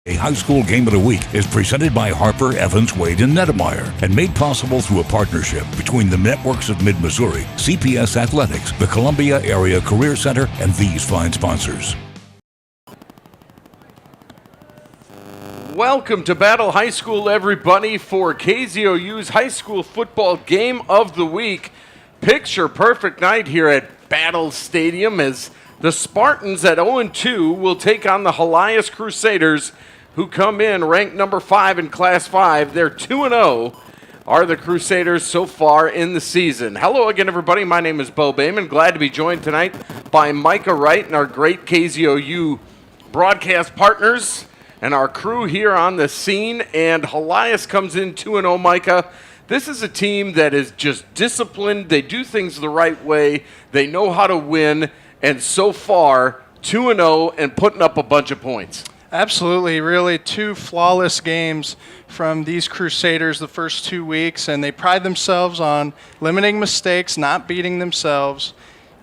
A high school game of the week is presented by Harper, Evans, Wade, and Nettemeyer and made possible through a partnership between the networks of Mid-Missouri, CPS Athletics, the Columbia Area Career Center, and these fine sponsors. Welcome to Battle High School, everybody, for KZOU's High School Football Game of the Week. Picture perfect night here at Battle Stadium as the Spartans at 0-2 will take on the Helias Crusaders, who come in ranked number 5 in Class 5. They're 2-0, are the Crusaders so far in the season. Hello again, everybody. My name is Bo Bayman. Glad to be joined tonight by Micah Wright and our great KZOU broadcast partners and our crew here on the scene. And Helias comes in 2-0, Micah. This is a team that is just disciplined. They do things the right way. They know how to win. And so far, 2-0 and putting up a bunch of points. Absolutely, really two flawless games from these Crusaders the first 2 weeks, and they pride themselves on limiting mistakes, not beating themselves.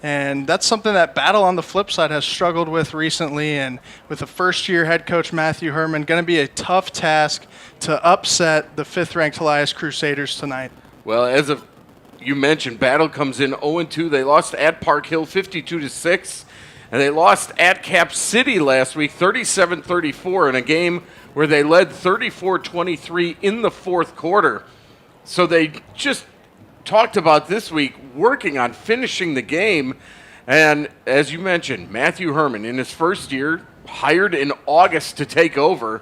And that's something that Battle on the flip side has struggled with recently, and with the first-year head coach Matthew Herman, going to be a tough task to upset the fifth-ranked Helias Crusaders tonight. Well, as you mentioned, Battle comes in 0-2. They lost at Park Hill 52-6. And they lost at Cap City last week, 37-34, in a game where they led 34-23 in the fourth quarter. So they just talked about this week working on finishing the game. And as you mentioned, Matthew Herman, in his first year, hired in August to take over.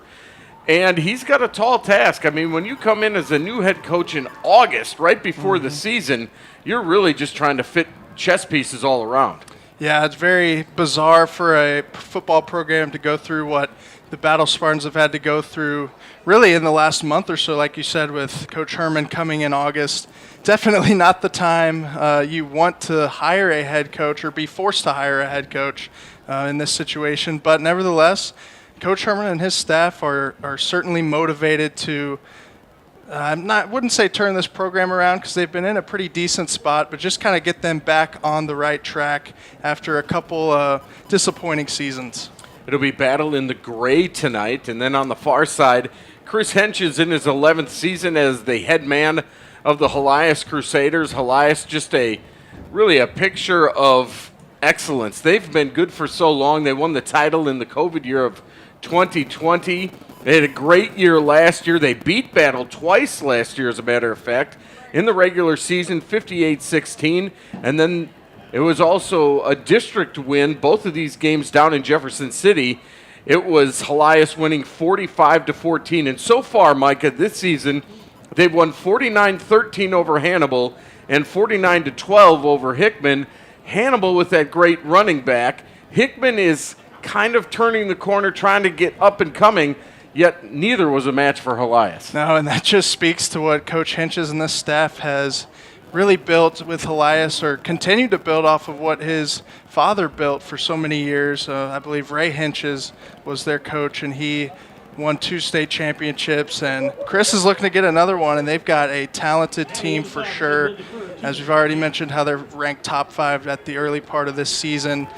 And he's got a tall task. I mean, when you come in as a new head coach in August, right before the season, you're really just trying to fit chess pieces all around. Yeah, it's very bizarre for a football program to go through what the Battle Spartans have had to go through really in the last month or so, like you said, with Coach Herman coming in August. Definitely not the time you want to hire a head coach or be forced to hire a head coach in this situation. But nevertheless, Coach Herman and his staff are certainly motivated to wouldn't say turn this program around because they've been in a pretty decent spot, but just kind of get them back on the right track after a couple disappointing seasons. It'll be Battle in the gray tonight, and then on the far side, Chris Hench is in his 11th season as the head man of the Helias Crusaders. Helias just really a picture of excellence. They've been good for so long. They won the title in the COVID year of 2020. They had a great year last year. They beat Battle twice last year, as a matter of fact, in the regular season, 58-16. And then it was also a district win, both of these games down in Jefferson City. It was Helias winning 45-14. And so far, Micah, this season, they've won 49-13 over Hannibal and 49-12 over Hickman. Hannibal with that great running back. Hickman is kind of turning the corner, trying to get up and coming. Yet neither was a match for Helias. No, and that just speaks to what Coach Henches and this staff has really built with Helias, or continued to build off of what his father built for so many years. I believe Ray Henches was their coach, and he won 2 state championships. And Chris is looking to get another one, and they've got a talented team for sure. As we've already mentioned, how they're ranked top 5 at the early part of this season.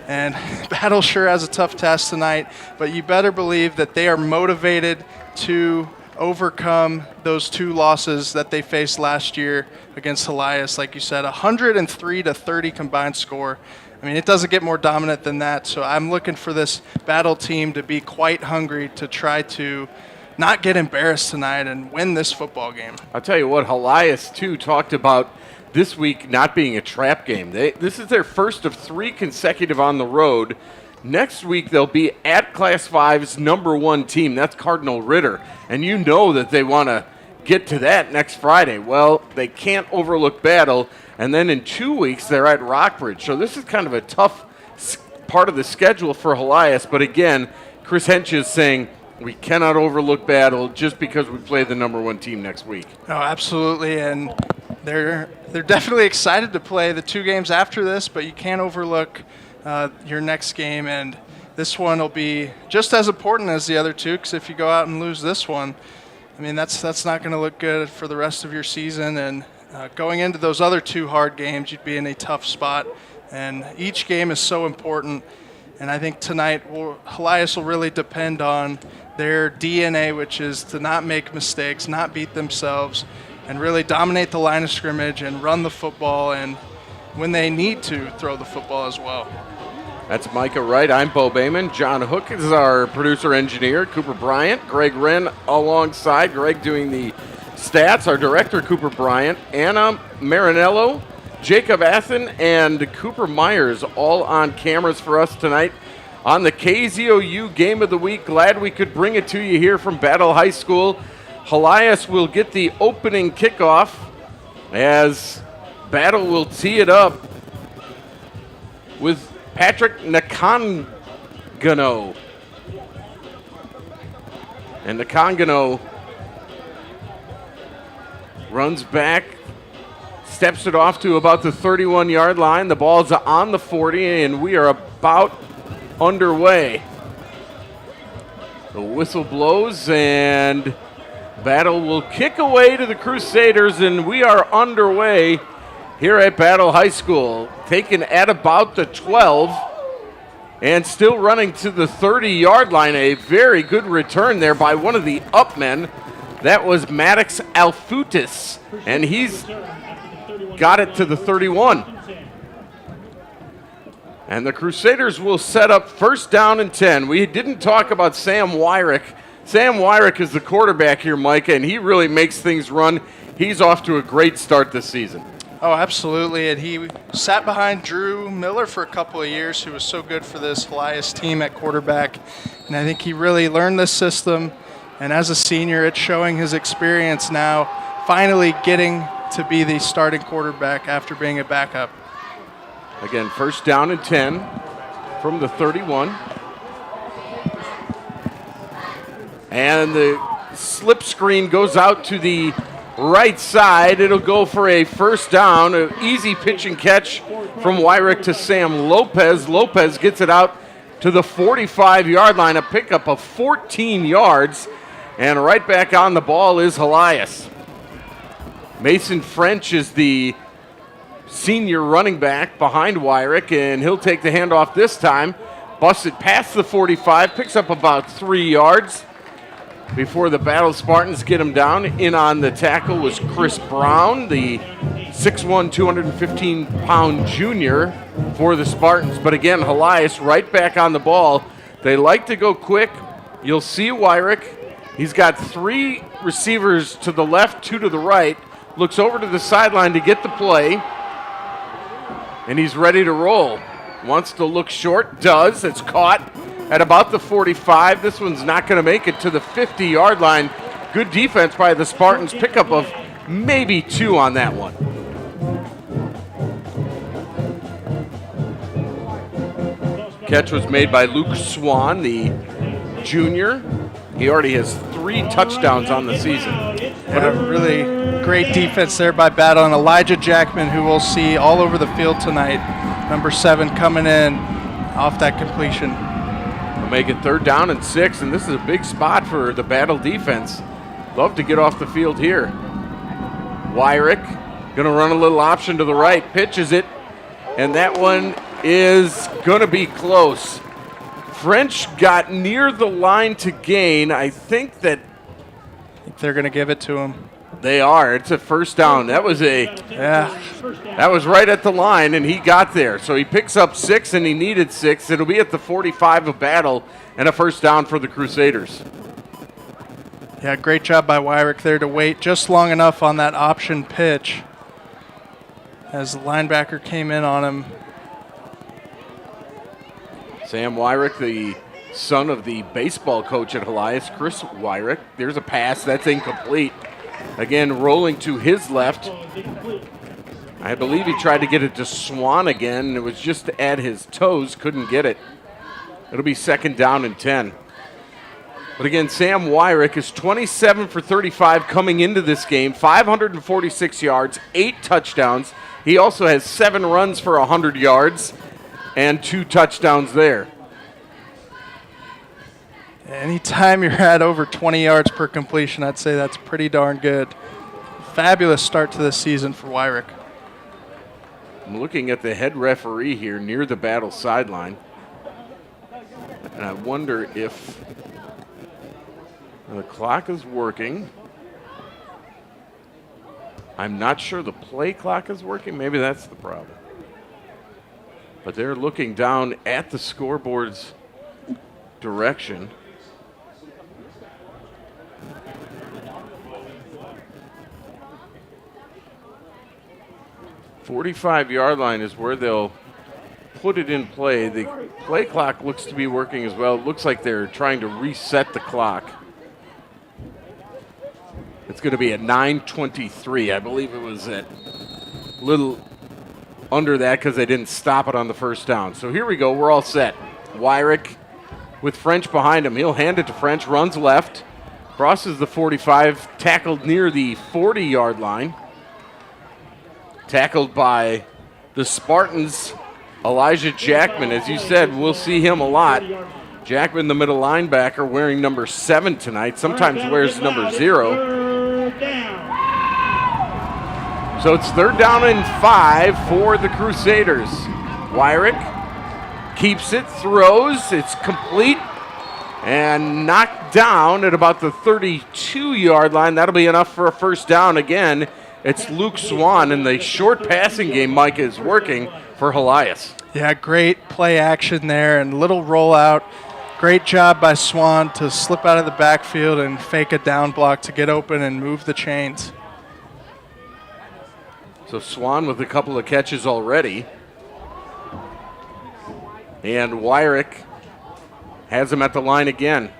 And Battle sure has a tough task tonight, but you better believe that they are motivated to overcome those 2 losses that they faced last year against Helias. Like you said, 103-30 combined score. I mean, it doesn't get more dominant than that. So I'm looking for this Battle team to be quite hungry to try to not get embarrassed tonight and win this football game. I'll tell you what, Helias, too, talked about this week not being a trap game. This is their first of 3 consecutive on the road. Next week, they'll be at Class 5's number 1 team. That's Cardinal Ritter. And you know that they want to get to that next Friday. Well, they can't overlook Battle. And then in 2 weeks, they're at Rockbridge. So this is kind of a tough part of the schedule for Helias. But again, Chris Hench is saying we cannot overlook Battle just because we play the number 1 team next week. Oh, absolutely. And they're definitely excited to play the 2 games after this, but you can't overlook your next game, and this one will be just as important as the other 2, because if you go out and lose this one, I mean, that's not going to look good for the rest of your season, and going into those other 2 hard games, you'd be in a tough spot, and each game is so important. And I think tonight Helias will really depend on their DNA, which is to not make mistakes, not beat themselves, and really dominate the line of scrimmage and run the football, and when they need to, throw the football as well. That's Micah Wright. I'm Bo Bayman. John Hook is our producer-engineer. Cooper Bryant. Greg Wren alongside. Greg doing the stats. Our director, Cooper Bryant. Anna Marinello, Jacob Athen, and Cooper Myers all on cameras for us tonight on the KZOU Game of the Week. Glad we could bring it to you here from Battle High School. Helias will get the opening kickoff as Battle will tee it up with Patrick Nakangano. And Nakangano runs back, steps it off to about the 31-yard line. The ball's on the 40, and we are about underway. The whistle blows, and Battle will kick away to the Crusaders, and we are underway here at Battle High School. Taken at about the 12 and still running to the 30-yard line. A very good return there by one of the upmen. That was Maddox Alfutis, and he's got it to the 31. And the Crusaders will set up first down and 10. We didn't talk about Sam Wyrick. Sam Wyrick is the quarterback here, Micah, and he really makes things run. He's off to a great start this season. Oh, absolutely. And he sat behind Drew Miller for a couple of years, who was so good for this Helias team at quarterback. And I think he really learned this system. And as a senior, it's showing his experience now, finally getting to be the starting quarterback after being a backup. Again, first down and 10 from the 31. And the slip screen goes out to the right side. It'll go for a first down. An easy pitch and catch from Wyrick to Sam Lopez. Lopez gets it out to the 45-yard line, a pickup of 14 yards. And right back on the ball is Helias. Mason French is the senior running back behind Wyrick, and he'll take the handoff this time. Busts it past the 45, picks up about 3 yards before the Battle Spartans get him down. In on the tackle was Chris Brown, the 6'1", 215-pound junior for the Spartans. But again, Helias right back on the ball. They like to go quick. You'll see Wyrick. He's got 3 receivers to the left, 2 to the right. Looks over to the sideline to get the play. And he's ready to roll. Wants to look short, does. It's caught at about the 45. This one's not going to make it to the 50-yard line. Good defense by the Spartans. Pickup of maybe 2 on that one. Catch was made by Luke Swan, the junior. He already has 3 touchdowns on the season. But a really great defense there by Battle, and Elijah Jackman, who we'll see all over the field tonight. Number 7 coming in off that completion. We'll make it third down and 6, and this is a big spot for the Battle defense. Love to get off the field here. Wyrick going to run a little option to the right, pitches it, and that one is going to be close. French got near the line to gain. I think they're going to give it to him. They are. It's a first down. That was right at the line, and he got there. So he picks up 6, and he needed 6. It'll be at the 45 of Battle, and a first down for the Crusaders. Yeah, great job by Wyrick there to wait just long enough on that option pitch as the linebacker came in on him. Sam Wyrick, the son of the baseball coach at Helias, Chris Wyrick. There's a pass. That's incomplete. Again, rolling to his left. I believe he tried to get it to Swan again. It was just at his toes. Couldn't get it. It'll be second down and 10. But again, Sam Wyrick is 27 for 35 coming into this game. 546 yards, 8 touchdowns. He also has 7 runs for 100 yards. And 2 touchdowns there. Anytime you're at over 20 yards per completion, I'd say that's pretty darn good. Fabulous start to the season for Wyrick. I'm looking at the head referee here near the Battle sideline. And I wonder if the clock is working. I'm not sure the play clock is working. Maybe that's the problem. But they're looking down at the scoreboard's direction. "45-yard line is where they'll put it in play." The play clock looks to be working as well. It looks like they're trying to reset the clock. It's going to be at 9:23. I believe it was at a little under that because they didn't stop it on the first down. So here we go. We're all set. Wyrick with French behind him. He'll hand it to French, runs left, crosses the 45, tackled near the 40-yard line. Tackled by the Spartans, Elijah Jackman. As you said, we'll see him a lot. Jackman, the middle linebacker, wearing number 7 tonight. Sometimes wears number 0. So it's 3rd down and 5 for the Crusaders. Wyrick keeps it, throws, it's complete, and knocked down at about the 32-yard line. That'll be enough for a first down again. It's Luke Swan, and the short passing game, Mike, is working for Helias. Yeah, great play action there and little rollout. Great job by Swan to slip out of the backfield and fake a down block to get open and move the chains. So Swan with a couple of catches already. And Wyrick has him at the line again.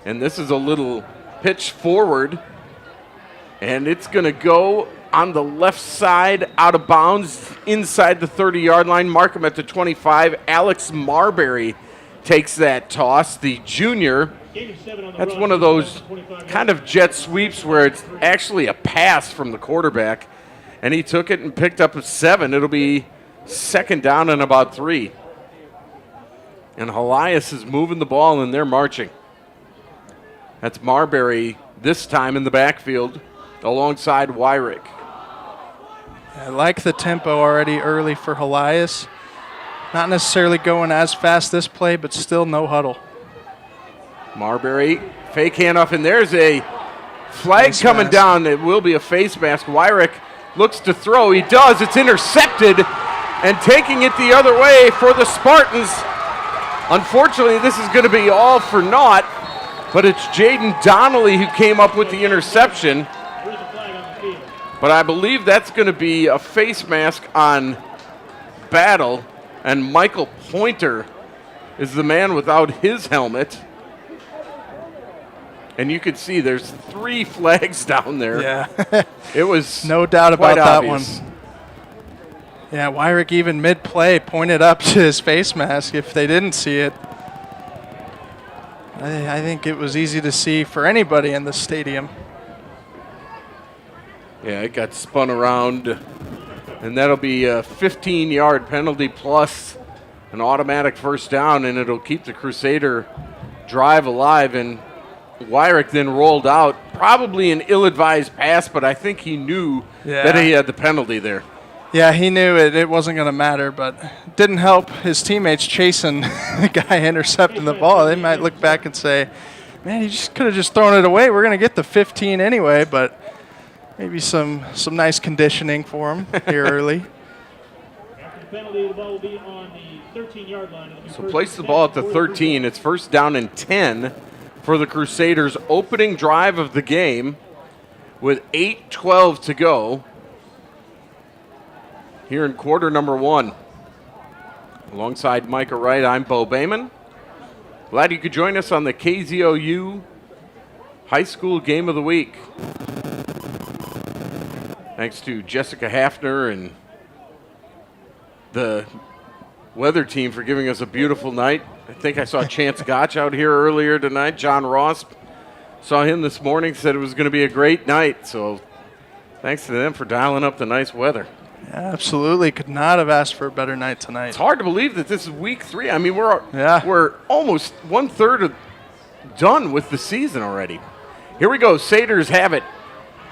And this is a little pitch forward. And it's going to go on the left side, out of bounds, inside the 30-yard line. Mark him at the 25. Alex Marbury takes that toss. The junior, that's one of those kind of jet sweeps where it's actually a pass from the quarterback. And he took it and picked up a 7. It'll be 2nd down and about 3. And Helias is moving the ball, and they're marching. That's Marbury this time in the backfield alongside Wyrick. I like the tempo already early for Helias. Not necessarily going as fast this play, but still no huddle. Marbury, fake handoff, and there's a flag coming down. It will be a face mask. Wyrick looks to throw. He does. It's intercepted, and taking it the other way for the Spartans. Unfortunately, this is going to be all for naught, but it's Jaden Donnelly who came up with the interception. But I believe that's going to be a face mask on Battle, and Michael Pointer is the man without his helmet. And you can see there's 3 flags down there. Yeah. It was no doubt about that obvious. one. Yeah, Wyrick even mid-play pointed up to his face mask if they didn't see it. I think it was easy to see for anybody in the stadium. Yeah, it got spun around, and that'll be a 15-yard penalty plus an automatic first down, and it'll keep the Crusader drive alive. And Wyrick then rolled out, probably an ill-advised pass, but I think he knew that he had the penalty there. Yeah, he knew it wasn't going to matter, but it didn't help his teammates chasing the guy intercepting the ball. They might look back and say, man, he just could have just thrown it away. We're going to get the 15 anyway, but maybe some nice conditioning for him here early. After the penalty, the ball will be on the 13-yard line. So place the ball at the 13. It's 1st down and 10 for the Crusaders' opening drive of the game with 8:12 to go here in quarter number 1. Alongside Micah Wright, I'm Bo Bayman. Glad you could join us on the KZOU High School Game of the Week. Thanks to Jessica Hafner and the weather team for giving us a beautiful night. I think I saw Chance Gotch out here earlier tonight. John Ross, saw him this morning, said it was going to be a great night. So thanks to them for dialing up the nice weather. Yeah, absolutely. Could not have asked for a better night tonight. It's hard to believe that this is week 3. I mean, we're almost 1/3 done with the season already. Here we go. Satyrs have it.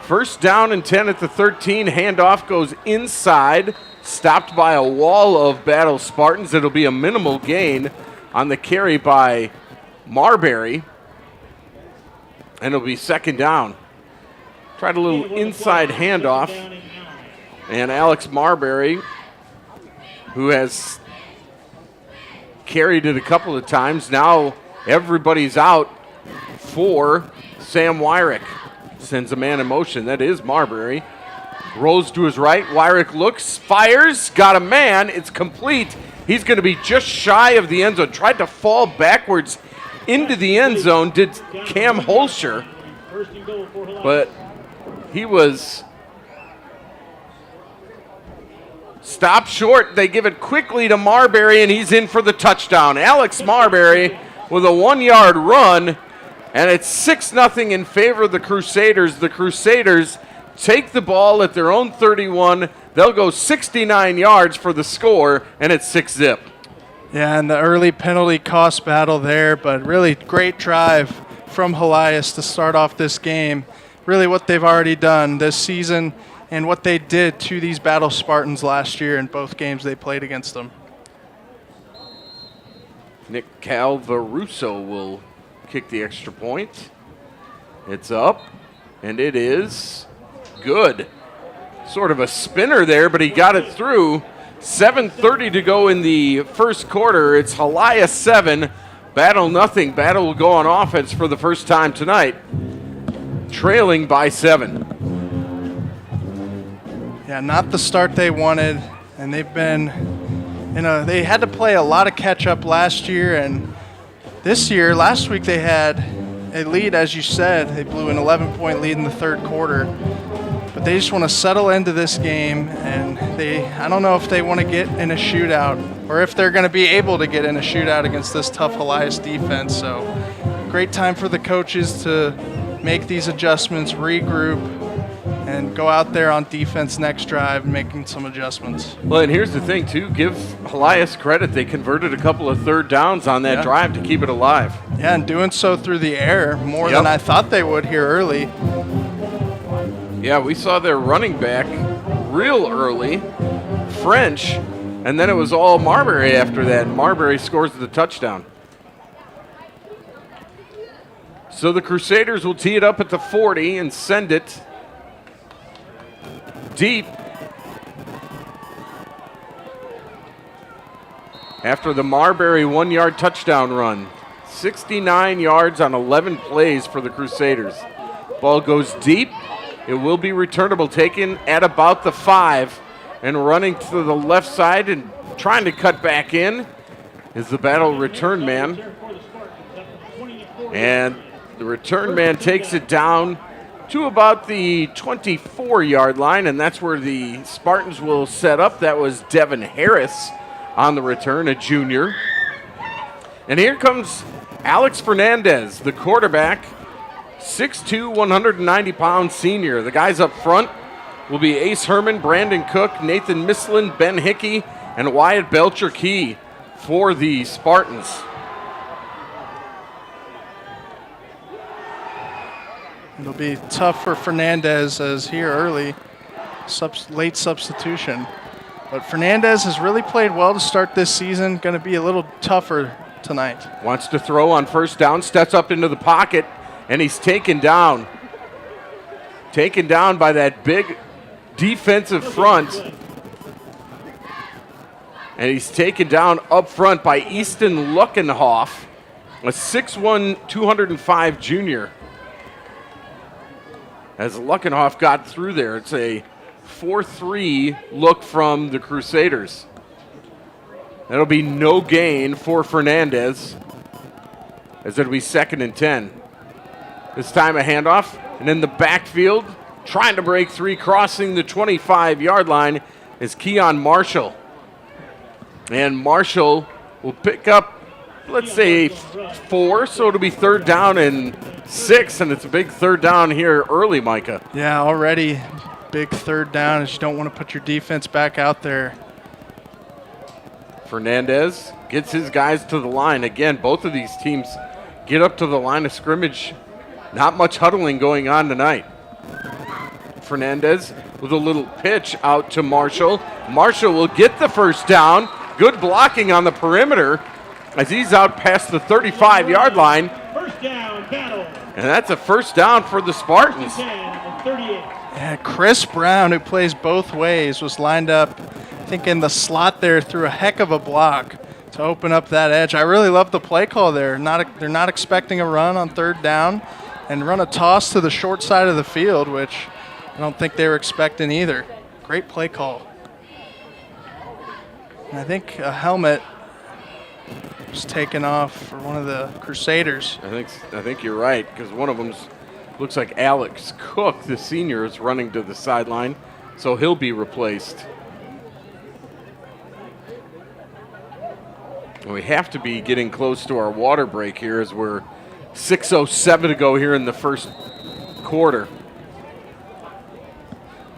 1st down and 10 at the 13. Handoff goes inside. Stopped by a wall of Battle Spartans. It'll be a minimal gain. on the carry by Marbury. And it'll be second down. Tried a little inside handoff. And Alex Marbury, who has carried it a couple of times, now everybody's out for Sam Wyrick. Sends a man in motion. That is Marbury. Rolls to his right. Wyrick looks, fires, got a man. It's complete. He's going to be just shy of the end zone. Tried to fall backwards into the end zone, did Cam Holscher, but he was stopped short. They give it quickly to Marbury, and he's in for the touchdown. Alex Marbury with a 1-yard run, and it's 6-0 in favor of the Crusaders. The Crusaders take the ball at their own 31. They'll go 69 yards for the score, and it's 6-zip. Yeah, and the early penalty cost battle there, but really great drive from Helias to start off this game. Really what they've already done this season and what they did to these Battle Spartans last year in both games they played against them. Nick Calvaruso will kick the extra point. It's up, and it is good. Sort of a spinner there, but he got it through. 7:30 to go in the first quarter. It's Helias 7, Battle nothing. Battle will go on offense for the first time tonight, trailing by 7. Yeah, not the start they wanted, and they've been, they had to play a lot of catch up last year, and last week they had a lead, as you said. They blew an 11-point lead in the third quarter. But they just want to settle into this game, and I don't know if they want to get in a shootout or if they're going to be able to get in a shootout against this tough Helias defense. So great time for the coaches to make these adjustments, regroup, and go out there on defense next drive making some adjustments. Well, and here's the thing, too. Give Helias credit. They converted a couple of third downs on that drive to keep it alive. Yeah, and doing so through the air more than I thought they would here early. Yeah, we saw their running back real early, French, and then it was all Marbury after that. Marbury scores the touchdown. So the Crusaders will tee it up at the 40 and send it deep. After the Marbury 1-yard touchdown run. 69 yards on 11 plays for the Crusaders. Ball goes deep. It will be returnable, taken at about the 5, and running to the left side and trying to cut back in is the Battle return man. And the return man takes it down to about the 24-yard line, and that's where the Spartans will set up. That was Devin Harris on the return, a junior. And here comes Alex Fernandez, the quarterback. 6'2", 190-pound senior. The guys up front will be Ace Herman, Brandon Cook, Nathan Mislin, Ben Hickey, and Wyatt Belcher Key for the Spartans. It'll be tough for Fernandez as here early, late substitution. But Fernandez has really played well to start this season. Going to be a little tougher tonight. Wants to throw on first down, steps up into the pocket, and he's taken down. Taken down by that big defensive front. And he's taken down up front by Easton Luckenhoff, a 6'1", 205 junior. As Luckenhoff got through there, it's a 4-3 look from the Crusaders. That'll be no gain for Fernandez, as it'll be 2nd and 10. This time a handoff, and in the backfield, trying to break free, crossing the 25-yard line, is Keon Marshall. And Marshall will pick up, let's say, 4, so it'll be 3rd down and 6, and it's a big 3rd down here early, Micah. Yeah, already big 3rd down, as you don't want to put your defense back out there. Fernandez gets his guys to the line. Again, both of these teams get up to the line of scrimmage. Not much huddling going on tonight. Fernandez with a little pitch out to Marshall. Marshall will get the 1st down. Good blocking on the perimeter. as he's out past the 35-yard line. First down, battle. And that's a first down for the Spartans. 10 and 38. Yeah, Chris Brown, who plays both ways, was lined up, I think, in the slot there, threw a heck of a block to open up that edge. I really love the play call there. They're not expecting a run on third down and run a toss to the short side of the field, which I don't think they were expecting either. Great play call. And I think a helmet was taken off for one of the Crusaders. I think you're right, because one of them looks like Alex Cook, the senior, is running to the sideline, so he'll be replaced. We have to be getting close to our water break here as we're 6:07 to go here in the first quarter.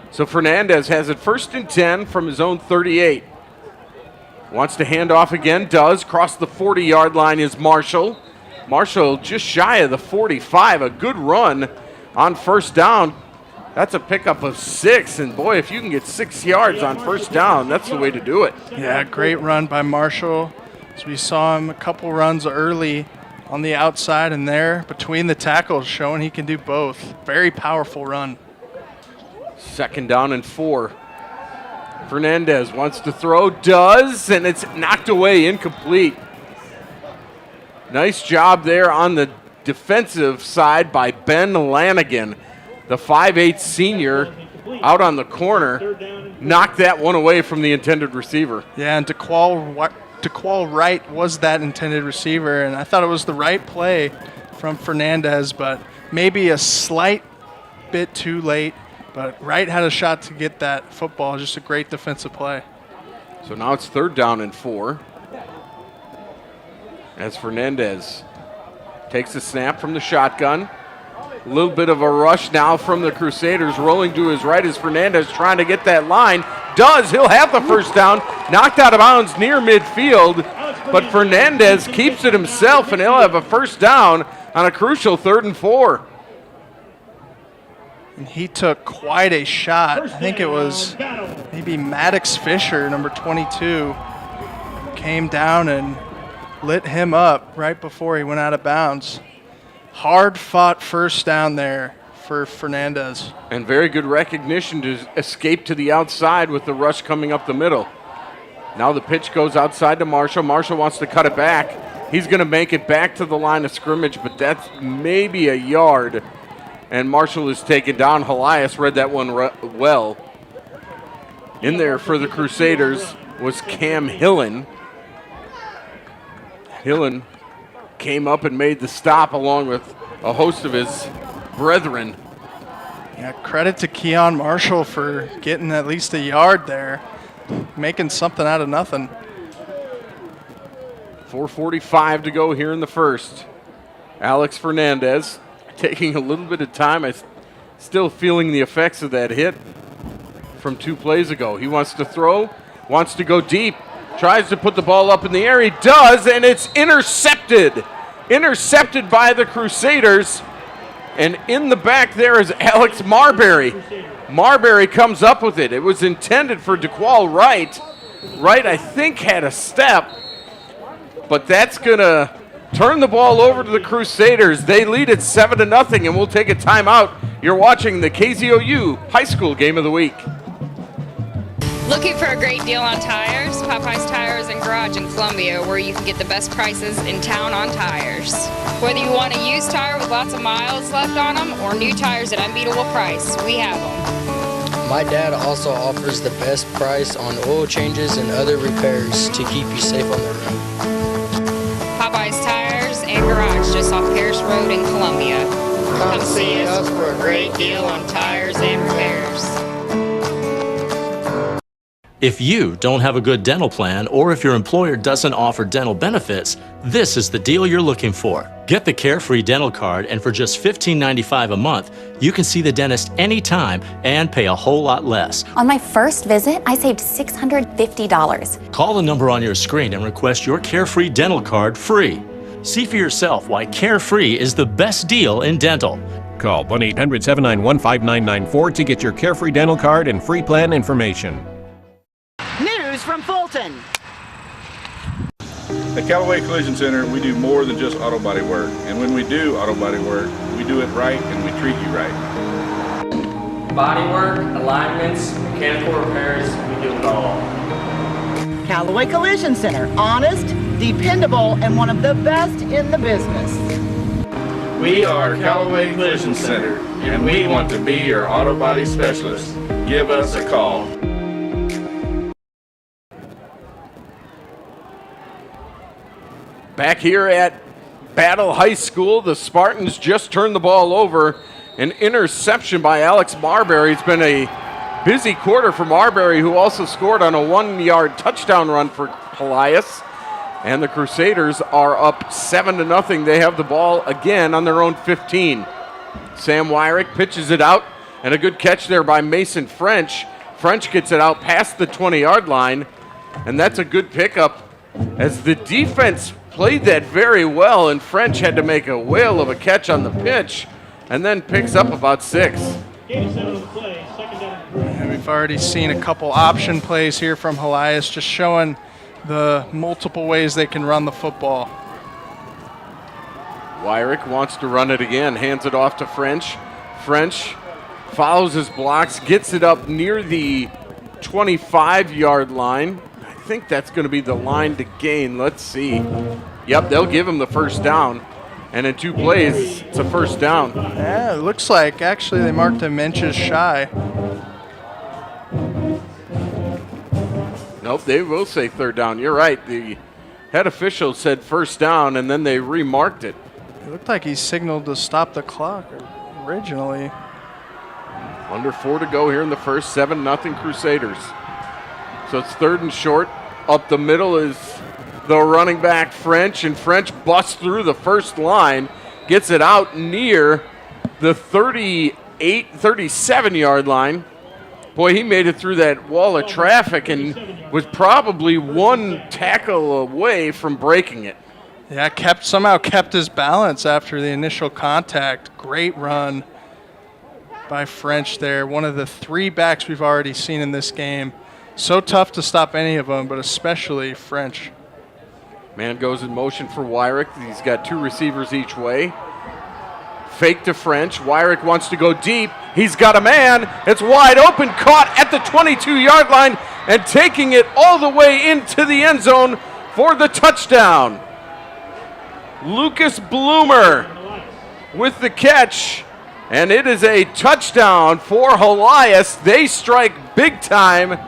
So Fernandez has it 1st and 10 from his own 38. Wants to hand off again, does. Cross the 40-yard line is Marshall. Marshall just shy of the 45. A good run on first down. That's a pickup of 6, and boy, if you can get 6 yards on first down, that's the way to do it. Yeah, great run by Marshall. So we saw him a couple runs early on the outside and there between the tackles, showing he can do both. Very powerful run. 2nd down and 4. Fernandez wants to throw, does, and it's knocked away, incomplete. Nice job there on the defensive side by Ben Lanigan, the 5'8" senior out on the corner. Knocked that one away from the intended receiver. Yeah, and DeQual Wright was that intended receiver, and I thought it was the right play from Fernandez, but maybe a slight bit too late. But Wright had a shot to get that football. Just a great defensive play. So now it's 3rd down and 4. As Fernandez takes the snap from the shotgun. A little bit of a rush now from the Crusaders. Rolling to his right is Fernandez trying to get that line. Does. He'll have the first down. Knocked out of bounds near midfield. But Fernandez keeps it himself, and he'll have a first down on a crucial 3rd and 4. And he took quite a shot. I think it was maybe Maddox Fisher, number 22, came down and lit him up right before he went out of bounds. Hard-fought first down there for Fernandez. And very good recognition to escape to the outside with the rush coming up the middle. Now the pitch goes outside to Marshall. Marshall wants to cut it back. He's going to make it back to the line of scrimmage, but that's maybe a yard. And Marshall is taken down. Helias read that one well. In there for the Crusaders was Cam Hillen. Hillen came up and made the stop along with a host of his brethren. Yeah, credit to Keon Marshall for getting at least a yard there, making something out of nothing. 4:45 to go here in the first. Alex Fernandez taking a little bit of time. I'm still feeling the effects of that hit from 2 plays ago. He wants to throw, wants to go deep, tries to put the ball up in the air. He does, and it's intercepted. Intercepted by the Crusaders. And in the back there is Alex Marbury. Marbury comes up with it. It was intended for DeQual Wright. Wright, I think, had a step, but that's going to turn the ball over to the Crusaders. They lead it 7-0, and we'll take a timeout. You're watching the KZOU High School Game of the Week. Looking for a great deal on tires? Popeye's Tires and Garage in Columbia, where you can get the best prices in town on tires. Whether you want a used tire with lots of miles left on them or new tires at unbeatable price, we have them. My dad also offers the best price on oil changes and other repairs to keep you safe on the road. Popeye's Tires and Garage, just off Pierce Road in Columbia. Come see us for a great deal on tires and repairs. If you don't have a good dental plan, or if your employer doesn't offer dental benefits, this is the deal you're looking for. Get the Carefree Dental Card, and for just $15.95 a month, you can see the dentist anytime and pay a whole lot less. On my first visit, I saved $650. Call the number on your screen and request your Carefree Dental Card free. See for yourself why Carefree is the best deal in dental. Call 1-800-791-5994 to get your Carefree Dental Card and free plan information. News from Fulton. At Callaway Collision Center, we do more than just auto body work. And when we do auto body work, we do it right and we treat you right. Bodywork, alignments, mechanical repairs, we do it all. Callaway Collision Center, honest, dependable, and one of the best in the business. We are Callaway Collision Center, and we want to be your auto body specialist. Give us a call. Back here at Battle High School, the Spartans just turned the ball over. An interception by Alex Marbury. It's been a busy quarter for Marbury, who also scored on a 1-yard touchdown run for Helias. And the Crusaders are up 7-0. They have the ball again on their own 15. Sam Wyrick pitches it out, and a good catch there by Mason French. French gets it out past the 20-yard line, and that's a good pickup as the defense played that very well, and French had to make a whale of a catch on the pitch and then picks up about 6. And we've already seen a couple option plays here from Helias, just showing the multiple ways they can run the football. Wyrick wants to run it again, hands it off to French. French follows his blocks, gets it up near the 25-yard line. I think that's going to be the line to gain. Let's see. Yep, they'll give him the first down. And in 2 plays, it's a first down. Yeah, it looks like actually they marked him inches shy. Nope, they will say third down. You're right. The head official said first down, and then they remarked it. It looked like he signaled to stop the clock originally. Under 4 to go here in the first, 7-0 Crusaders. So it's 3rd and short. Up the middle is the running back French, and French busts through the first line, gets it out near the 37-yard line. Boy, he made it through that wall of traffic and was probably 1 tackle away from breaking it. Yeah, somehow kept his balance after the initial contact. Great run by French there. One of the 3 backs we've already seen in this game. So tough to stop any of them, but especially French. Man goes in motion for Wyrick. He's got 2 receivers each way. Fake to French. Wyrick wants to go deep. He's got a man. It's wide open, caught at the 22-yard line, and taking it all the way into the end zone for the touchdown. Lucas Bloomer with the catch, and it is a touchdown for Helias. They strike big time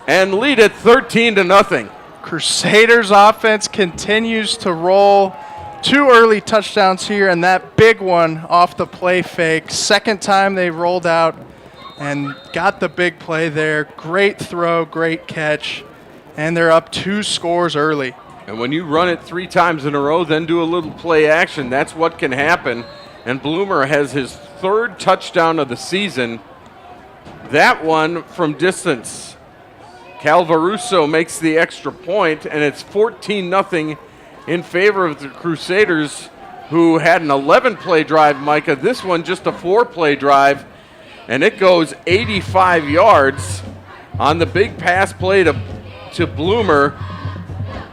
and lead it 13-0. Crusaders offense continues to roll. 2 early touchdowns here, and that big one off the play fake. 2nd time they rolled out and got the big play there. Great throw, great catch, and they're up 2 scores early. And when you run it 3 times in a row, then do a little play action, that's what can happen. And Bloomer has his 3rd touchdown of the season. That one from distance. Calvaruso makes the extra point, and it's 14-0 in favor of the Crusaders, who had an 11-play drive, Micah. This one just a 4-play drive, and it goes 85 yards on the big pass play to Bloomer.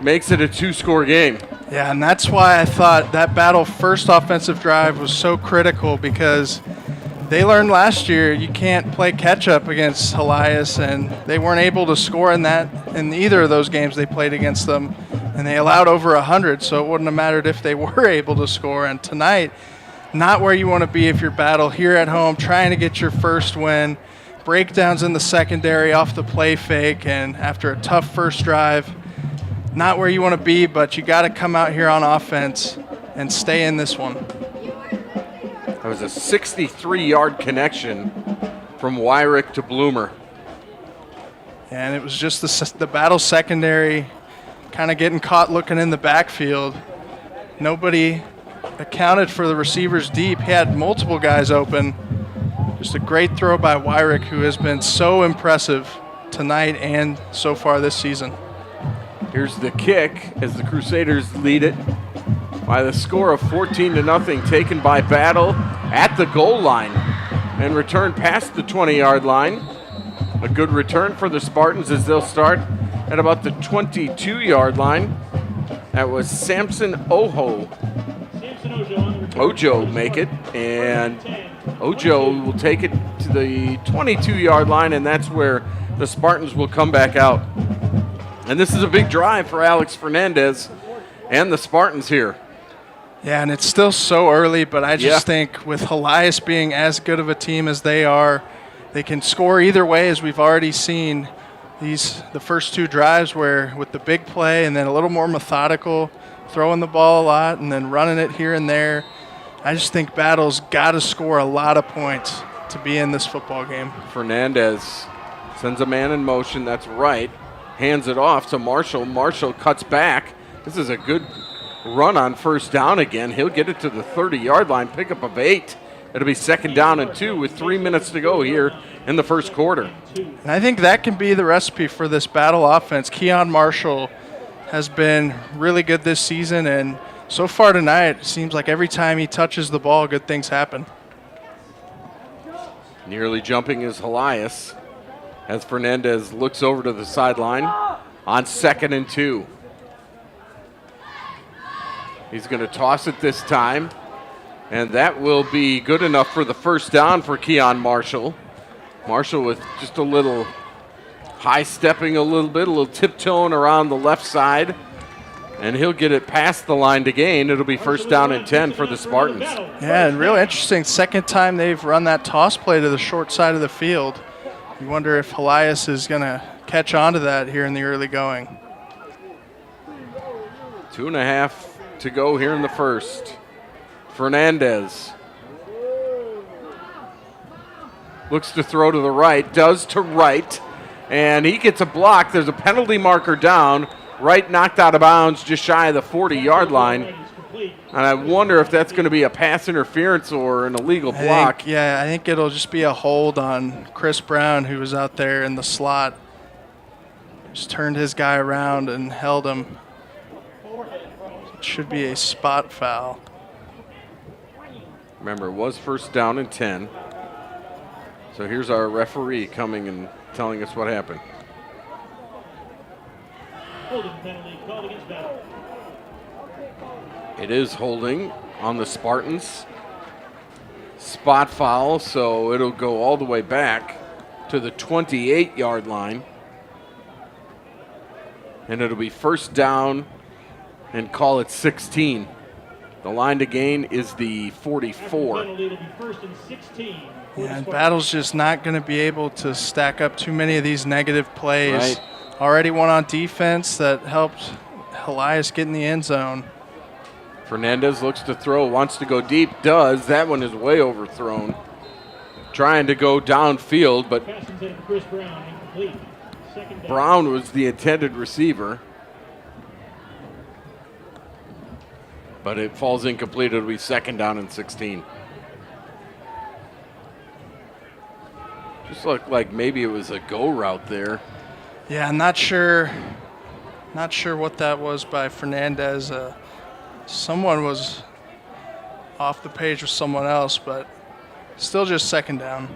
Makes it a 2-score game. Yeah, and that's why I thought that Battle first offensive drive was so critical, because they learned last year you can't play catch-up against Helias, and they weren't able to score in either of those games they played against them, and they allowed over 100, so it wouldn't have mattered if they were able to score. And tonight, not where you want to be if you're Battle here at home, trying to get your first win. Breakdowns in the secondary off the play fake, and after a tough first drive, not where you want to be, but you got to come out here on offense and stay in this one. That was a 63-yard connection from Wyrick to Bloomer. And it was just the Battle secondary kind of getting caught looking in the backfield. Nobody accounted for the receivers deep. He had multiple guys open. Just a great throw by Wyrick, who has been so impressive tonight and so far this season. Here's the kick as the Crusaders lead it by the score of 14-0, taken by Battle at the goal line and returned past the 20-yard line. A good return for the Spartans as they'll start at about the 22-yard line. That was Samson Ojo. Ojo make it, and Ojo will take it to the 22-yard line, and that's where the Spartans will come back out. And this is a big drive for Alex Fernandez and the Spartans here. Yeah, and it's still so early, but I just think with Helias being as good of a team as they are, they can score either way, as we've already seen the first two drives where with the big play and then a little more methodical, throwing the ball a lot and then running it here and there. I just think Battle's got to score a lot of points to be in this football game. Fernandez sends a man in motion. That's right. Hands it off to Marshall. Marshall cuts back. This is a good run on first down again. He'll get it to the 30-yard line, pickup of 8. It'll be 2nd down and 2 with 3 minutes to go here in the first quarter. And I think that can be the recipe for this Battle offense. Keon Marshall has been really good this season, and so far tonight, it seems like every time he touches the ball, good things happen. Nearly jumping is Helias as Fernandez looks over to the sideline on 2nd and 2. He's going to toss it this time, and that will be good enough for the first down for Keon Marshall. Marshall with just a little high-stepping a little tiptoeing around the left side, and he'll get it past the line to gain. It'll be 1st down and 10 for the Spartans. Yeah, and real interesting, second time they've run that toss play to the short side of the field. You wonder if Helias is going to catch on to that here in the early going. 2.5 to go here in the first. Fernandez looks to throw to the right, does to right, and he gets a block. There's a penalty marker down. Right knocked out of bounds just shy of the 40-yard line. And I wonder if that's going to be a pass interference or an illegal block. I think it'll just be a hold on Chris Brown, who was out there in the slot. Just turned his guy around and held him. It should be a spot foul. Remember, it was 1st down and 10. So here's our referee coming and telling us what happened. Holding penalty called against Battle. It is holding on the Spartans. Spot foul, so it'll go all the way back to the 28-yard line. And it'll be 1st down and call it 16. The line to gain is the 44. It'll be 1st and 16. Yeah, and Battle's just not going to be able to stack up too many of these negative plays. Right. Already one on defense that helped Helias get in the end zone. Fernandez looks to throw, wants to go deep, does. That one is way overthrown. Trying to go downfield, but Brown was the intended receiver. But it falls incomplete. It'll be 2nd down and 16. Just looked like maybe it was a go route there. Yeah, I'm not sure what that was by Fernandez. Someone was off the page with someone else, but still just 2nd down.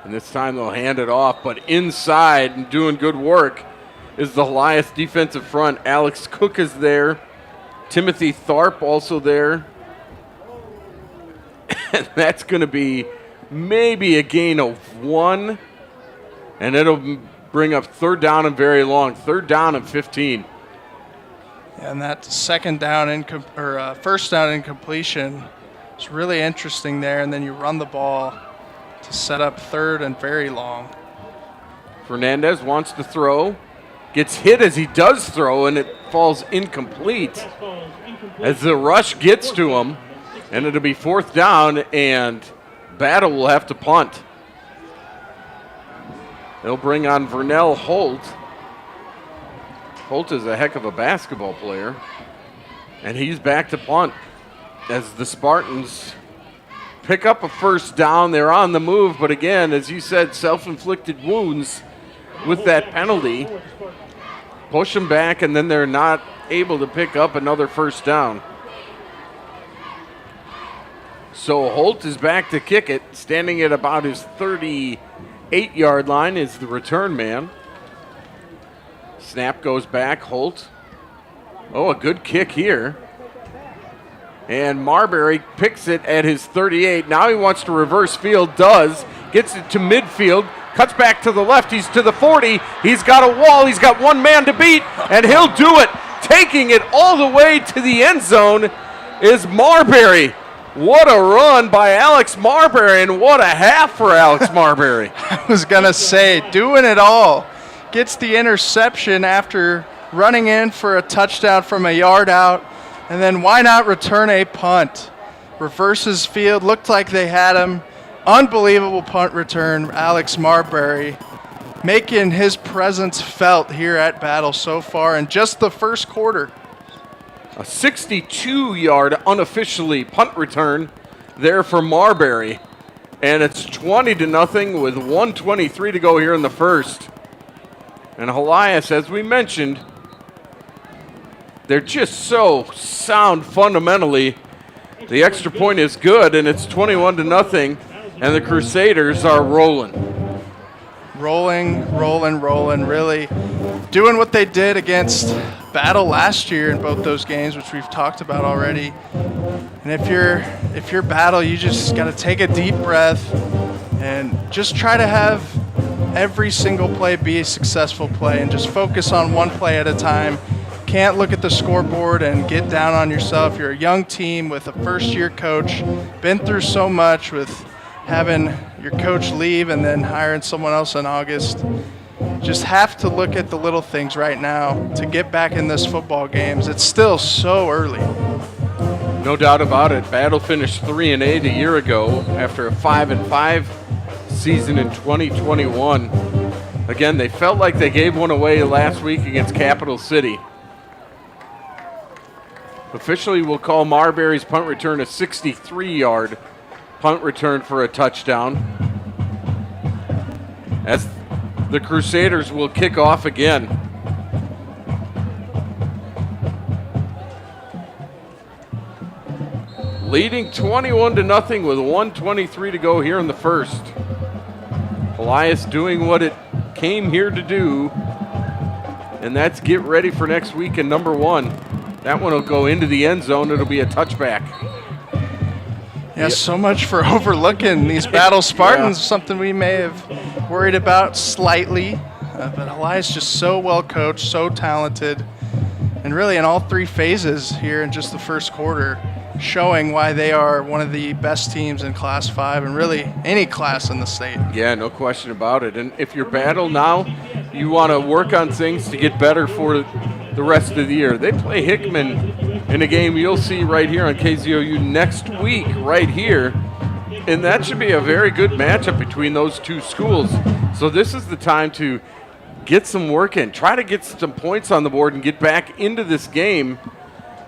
And this time they'll hand it off, but inside and doing good work is the Helias defensive front. Alex Cook is there. Timothy Tharp also there. And that's going to be maybe a gain of 1. And it'll bring up 3rd down and very long. 3rd down and 15. And that 2nd down 1st down incompletion is really interesting there. And then you run the ball to set up 3rd and very long. Fernandez wants to throw. Gets hit as he does throw, and it falls incomplete as the rush gets to him. And it'll be 4th down, and Battle will have to punt. They'll bring on Vernell Holt. Holt is a heck of a basketball player. And he's back to punt as the Spartans pick up a 1st down. They're on the move, but again, as you said, self-inflicted wounds with that penalty. Push them back, and then they're not able to pick up another 1st down. So Holt is back to kick it, standing at about his 38-yard line is the return man. Snap goes back. Holt Oh, a good kick here. And Marbury picks it at his 38. Now he wants to reverse field, does. Gets it to midfield, cuts back to the left. He's to the 40. He's got a wall. He's got one man to beat, and he'll do it. Taking it all the way to the end zone is Marbury. What a run by Alex Marbury, and what a half for Alex Marbury. I was going to say, doing it all. Gets the interception after running in for a touchdown from a yard out, and then why not return a punt? Reverses field, looked like they had him. Unbelievable punt return, Alex Marbury, making his presence felt here at Battle so far in just the first quarter. A 62-yard unofficially punt return there for Marbury. And it's 20-0 with 1:23 to go here in the first. And Helias, as we mentioned, they're just so sound fundamentally. The extra point is good, and it's 21-0, and the Crusaders are rolling. Rolling, really doing what they did against Battle last year in both those games, which we've talked about already. And if you're Battle, you just got to take a deep breath and just try to have every single play be a successful play and just focus on one play at a time. Can't look at the scoreboard and get down on yourself. You're a young team with a first-year coach, been through so much with having your coach leave and then hiring someone else in August. Just have to look at the little things right now to get back in this football games. It's still so early. No doubt about it. Battle finished 3-8 a year ago after a 5-5 season in 2021. Again, they felt like they gave one away last week against Capital City. Officially, we'll call Marbury's punt return a 63-yard punt return for a touchdown, as the Crusaders will kick off again. Leading 21-0 with 1:23 to go here in the first. Helias doing what it came here to do, and that's get ready for next week in number 1. That one will go into the end zone. It'll be a touchback. Yeah, so much for overlooking these Battle Spartans, something we may have worried about slightly. But Helias just so well coached, so talented, and really in all three phases here in just the first quarter, showing why they are one of the best teams in Class 5 and really any class in the state. Yeah, no question about it. And if you're Battle now, you want to work on things to get better for the rest of the year. They play Hickman in a game you'll see right here on KZOU next week, right here. And that should be a very good matchup between those two schools. So this is the time to get some work in. Try to get some points on the board and get back into this game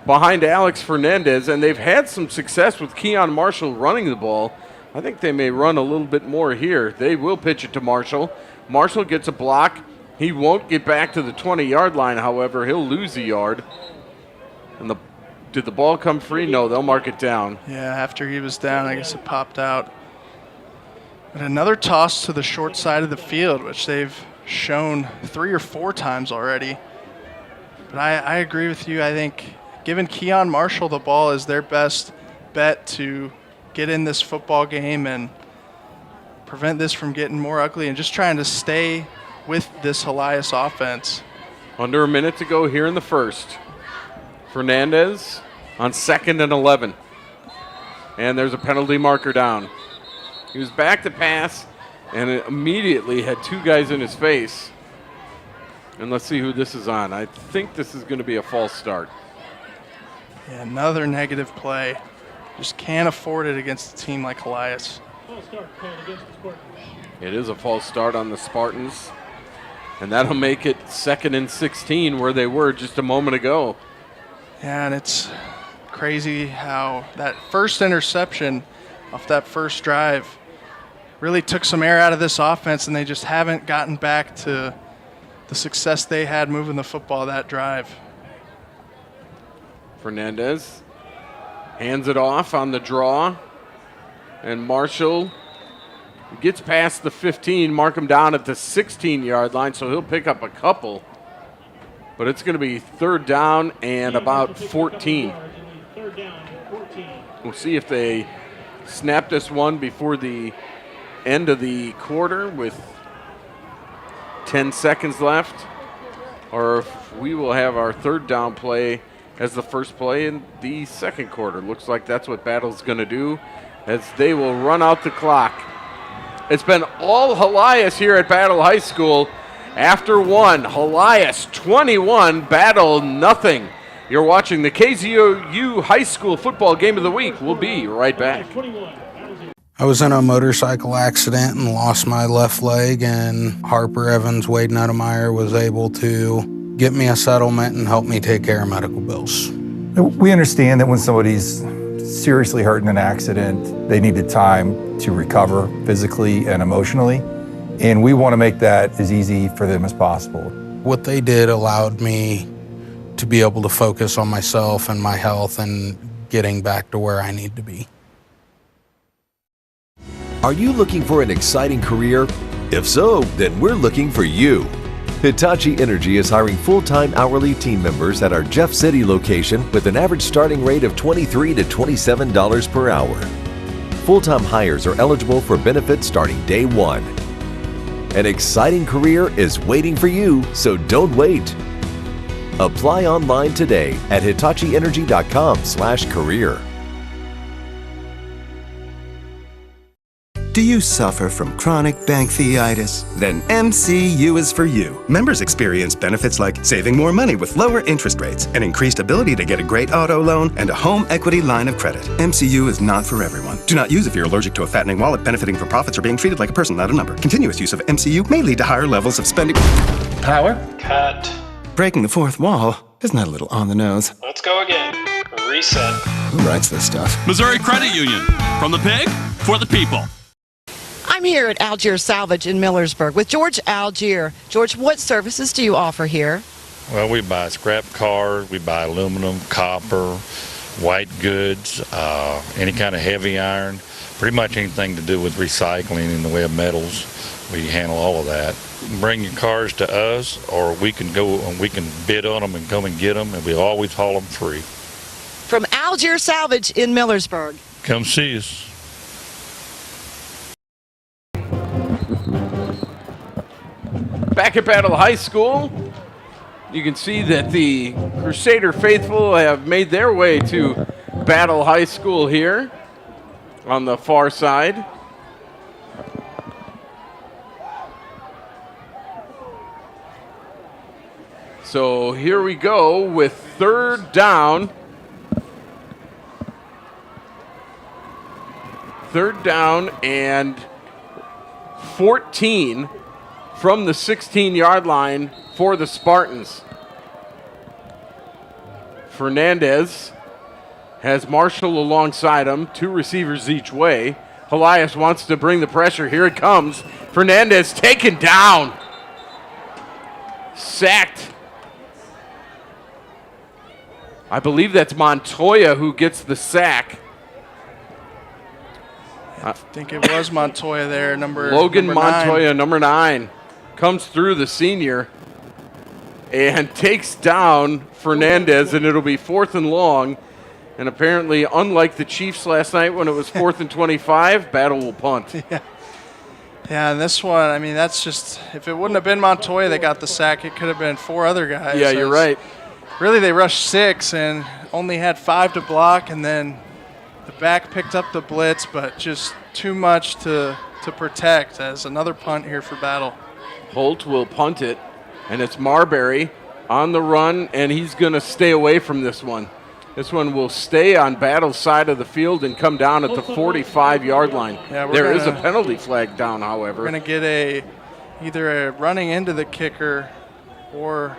behind Alex Fernandez. And they've had some success with Keon Marshall running the ball. I think they may run a little bit more here. They will pitch it to Marshall. Marshall gets a block. He won't get back to the 20-yard line, however. He'll lose a yard. And did the ball come free? No, they'll mark it down. Yeah, after he was down, I guess it popped out. But another toss to the short side of the field, which they've shown 3 or 4 times already. But I agree with you. I think giving Keon Marshall the ball is their best bet to get in this football game and prevent this from getting more ugly and just trying to stay with this Helias offense. Under a minute to go here in the first. Fernandez on 2nd and 11. And there's a penalty marker down. He was back to pass and it immediately had 2 guys in his face. And let's see who this is on. I think this is going to be a false start. Yeah, another negative play. Just can't afford it against a team like Helias. False start called against the Spartans. It is a false start on the Spartans. And that'll make it 2nd and 16 where they were just a moment ago. Yeah, and it's crazy how that first interception off that first drive really took some air out of this offense, and they just haven't gotten back to the success they had moving the football that drive. Fernandez hands it off on the draw, and Marshall gets past the 15, mark him down at the 16-yard line, so he'll pick up a couple. But it's going to be third down and about 14. We'll see if they snap this one before the end of the quarter with 10 seconds left, or if we will have our third down play as the first play in the second quarter. Looks like that's what Battle's going to do, as they will run out the clock. It's been all Helias here at Battle High School. After one, Helias 21, Battle nothing. You're watching the KZOU High School Football Game of the Week. We'll be right back. I was in a motorcycle accident and lost my left leg, and Harper Evans Wade Nudemeyer was able to get me a settlement and help me take care of medical bills. We understand that when somebody's seriously hurt in an accident, they needed time to recover physically and emotionally, and we want to make that as easy for them as possible. What they did allowed me to be able to focus on myself and my health and getting back to where I need to be. Are you looking for an exciting career? If so, then we're looking for you. Hitachi Energy is hiring full-time hourly team members at our Jeff City location with an average starting rate of $23 to $27 per hour. Full-time hires are eligible for benefits starting day one. An exciting career is waiting for you, so don't wait. Apply online today at hitachienergy.com/career. Do you suffer from chronic pancreatitis? Then MCU is for you. Members experience benefits like saving more money with lower interest rates, an increased ability to get a great auto loan, and a home equity line of credit. MCU is not for everyone. Do not use if you're allergic to a fattening wallet, benefiting from profits, or being treated like a person, not a number. Continuous use of MCU may lead to higher levels of spending. Power? Cut. Breaking the fourth wall. Isn't that a little on the nose? Let's go again. Reset. Who writes this stuff? Missouri Credit Union. From the pig, for the people. I'm here at Algier Salvage in Millersburg with George Algier. George, what services do you offer here? Well, we buy scrap cars, we buy aluminum, copper, white goods, any kind of heavy iron, pretty much anything to do with recycling in the way of metals. We handle all of that. Bring your cars to us, or we can go and we can bid on them and come and get them, and we always haul them free. From Algier Salvage in Millersburg. Come see us. Back at Battle High School, you can see that the Crusader faithful have made their way to Battle High School here on the far side. So here we go with third down. Third down and 14 from the 16-yard line for the Spartans. Fernandez has Marshall alongside him, two receivers each way. Helias wants to bring the pressure. Here it comes. Fernandez taken down. Sacked. I believe that's Montoya who gets the sack. I think it was Montoya there, Logan Montoya, number 9, comes through the senior and takes down Fernandez, and it'll be 4th and long. And apparently, unlike the Chiefs last night when it was 4th and 25, Battle will punt. Yeah, and this one, I mean, that's just, if it wouldn't have been Montoya that got the sack, it could have been 4 other guys. Yeah, you're right. Really, they rushed 6 and only had 5 to block, and then the back picked up the blitz, but just too much to protect, as another punt here for Battle. Holt will punt it, and it's Marbury on the run, and he's going to stay away from this one. This one will stay on Battle's side of the field and come down at the 45-yard line. Yeah, there is a penalty flag down, however. We're going to get either a running into the kicker or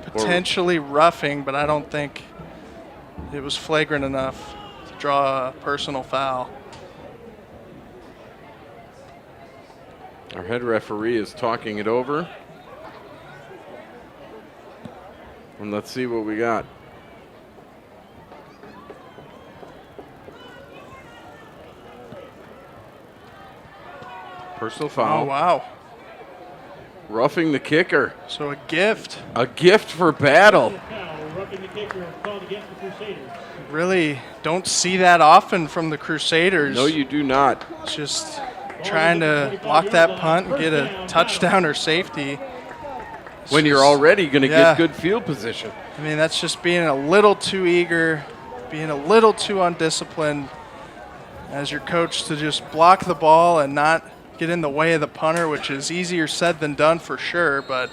potentially roughing, but I don't think it was flagrant enough to draw a personal foul. Our head referee is talking it over. And let's see what we got. Personal foul. Oh, wow. Roughing the kicker. So a gift. A gift for Battle. Roughing the kicker called against the Crusaders. Really don't see that often from the Crusaders. No, you do not. Just trying to block that punt and get a touchdown or safety. When you're already going to get good field position. I mean, that's just being a little too eager, being a little too undisciplined as your coach to just block the ball and not get in the way of the punter, which is easier said than done for sure, but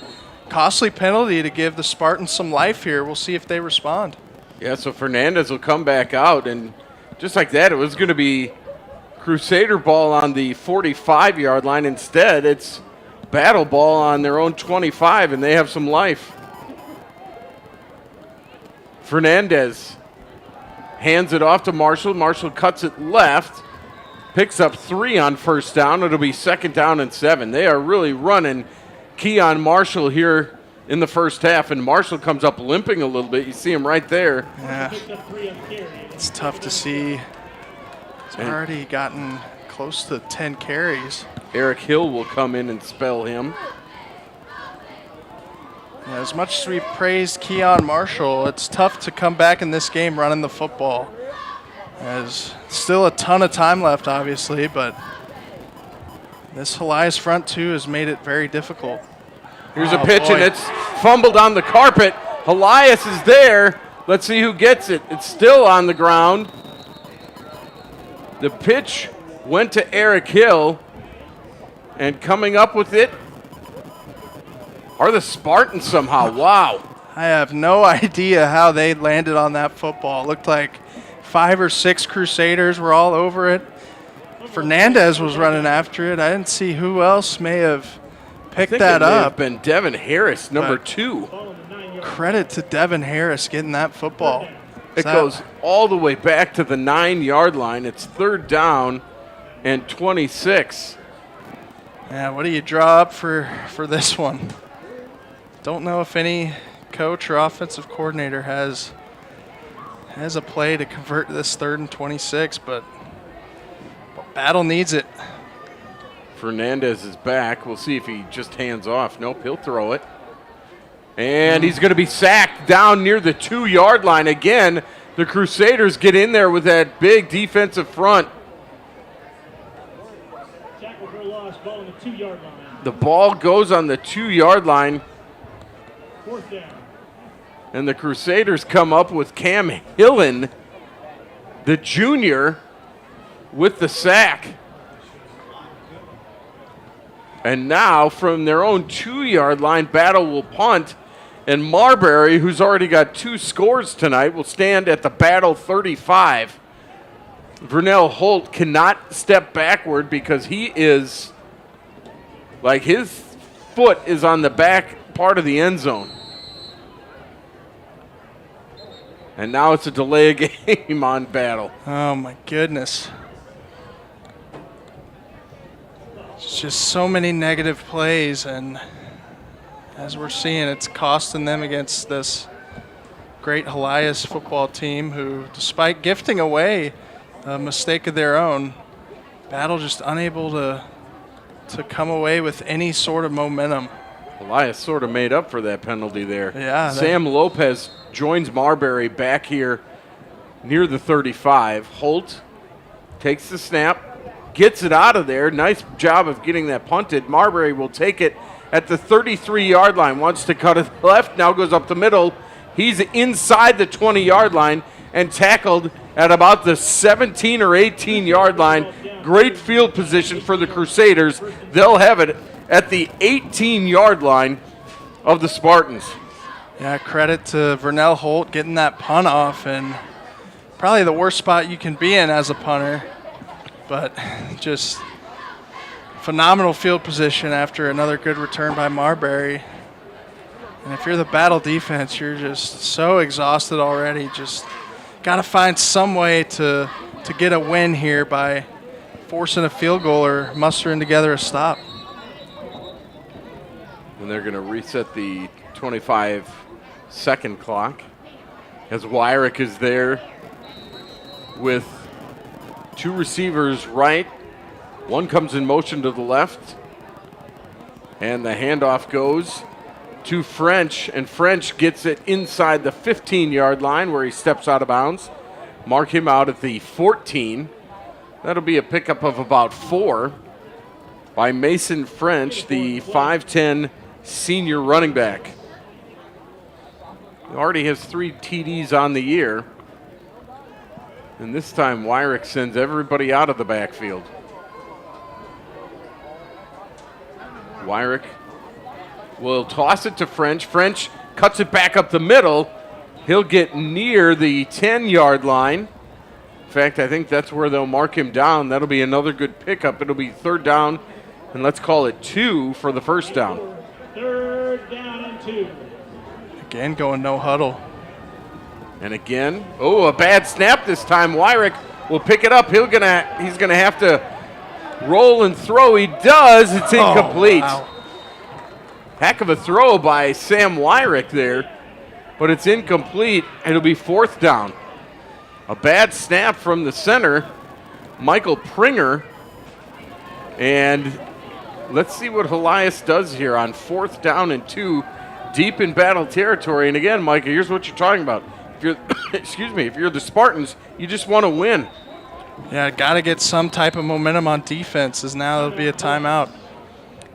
costly penalty to give the Spartans some life here. We'll see if they respond. Yeah, so Fernandez will come back out, and just like that, it was going to be Crusader ball on the 45-yard line. Instead, it's Battle ball on their own 25, and they have some life. Fernandez hands it off to Marshall. Marshall cuts it left, picks up 3 on first down. It'll be 2nd down and 7. They are really running Keon Marshall here in the first half, and Marshall comes up limping a little bit. You see him right there. Yeah, it's tough to see. He's already gotten close to 10 carries. Eric Hill will come in and spell him. Yeah, as much as we praised Keon Marshall, it's tough to come back in this game running the football. There's still a ton of time left, obviously, but this Helias front two has made it very difficult. Here's a pitch, and it's fumbled on the carpet. Helias is there. Let's see who gets it. It's still on the ground. The pitch went to Eric Hill, and coming up with it are the Spartans somehow. Wow. I have no idea how they landed on that football. It looked like 5 or 6 Crusaders were all over it. Fernandez was running after it. I didn't see who else may have picked that up. Been Devin Harris, number 2. Credit to Devin Harris getting that football. It goes all the way back to the 9-yard line. It's 3rd down and 26. Yeah, what do you draw up for this one? Don't know if any coach or offensive coordinator has a play to convert this 3rd and 26, but Battle needs it. Fernandez is back. We'll see if he just hands off. Nope, he'll throw it. And he's going to be sacked down near the 2-yard line. Again, the Crusaders get in there with that big defensive front. Tackle for loss, ball on the 2-yard line. The ball goes on the 2-yard line. 4th down. And the Crusaders come up with Cam Hillen, the junior, with the sack. And now from their own 2-yard line, Battle will punt. And Marbury, who's already got 2 scores tonight, will stand at the Battle 35. Vernell Holt cannot step backward because he is, like, his foot is on the back part of the end zone. And now it's a delay of game on Battle. Oh, my goodness. It's just so many negative plays, and as we're seeing, it's costing them against this great Helias football team who, despite gifting away a mistake of their own, Battle just unable to come away with any sort of momentum. Helias sort of made up for that penalty there. Yeah. Sam Lopez joins Marbury back here near the 35. Holt takes the snap, gets it out of there. Nice job of getting that punted. Marbury will take it at the 33-yard line. Wants to cut it left, now goes up the middle. He's inside the 20-yard line and tackled at about the 17 or 18-yard line. Great field position for the Crusaders. They'll have it at the 18-yard line of the Spartans. Yeah, credit to Vernell Holt getting that punt off, and probably the worst spot you can be in as a punter. But just phenomenal field position after another good return by Marbury. And if you're the Battle defense, you're just so exhausted already. Just got to find some way to get a win here by forcing a field goal or mustering together a stop. And they're going to reset the 25-second clock as Wyrick is there with 2 receivers right. One comes in motion to the left. And the handoff goes to French, and French gets it inside the 15-yard line where he steps out of bounds. Mark him out at the 14. That'll be a pickup of about 4 by Mason French, the 5'10 senior running back. He already has 3 TDs on the year. And this time Wyrick sends everybody out of the backfield. Wyrick will toss it to French. French cuts it back up the middle. He'll get near the 10-yard line. In fact, I think that's where they'll mark him down. That'll be another good pickup. It'll be 3rd down, and let's call it 2 for the first down. 3rd down and 2. Again, going no huddle. And again, a bad snap this time. Wyrick will pick it up. He's gonna have to roll and throw. He does. It's incomplete. Wow. Heck of a throw by Sam Wyrick there, but it's incomplete. It'll be 4th down. A bad snap from the center, Michael Pringer. And let's see what Helias does here on 4th down and 2, deep in battle territory. And again, Micah, here's what you're talking about. If you're, if you're the Spartans, you just want to win. Yeah, got to get some type of momentum on defense, as now it'll be a timeout.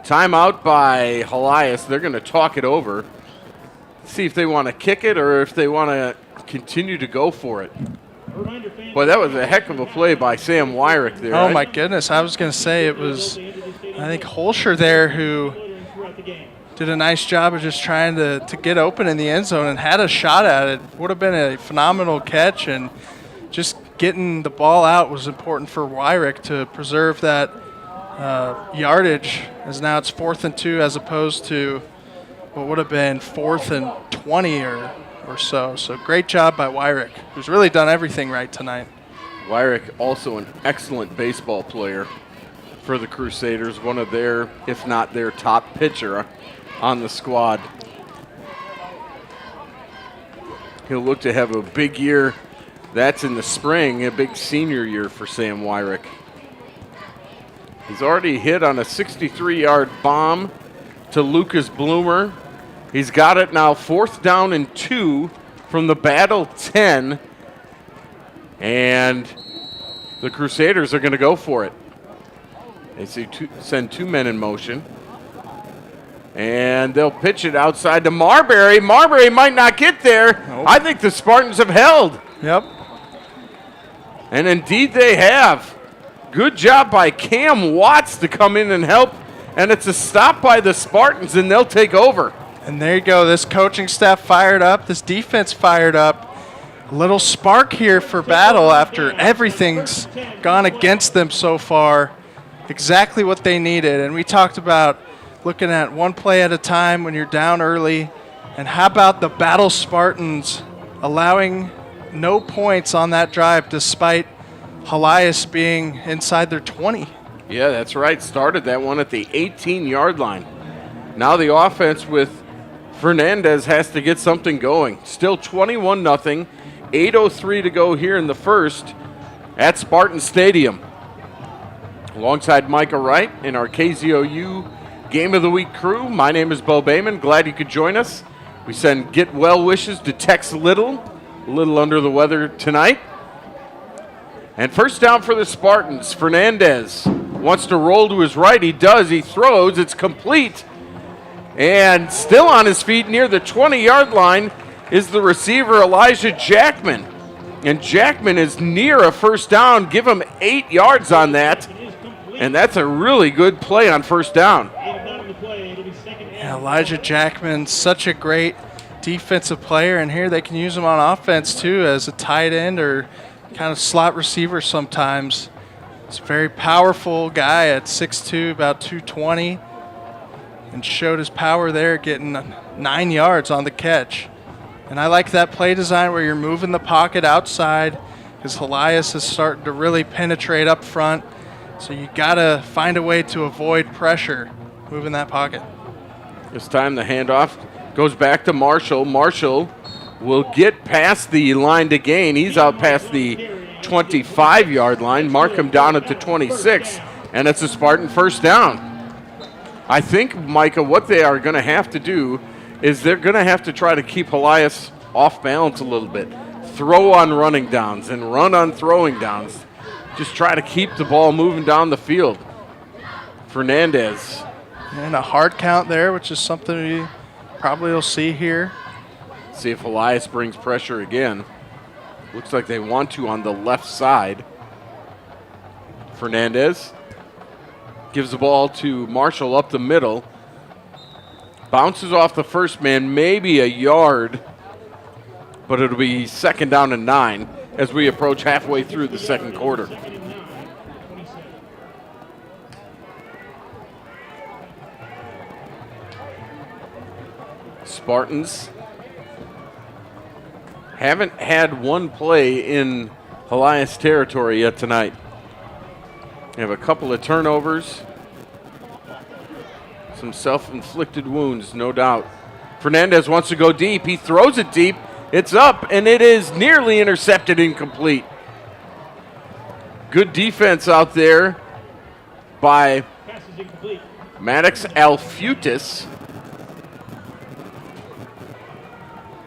Timeout by Helias. They're going to talk it over. See if they want to kick it or if they want to continue to go for it. Boy, that was a heck of a play by Sam Wyrick there. Oh, my goodness. I was going to say it was, I think, Holscher there who did a nice job of just trying to get open in the end zone and had a shot at it. Would have been a phenomenal catch, and just getting the ball out was important for Wyrick to preserve that yardage, as now it's 4th and 2 as opposed to what would have been 4th and 20 or so. So great job by Wyrick, who's really done everything right tonight. Wyrick, also an excellent baseball player for the Crusaders, one of their, if not their top pitcher on the squad. He'll look to have a big year. That's in the spring, a big senior year for Sam Wyrick. He's already hit on a 63-yard bomb to Lucas Bloomer. He's got it now 4th down and 2 from the battle 10. And the Crusaders are going to go for it. They send 2 men in motion. And they'll pitch it outside to Marbury. Marbury might not get there. Nope. I think the Spartans have held. Yep. And indeed they have. Good job by Cam Watts to come in and help. And it's a stop by the Spartans, and they'll take over. And there you go. This coaching staff fired up. This defense fired up. A little spark here for battle after everything's gone against them so far. Exactly what they needed. And we talked about looking at one play at a time when you're down early. And how about the Battle Spartans allowing no points on that drive despite Helias being inside their 20? Yeah, that's right. Started that one at the 18-yard line. Now the offense with Fernandez has to get something going. Still 21-0. 8:03 to go here in the first at Spartan Stadium. Alongside Micah Wright in our KZOU Game of the Week crew, my name is Bo Bayman. Glad you could join us. We send get well wishes to Tex Little, a little under the weather tonight. And first down for the Spartans. Fernandez wants to roll to his right. He does. He throws. It's complete. And still on his feet near the 20-yard line is the receiver, Elijah Jackman. And Jackman is near a first down. Give him 8 yards on that. And that's a really good play on first down. Yeah, Elijah Jackman, such a great defensive player. And here they can use him on offense, too, as a tight end or kind of slot receiver sometimes. He's a very powerful guy at 6'2", about 220. And showed his power there, getting 9 yards on the catch. And I like that play design where you're moving the pocket outside, because Helias is starting to really penetrate up front. So you got to find a way to avoid pressure moving that pocket. This time the handoff goes back to Marshall. Marshall will get past the line to gain. He's out past the 25-yard line. Mark him down at the 26, and it's a Spartan first down. I think, Micah, what they are going to have to do is they're going to have to try to keep Helias off balance a little bit. Throw on running downs and run on throwing downs. Just try to keep the ball moving down the field. Fernandez. And a hard count there, which is something we probably will see here. See if Helias brings pressure again. Looks like they want to on the left side. Fernandez gives the ball to Marshall up the middle. Bounces off the first man, maybe a yard, but it'll be 2nd down and 9 as we approach halfway through the second quarter. Spartans haven't had one play in Helias territory yet tonight. They have a couple of turnovers. Some self-inflicted wounds, no doubt. Fernandez wants to go deep. He throws it deep. It's up, and it is nearly intercepted, incomplete. Good defense out there by Maddox Alfutis.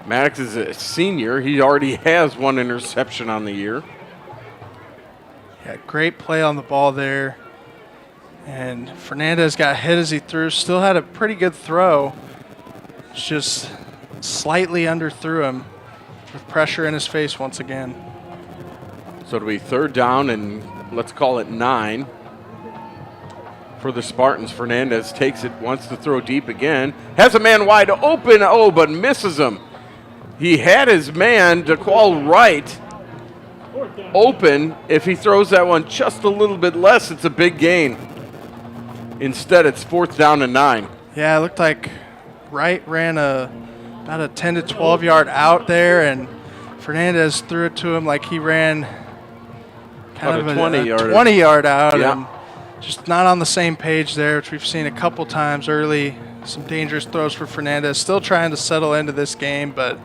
Maddox is a senior. He already has 1 interception on the year. Yeah, great play on the ball there. And Fernandez got hit as he threw. Still had a pretty good throw. Just slightly underthrew him with pressure in his face once again. So it'll be 3rd down and let's call it 9 for the Spartans. Fernandez takes it, wants to throw deep again. Has a man wide open, but misses him. He had his man, DeQual Wright, open. If he throws that one just a little bit less, it's a big gain. Instead, it's 4th down and 9. Yeah, it looked like Wright ran about a 10 to 12 yard out there, and Fernandez threw it to him like he ran kind of a 20 yard out. Yeah. And just not on the same page there, which we've seen a couple times early. Some dangerous throws for Fernandez. Still trying to settle into this game, but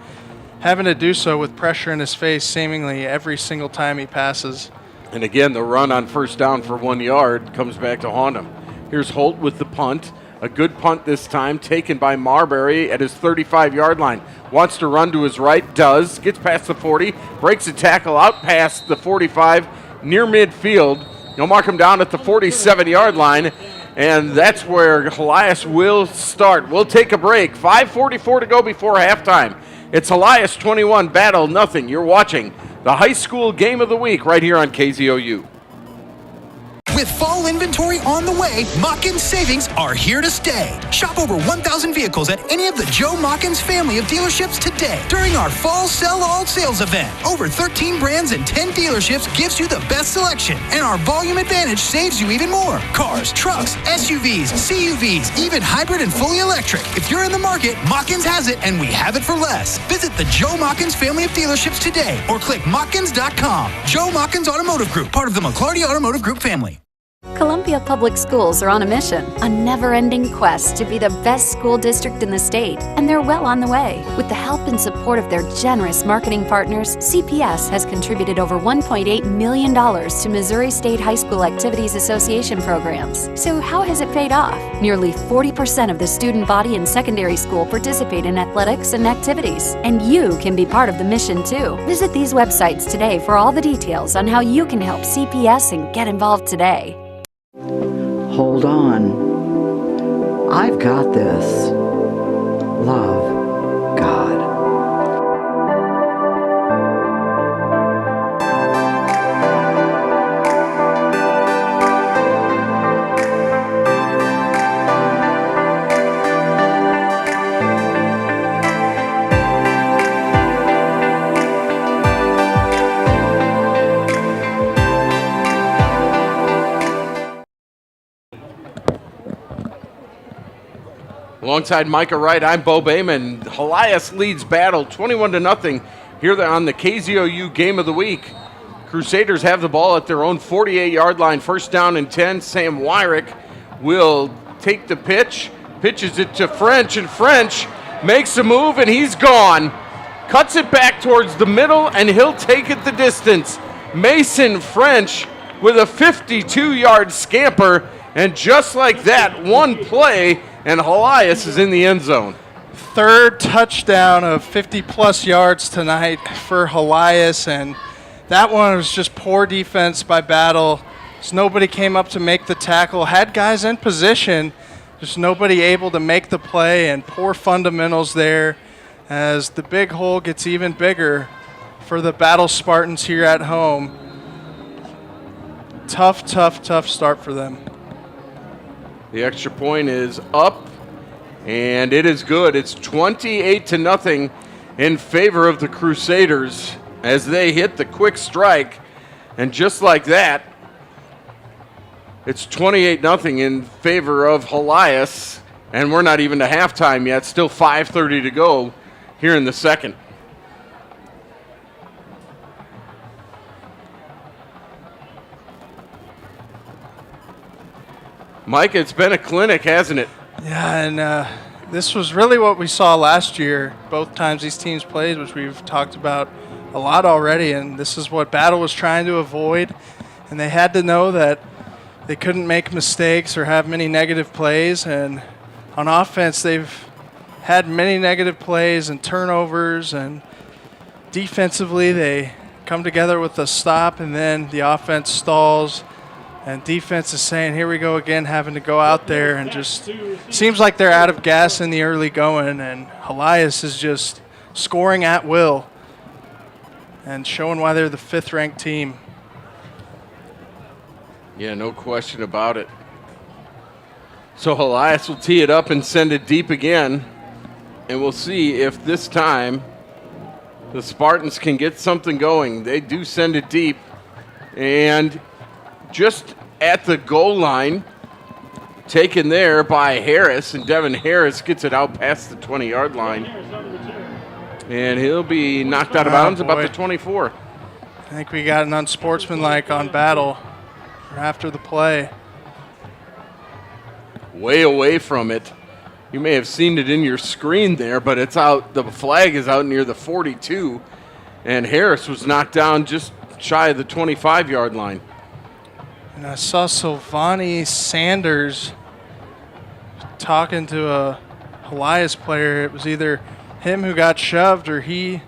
having to do so with pressure in his face seemingly every single time he passes. And again, the run on 1st down for 1 yard comes back to haunt him. Here's Holt with the punt. A good punt this time, taken by Marbury at his 35-yard line. Wants to run to his right, does. Gets past the 40, breaks a tackle out past the 45, near midfield. He'll mark him down at the 47-yard line, and that's where Helias will start. We'll take a break. 5:44 to go before halftime. It's Helias 21, Battle nothing. You're watching the high school game of the week right here on KZOU. With fall inventory on the way, Machins savings are here to stay. Shop over 1,000 vehicles at any of the Joe Machins family of dealerships today during our Fall Sell All sales event. Over 13 brands and 10 dealerships gives you the best selection, and our volume advantage saves you even more. Cars, trucks, SUVs, CUVs, even hybrid and fully electric. If you're in the market, Machins has it, and we have it for less. Visit the Joe Machins family of dealerships today or click Machins.com. Joe Machins Automotive Group, part of the McClarty Automotive Group family. Columbia Public Schools are on a mission, a never-ending quest to be the best school district in the state, and they're well on the way. With the help and support of their generous marketing partners, CPS has contributed over $1.8 million to Missouri State High School Activities Association programs. So how has it paid off? Nearly 40% of the student body in secondary school participate in athletics and activities, and you can be part of the mission too. Visit these websites today for all the details on how you can help CPS and get involved today. Hold on. I've got this. Love God. Alongside Micah Wright, I'm Bo Bayman. Helias leads Battle 21-0 here on the KZOU Game of the Week. Crusaders have the ball at their own 48-yard line, 1st down and 10. Sam Wyrick will take the pitch, pitches it to French, and French makes a move, and he's gone. Cuts it back towards the middle, and he'll take it the distance. Mason French with a 52-yard scamper. And just like that, one play, and Helias is in the end zone. Third touchdown of 50-plus yards tonight for Helias, and that one was just poor defense by Battle. So nobody came up to make the tackle. Had guys in position, just nobody able to make the play, and poor fundamentals there as the big hole gets even bigger for the Battle Spartans here at home. Tough start for them. The extra point is up, and it is good. It's 28-0 in favor of the Crusaders as they hit the quick strike. And just like that, it's 28-0 in favor of Helias, and we're not even to halftime yet. Still 5:30 to go here in the second. Mike, it's been a clinic, hasn't it? Yeah, and this was really what we saw last year, both times these teams played, which we've talked about a lot already, and this is what Battle was trying to avoid, and they had to know that they couldn't make mistakes or have many negative plays, and on offense they've had many negative plays and turnovers, and defensively they come together with a stop, and then the offense stalls. And defense is saying, here we go again, having to go out there, and just seems like they're out of gas in the early going, and Helias is just scoring at will and showing why they're the 5th-ranked team. Yeah, no question about it. So Helias will tee it up and send it deep again, and we'll see if this time the Spartans can get something going. They do send it deep, and just at the goal line, taken there by Harris, and Devin Harris gets it out past the 20-yard line. And he'll be knocked out of bounds about the 24. I think we got an unsportsmanlike on Battle after the play. Way away from it. You may have seen it in your screen there, but it's out. The flag is out near the 42, and Harris was knocked down just shy of the 25-yard line. And I saw Sylvani Sanders talking to a Helias player. It was either him who got shoved or he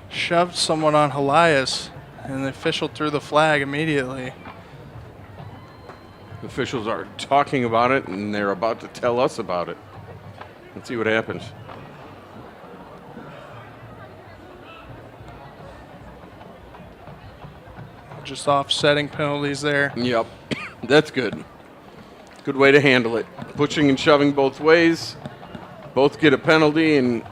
shoved someone on Helias, and the official threw the flag immediately. The officials are talking about it, and they're about to tell us about it. Let's see what happens. Just offsetting penalties there. Yep, that's good. Good way to handle it. Pushing and shoving both ways. Both get a penalty, and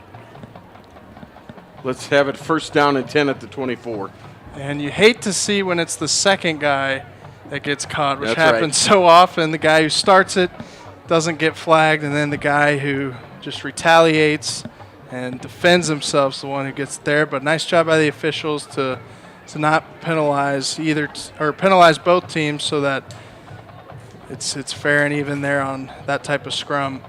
let's have it first down and 10 at the 24. And you hate to see when it's the second guy that gets caught, which That's happens so often. The guy who starts it doesn't get flagged, and then the guy who just retaliates and defends himself is the one who gets there. But nice job by the officials to not penalize or penalize both teams so that it's fair and even there on that type of scrum.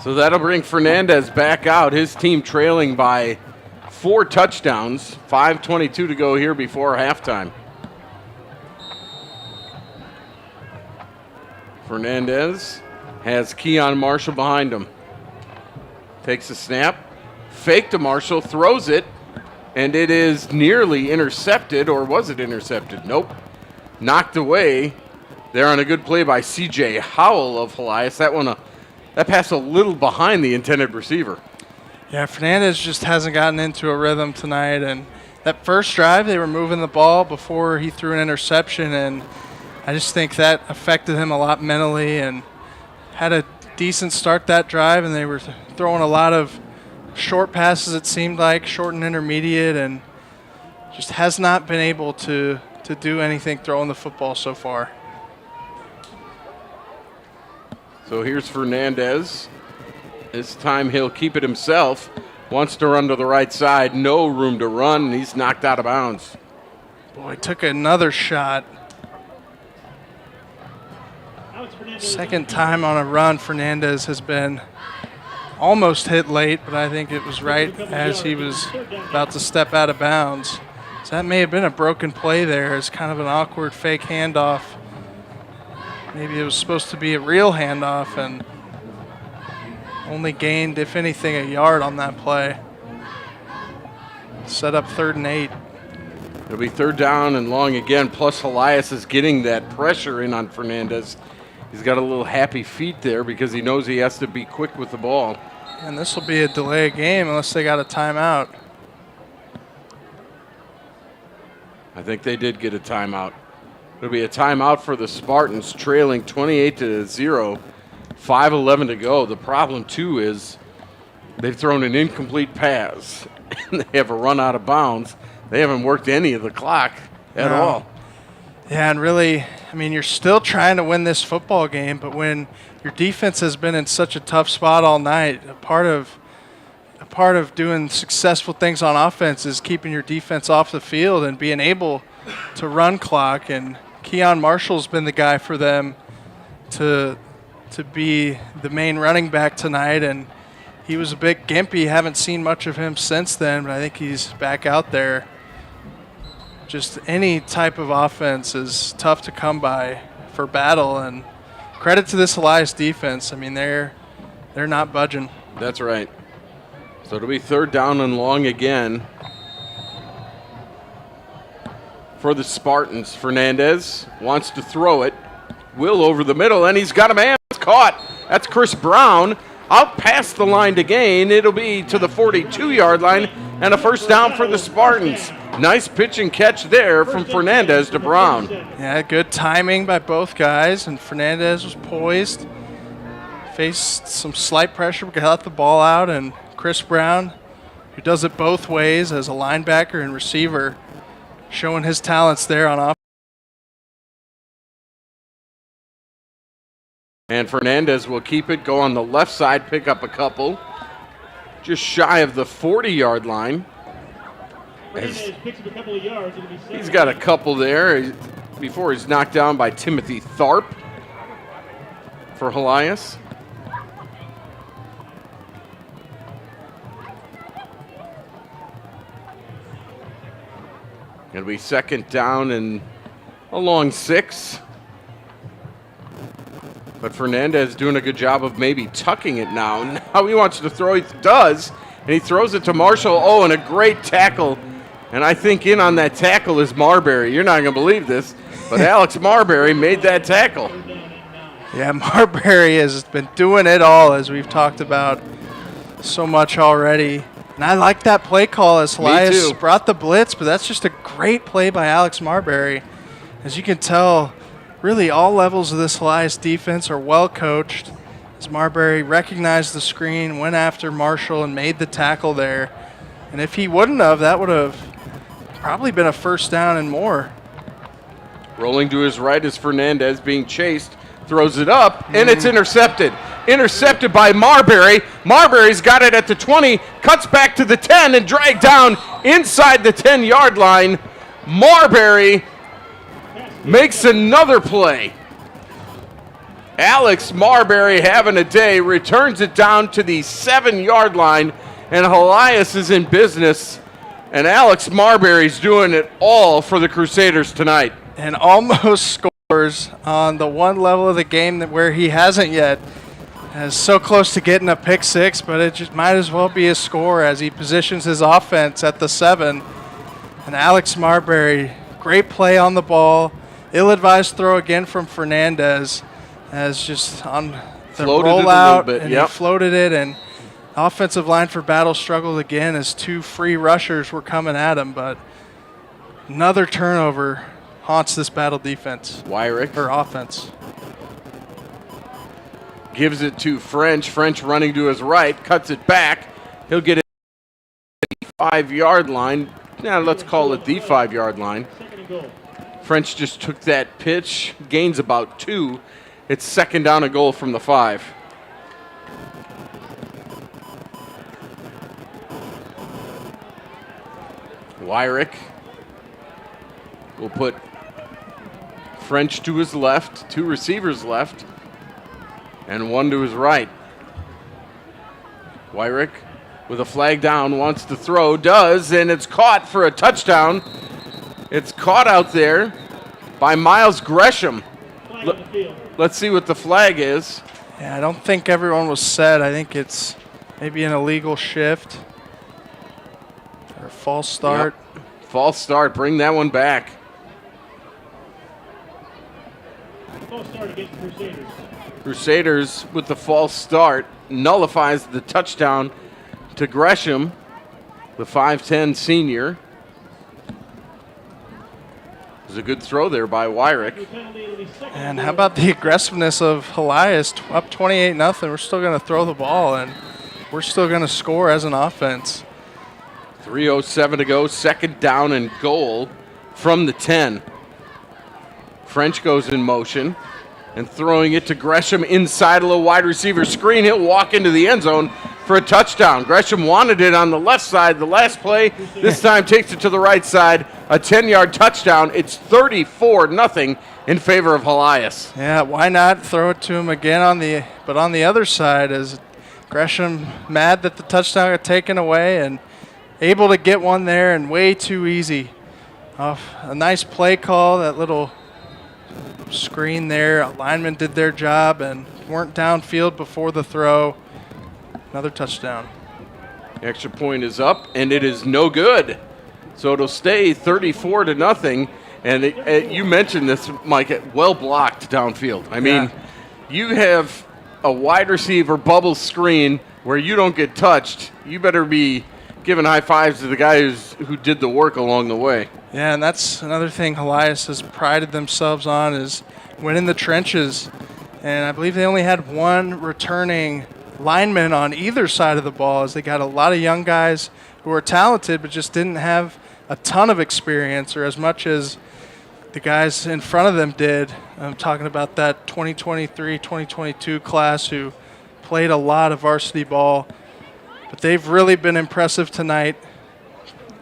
So that'll bring Fernandez back out, his team trailing by 4 touchdowns, 5:22 to go here before halftime. Fernandez has Keon Marshall behind him. Takes a snap, fake to Marshall, throws it, and it is nearly intercepted, or was it intercepted? Nope. Knocked away. There on a good play by C.J. Howell of Helias. That pass a little behind the intended receiver. Yeah, Fernandez just hasn't gotten into a rhythm tonight, and that first drive they were moving the ball before he threw an interception, and I just think that affected him a lot mentally, and had a decent start that drive, and they were throwing a lot of short passes, it seemed like, short and intermediate, and just has not been able to do anything throwing the football so far. So here's Fernandez. This time he'll keep it himself. Wants to run to the right side. No room to run, and he's knocked out of bounds. Boy, took another shot. Second time on a run, Fernandez has been almost hit late, but I think it was right as he was about to step out of bounds. So that may have been a broken play there. It's kind of an awkward fake handoff. Maybe it was supposed to be a real handoff and only gained, if anything, a yard on that play. Set up 3rd and 8. It'll be 3rd down and long again, plus Helias is getting that pressure in on Fernandez. He's got a little happy feet there because he knows he has to be quick with the ball. And this will be a delay of game unless they got a timeout. I think they did get a timeout. It'll be a timeout for the Spartans, trailing 28-0, 5:11 to go. The problem, too, is they've thrown an incomplete pass, and they have a run out of bounds. They haven't worked any of the clock at all. Yeah, and really, I mean, you're still trying to win this football game, but when your defense has been in such a tough spot all night, a part of doing successful things on offense is keeping your defense off the field and being able to run clock. And Keon Marshall's been the guy for them to be the main running back tonight, and he was a bit gimpy. Haven't seen much of him since then, but I think he's back out there. Just any type of offense is tough to come by for Battle, and credit to this Helias defense. I mean, they're not budging. That's right. So it'll be 3rd down and long again for the Spartans. Fernandez wants to throw it. Will over the middle, and he's got a man. It's caught. That's Chris Brown. Out past the line to gain. It'll be to the 42-yard line and a 1st down for the Spartans. Nice pitch and catch there from Fernandez to Brown. Yeah, good timing by both guys, and Fernandez was poised. Faced some slight pressure, got the ball out, and Chris Brown, who does it both ways as a linebacker and receiver, showing his talents there on offense. And Fernandez will keep it, go on the left side, pick up a couple. Just shy of the 40-yard line. He's got a couple there before he's knocked down by Timothy Tharp for Helias. It'll be 2nd down and a long 6. But Fernandez doing a good job of maybe tucking it now. Now he wants to throw, he does, and he throws it to Marshall. Oh, and a great tackle. And I think in on that tackle is Marbury. You're not going to believe this, but Alex Marbury made that tackle. Yeah, Marbury has been doing it all, as we've talked about so much already. And I like that play call as Helias brought the blitz, but that's just a great play by Alex Marbury. As you can tell, really all levels of this Helias defense are well coached. As Marbury recognized the screen, went after Marshall, and made the tackle there. And if he wouldn't have, that would have probably been a 1st down and more. Rolling to his right is Fernandez being chased. Throws it up, and it's intercepted. Intercepted by Marbury. Marbury's got it at the 20, cuts back to the 10, and dragged down inside the 10-yard line. Marbury makes another play. Alex Marbury having a day, returns it down to the 7-yard line, and Helias is in business. And Alex Marbury's doing it all for the Crusaders tonight. And almost scores on the one level of the game where he hasn't yet. Is so close to getting a pick 6, but it just might as well be a score as he positions his offense at the 7. And Alex Marbury, great play on the ball. Ill-advised throw again from Fernandez, as just on the rollout, and he floated it, and offensive line for Battle struggled again as 2 free rushers were coming at him, but another turnover haunts this Battle defense. Wyrick. Or offense. Gives it to French. French running to his right, cuts it back. He'll get it at the 5-yard line. Now let's call it the 5-yard line. French just took that pitch, gains about 2. It's 2nd down and goal from the 5. Wyrick will put French to his left, 2 receivers left, and 1 to his right. Wyrick with a flag down, wants to throw, does, and it's caught for a touchdown. It's caught out there by Miles Gresham. Let's see what the flag is. Yeah, I don't think everyone was set. I think it's maybe an illegal shift or a false start. Yep. False start. Bring that one back. False start against Crusaders. Crusaders with the false start nullifies the touchdown to Gresham, the 5'10 senior. It was a good throw there by Wyrick. And how about the aggressiveness of Helias, up 28-0. We're still going to throw the ball, and we're still going to score as an offense. 3:07 to go, second down and goal from the 10. French goes in motion and throwing it to Gresham inside a little wide receiver screen. He'll walk into the end zone for a touchdown. Gresham wanted it on the left side the last play. This time takes it to the right side. A 10-yard touchdown. It's 34-0 in favor of Helias. Yeah, why not throw it to him again but on the other side is Gresham mad that the touchdown got taken away and able to get one there and way too easy. A nice play call, that little screen there. Linemen did their job and weren't downfield before the throw. Another touchdown. Extra point is up, and it is no good. So it'll stay 34-0. And you mentioned this, Mike, well blocked downfield. I mean, you have a wide receiver bubble screen where you don't get touched. You better be giving high fives to the guy who did the work along the way. Yeah, and that's another thing Helias has prided themselves on is winning the trenches. And I believe they only had one returning lineman on either side of the ball, as they got a lot of young guys who were talented but just didn't have a ton of experience or as much as the guys in front of them did. I'm talking about that 2023-2022 class who played a lot of varsity ball. But they've really been impressive tonight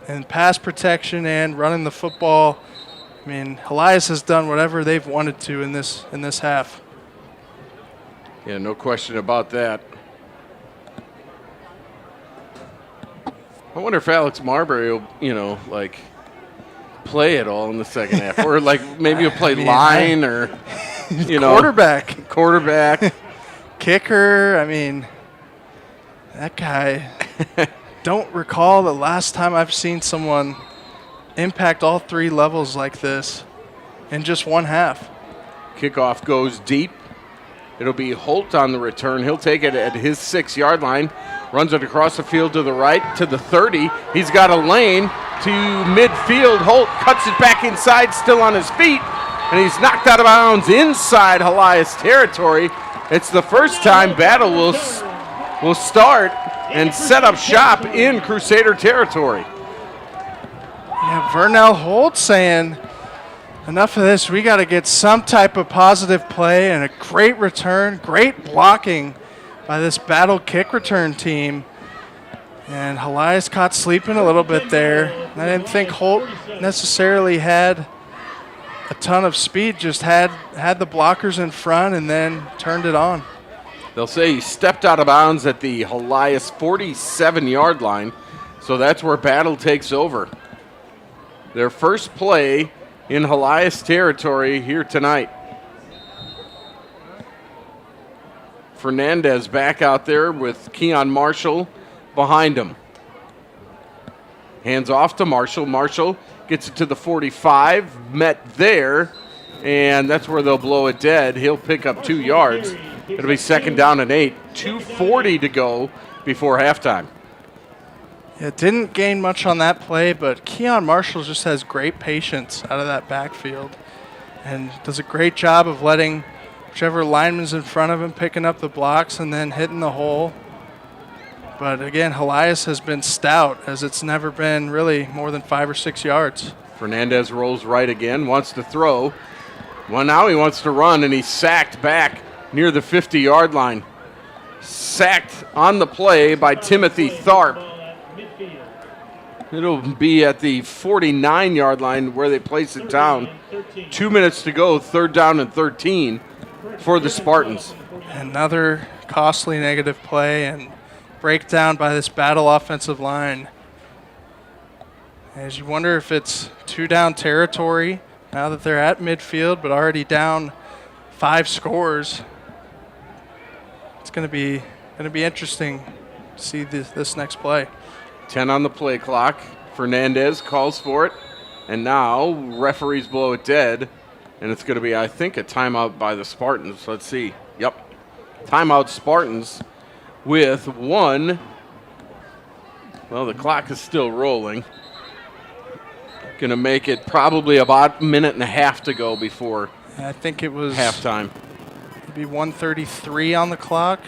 in pass protection and running the football. I mean, Helias has done whatever they've wanted to in this half. Yeah, no question about that. I wonder if Alex Marbury will, play it all in the second half. Or, maybe he'll play line or, Quarterback. Kicker. I mean, that guy, don't recall the last time I've seen someone impact all three levels like this in just one half. Kickoff goes deep. It'll be Holt on the return. He'll take it at his 6-yard line. Runs it across the field to the right, to the 30. He's got a lane to midfield. Holt cuts it back inside, still on his feet, and he's knocked out of bounds inside Helias territory. It's the first time Battle will start and set up shop in Crusader territory. Yeah, Vernell Holt saying, enough of this. We got to get some type of positive play and a great return, great blocking by this Battle kick return team. And Helias caught sleeping a little bit there. I didn't think Holt necessarily had a ton of speed, just had the blockers in front and then turned it on. They'll say he stepped out of bounds at the Helias 47-yard line, so that's where Battle takes over. Their first play in Helias territory here tonight. Fernandez back out there with Keon Marshall behind him. Hands off to Marshall. Marshall gets it to the 45, met there, and that's where they'll blow it dead. He'll pick up 2 yards. It'll be second down and 8. 2:40 to go before halftime. It didn't gain much on that play, but Keon Marshall just has great patience out of that backfield and does a great job of letting whichever lineman's in front of him picking up the blocks and then hitting the hole. But again, Helias has been stout, as it's never been really more than 5 or 6 yards. Fernandez rolls right again, wants to throw. Well, now he wants to run, and he's sacked back near the 50-yard line. Sacked on the play by Timothy Tharp. It'll be at the 49-yard line where they place it down. 2 minutes to go, third down and 13 for the Spartans. Another costly negative play and breakdown by this Battle offensive line. As you wonder if it's 2-down territory now that they're at midfield, but already down 5 scores. It's going to be interesting to see this next play. 10 on the play clock. Fernandez calls for it. And now referees blow it dead. And it's going to be, I think, a timeout by the Spartans. Let's see. Yep. Timeout Spartans with 1. Well, the clock is still rolling. Going to make it probably about a minute and a half to go before I think it was halftime. Maybe 1:33 on the clock.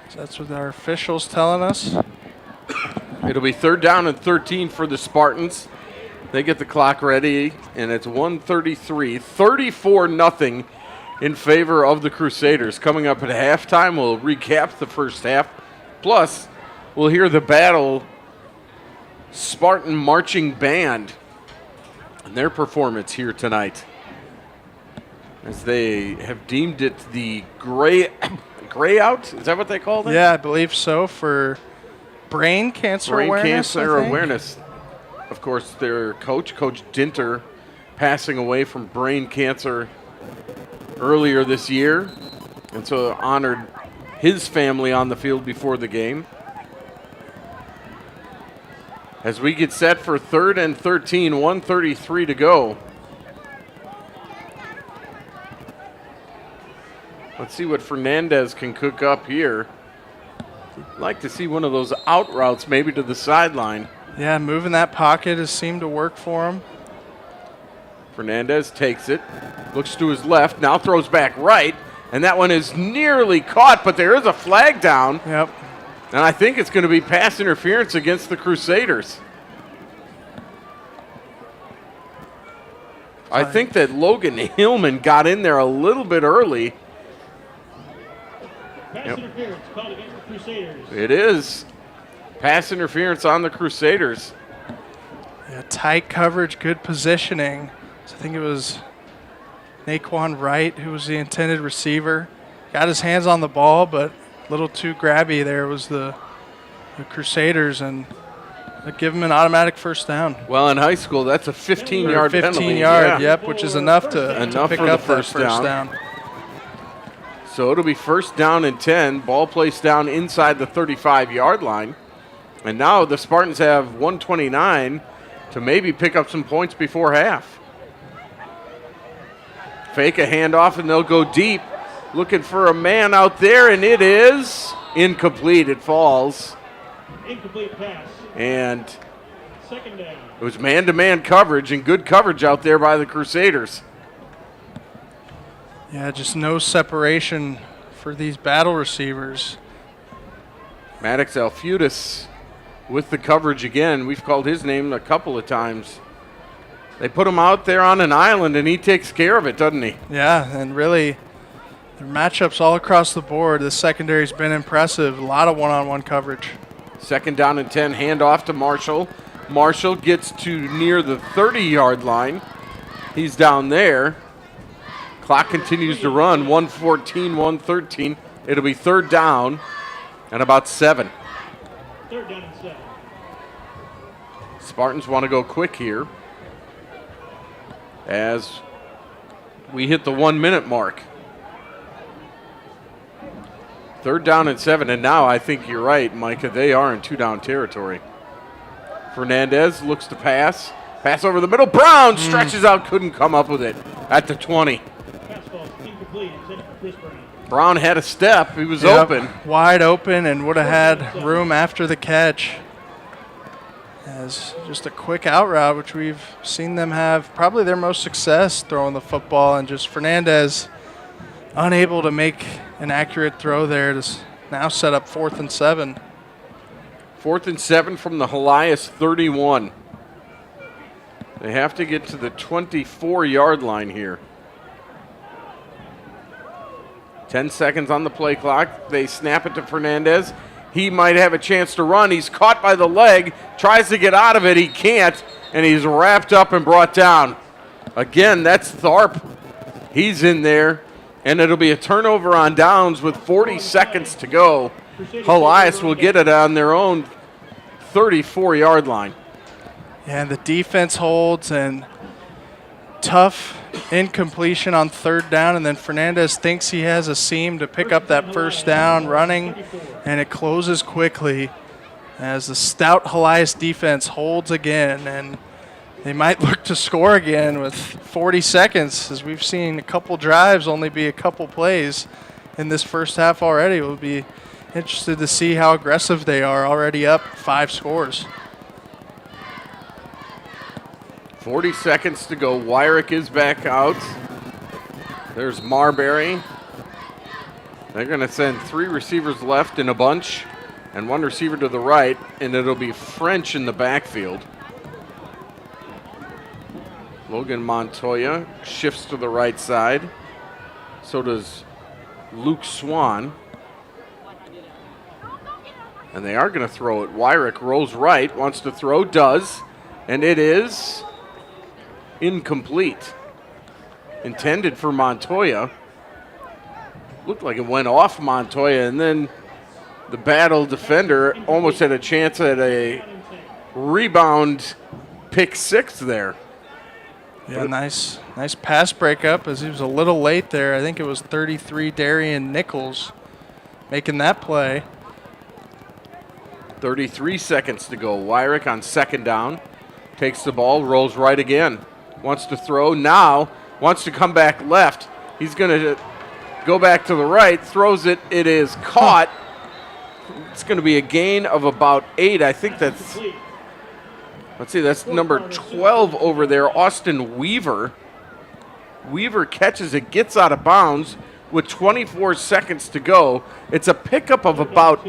So that's what our officials telling us. It'll be 3rd down and 13 for the Spartans. They get the clock ready, and it's 1:33, 34-0 in favor of the Crusaders. Coming up at halftime, we'll recap the first half. Plus, we'll hear the Battle Spartan Marching Band and their performance here tonight, as they have deemed it the gray out. Is that what they called it? Yeah, I believe so, for brain cancer awareness. Of course, their coach, Coach Dinter, passing away from brain cancer earlier this year, and so honored his family on the field before the game. As we get set for 3rd and 13, 1:33 to go. Let's see what Fernandez can cook up here. I'd like to see one of those out routes maybe to the sideline. Yeah, moving that pocket has seemed to work for him. Fernandez takes it, looks to his left, now throws back right, and that one is nearly caught, but there is a flag down. Yep. And I think it's going to be pass interference against the Crusaders. I think that Logan Hillman got in there a little bit early. Pass interference called against the Crusaders. It is. Pass interference on the Crusaders. Yeah, tight coverage, good positioning. So I think it was Naquan Wright who was the intended receiver. Got his hands on the ball, but a little too grabby there was the Crusaders, and give him an automatic first down. Well, in high school, that's a 15-yard penalty. 15-yard, yep, which is enough to pick for up the first that down. So it'll be 1st down and 10. Ball placed down inside the 35-yard line. And now the Spartans have 129 to maybe pick up some points before half. Fake a handoff, and they'll go deep. Looking for a man out there, and it is incomplete. It falls. Incomplete pass. And 2nd down. It was man-to-man coverage, and good coverage out there by the Crusaders. Yeah, just no separation for these battle receivers. Maddox Alfutis with the coverage again. We've called his name a couple of times. They put him out there on an island, and he takes care of it, doesn't he? Yeah, and really, their matchups all across the board. The secondary's been impressive. A lot of one-on-one coverage. 2nd down and 10, handoff to Marshall. Marshall gets to near the 30-yard line. He's down there. Clock continues to run, 1:14, 1:13. It'll be 3rd down and about 7. 3rd down and 7. Spartans want to go quick here as we hit the 1-minute mark. 3rd down and 7, and now I think you're right, Micah. They are in 2-down territory. Fernandez looks to pass. Pass over the middle. Brown stretches out, couldn't come up with it at the 20. Pass ball incomplete. Intended for Chris Brown. Brown had a step. He was open. Wide open, and would have had room after the catch. As just a quick out route, which we've seen them have probably their most success throwing the football, and just Fernandez unable to make an accurate throw there to now set up 4th and 7. 4th and 7 from the Helias 31. They have to get to the 24-yard line here. 10 seconds on the play clock. They snap it to Fernandez. He might have a chance to run. He's caught by the leg, tries to get out of it. He can't, and he's wrapped up and brought down. Again, that's Tharp. He's in there, and it'll be a turnover on downs with 40 seconds to go. Helias will get it on their own 34-yard line. Yeah, and the defense holds, and tough incompletion on third down, and then Fernandez thinks he has a seam to pick up that first down running, and it closes quickly as the stout Helias defense holds again, and they might look to score again with 40 seconds, as we've seen a couple drives only be a couple plays in this first half already. We'll be interested to see how aggressive they are, already up 5 scores. 40 seconds to go. Wyrick is back out. There's Marbury. They're going to send 3 receivers left in a bunch and 1 receiver to the right, and it'll be French in the backfield. Logan Montoya shifts to the right side. So does Luke Swan. And they are going to throw it. Wyrick rolls right, wants to throw, does, and it is incomplete. Intended for Montoya. Looked like it went off Montoya, and then the battle defender almost had a chance at a rebound pick 6 there. Yeah, nice pass breakup as he was a little late there. I think it was 33 Darian Nichols making that play. 33 seconds to go. Wyrick on second down. Takes the ball, rolls right again. Wants to throw now, wants to come back left. He's going to go back to the right, throws it. It is caught. It's going to be a gain of about 8. I think that's, let's see, that's number 12 over there, Austin Weaver. Weaver catches it, gets out of bounds with 24 seconds to go. It's a pickup of about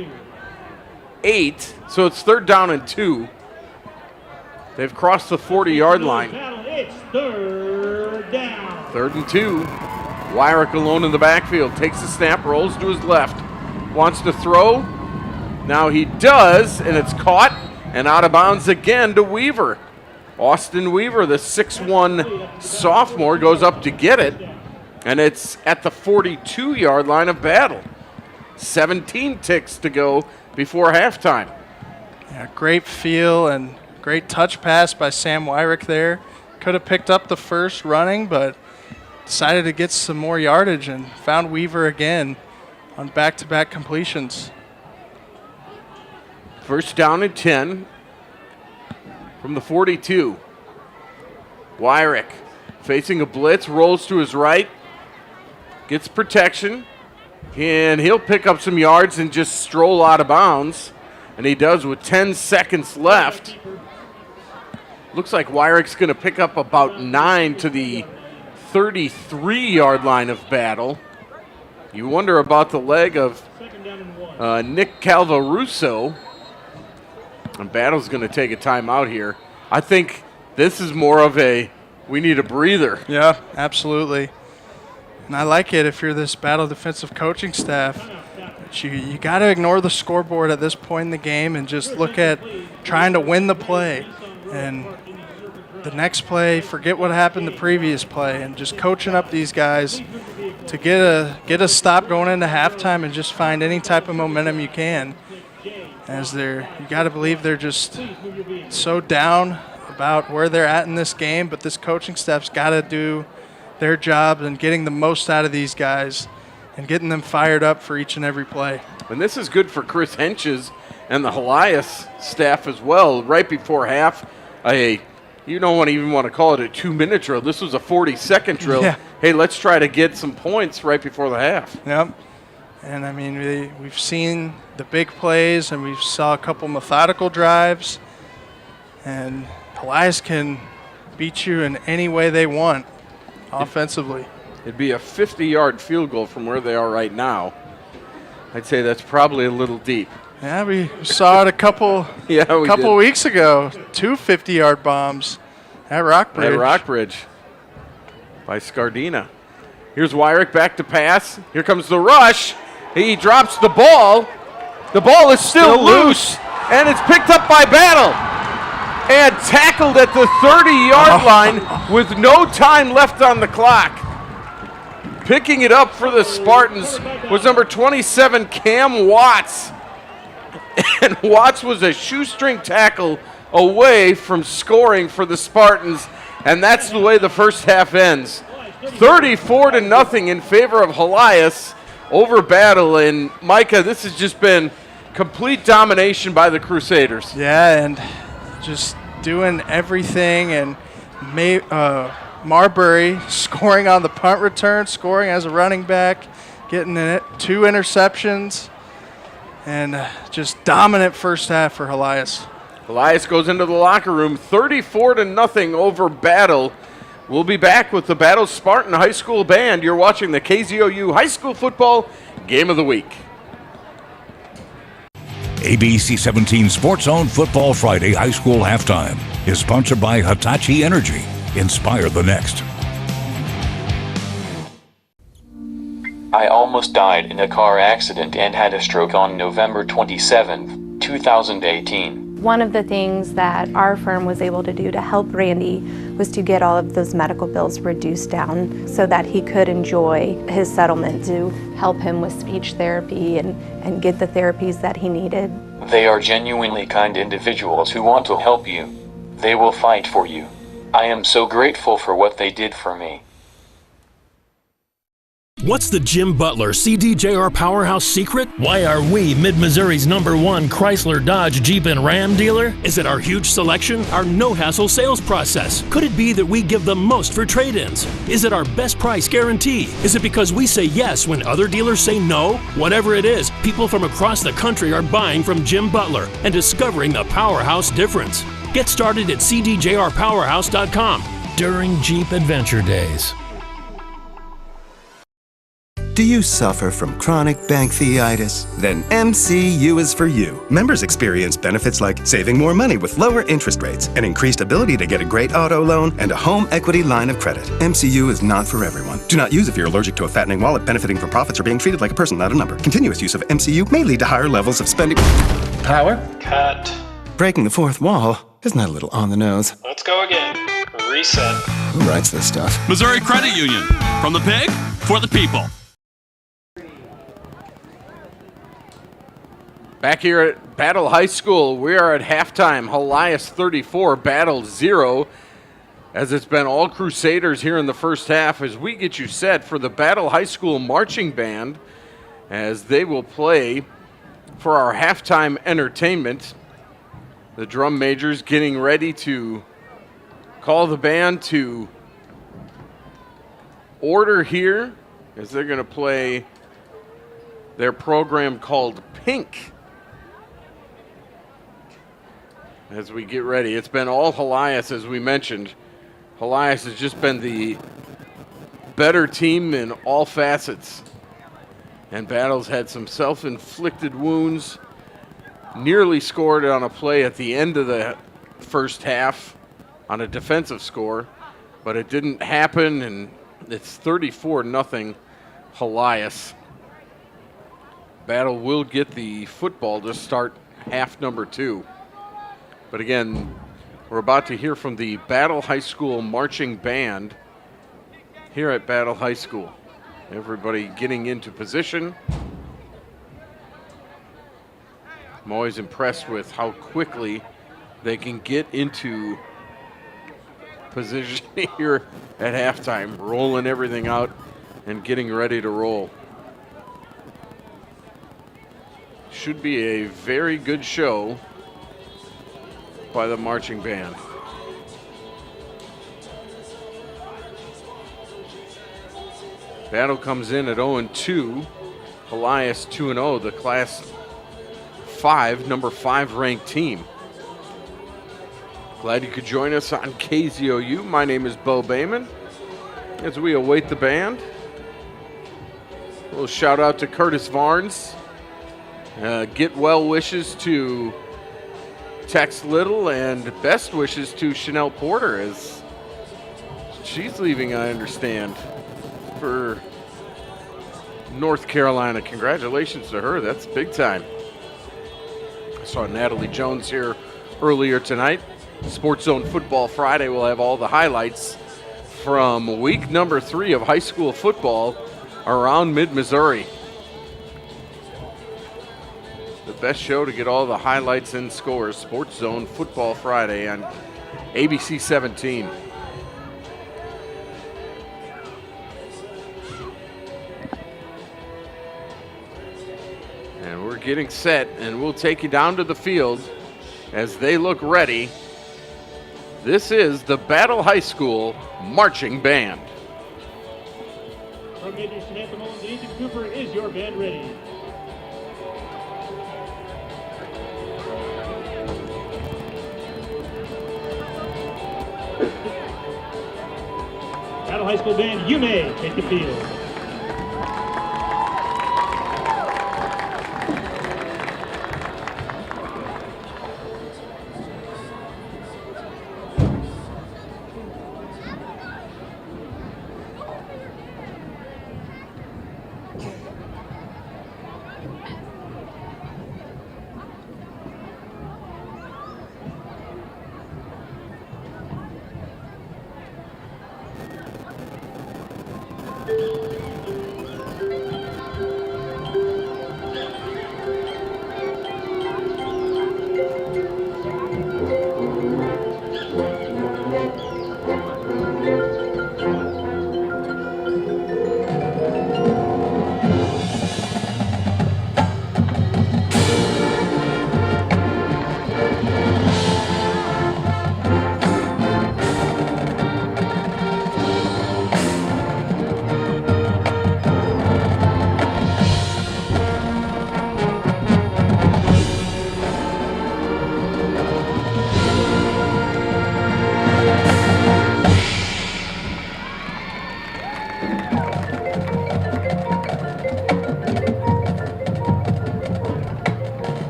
8, so it's 3rd down and 2. They've crossed the 40-yard line. It's 3rd down. 3rd and 2. Wyrick alone in the backfield. Takes the snap, rolls to his left. Wants to throw. Now he does, and it's caught and out of bounds again to Weaver. Austin Weaver, the 6'1 sophomore, goes up to get it, and it's at the 42-yard line of battle. 17 ticks to go before halftime. Yeah, great feel and great touch pass by Sam Wyrick there. Could have picked up the first running, but decided to get some more yardage and found Weaver again on back-to-back completions. 1st down and 10 from the 42. Wyrick facing a blitz, rolls to his right, gets protection, and he'll pick up some yards and just stroll out of bounds. And he does with 10 seconds left. Looks like Wyrick's going to pick up about 9 to the 33-yard line of battle. You wonder about the leg of Nick Calvaruso. And Battle's going to take a timeout here. I think this is more of a, we need a breather. Yeah, absolutely. And I like it if you're this Battle defensive coaching staff. You got to ignore the scoreboard at this point in the game and just look at trying to win the play. And the next play, forget what happened the previous play, and just coaching up these guys to get a stop going into halftime and just find any type of momentum you can. As you got to believe they're just so down about where they're at in this game, but this coaching staff's got to do their job and getting the most out of these guys and getting them fired up for each and every play. And this is good for Chris Henches and the Helias staff as well. Right before half, you don't even want to call it a 2-minute drill. This was a 40-second drill. Yeah. Hey, let's try to get some points right before the half. Yep. And, I mean, we've seen the big plays, and we saw a couple methodical drives. And Helias can beat you in any way they want offensively. It'd be a 50-yard field goal from where they are right now. I'd say that's probably a little deep. Yeah, we saw it a couple weeks ago. 2 50-yard bombs at Rockbridge. At Rockbridge by Scardina. Here's Wyrick back to pass. Here comes the rush. He drops the ball. The ball is still loose, and it's picked up by Battle and tackled at the 30-yard line with no time left on the clock. Picking it up for the Spartans was number 27, Cam Watts. And Watts was a shoestring tackle away from scoring for the Spartans And that's the way the first half ends. 34-0 in favor of Helias over Battle. And Micah, this has just been complete domination by the Crusaders. Yeah, and just doing everything. And Marbury scoring on the punt return, scoring as a running back, getting it, 2 interceptions, and just dominant first half for Helias. Helias goes into the locker room, 34-0 over Battle. We'll be back with the Battle Spartan High School Band. You're watching the KZOU High School Football Game of the Week. ABC 17 SportsZone Football Friday High School Halftime is sponsored by Hitachi Energy. Inspire the next. I almost died in a car accident and had a stroke on November 27, 2018. One of the things that our firm was able to do to help Randy was to get all of those medical bills reduced down so that he could enjoy his settlement, to help him with speech therapy and get the therapies that he needed. They are genuinely kind individuals who want to help you. They will fight for you. I am so grateful for what they did for me. What's the Jim Butler CDJR Powerhouse secret? Why are we Mid-Missouri's #1 Chrysler, Dodge, Jeep, and Ram dealer? Is it our huge selection? Our no-hassle sales process? Could it be that we give the most for trade-ins? Is it our best price guarantee? Is it because we say yes when other dealers say no? Whatever it is, people from across the country are buying from Jim Butler and discovering the Powerhouse difference. Get started at cdjrpowerhouse.com during Jeep Adventure Days. Do you suffer from chronic pancreatitis? Then MCU is for you. Members experience benefits like saving more money with lower interest rates, an increased ability to get a great auto loan, and a home equity line of credit. MCU is not for everyone. Do not use if you're allergic to a fattening wallet, benefiting from profits, or being treated like a person, not a number. Continuous use of MCU may lead to higher levels of spending. Power. Cut. Breaking the fourth wall. Isn't that a little on the nose? Let's go again. Reset. Who writes this stuff? Missouri Credit Union. From the pig, for the people. Back here at Battle High School, we are at halftime. Helias 34, Battle 0. As it's been all Crusaders here in the first half, as we get you set for the Battle High School Marching Band, as they will play for our halftime entertainment. The drum majors getting ready to call the band to order here, as they're going to play their program called Pink. As we get ready, it's been all Helias, as we mentioned. Helias has just been the better team in all facets. And Battle's had some self-inflicted wounds. Nearly scored on a play at the end of the first half on a defensive score, but it didn't happen, and it's 34-0 Helias. Battle will get the football to start half number 2. But again, we're about to hear from the Battle High School Marching Band here at Battle High School. Everybody getting into position. I'm always impressed with how quickly they can get into position here at halftime, rolling everything out and getting ready to roll. Should be a very good show by the marching band. Battle comes in at 0-2. Helias 2-0, the Class 5, number 5 ranked team. Glad you could join us on KZOU. My name is Bo Bayman. As we await the band, a little shout out to Curtis Varnes. Get well wishes to Tex Little and best wishes to Chanel Porter, as she's leaving, I understand, for North Carolina. Congratulations to her. That's big time. I saw Natalie Jones here earlier tonight. SportsZone Football Friday will have all the highlights from week number 3 of high school football around Mid-Missouri. The best show to get all the highlights and scores, SportsZone Football Friday on ABC 17. getting set, and we'll take you down to the field as they look ready. This is the Battle High School Marching Band. From Major Samantha Mullins and Ethan Cooper, is your band ready? Battle High School Band, you may take the field.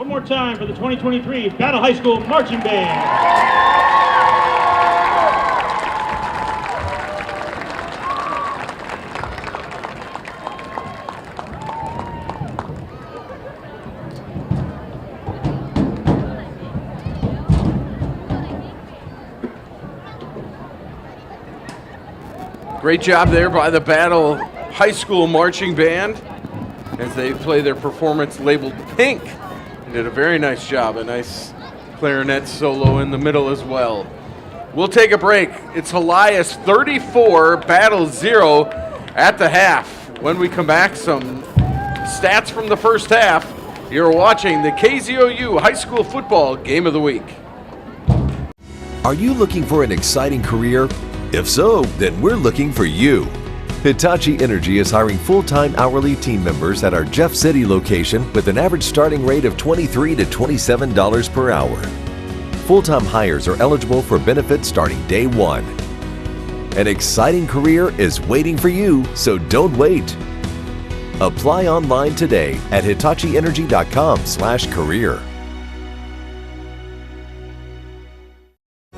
One more time for the 2023 Battle High School Marching Band. Great job there by the Battle High School Marching Band as they play their performance labeled Pink. They did a very nice job, a nice clarinet solo in the middle as well. We'll take a break. It's Helias 34, Battle 0 at the half. When we come back, some stats from the first half. You're watching the KZOU High School Football Game of the Week. Are you looking for an exciting career? If so, then we're looking for you. Hitachi Energy is hiring full-time hourly team members at our Jeff City location with an average starting rate of $23 to $27 per hour. Full-time hires are eligible for benefits starting day one. An exciting career is waiting for you, so don't wait. Apply online today at hitachienergy.com/career.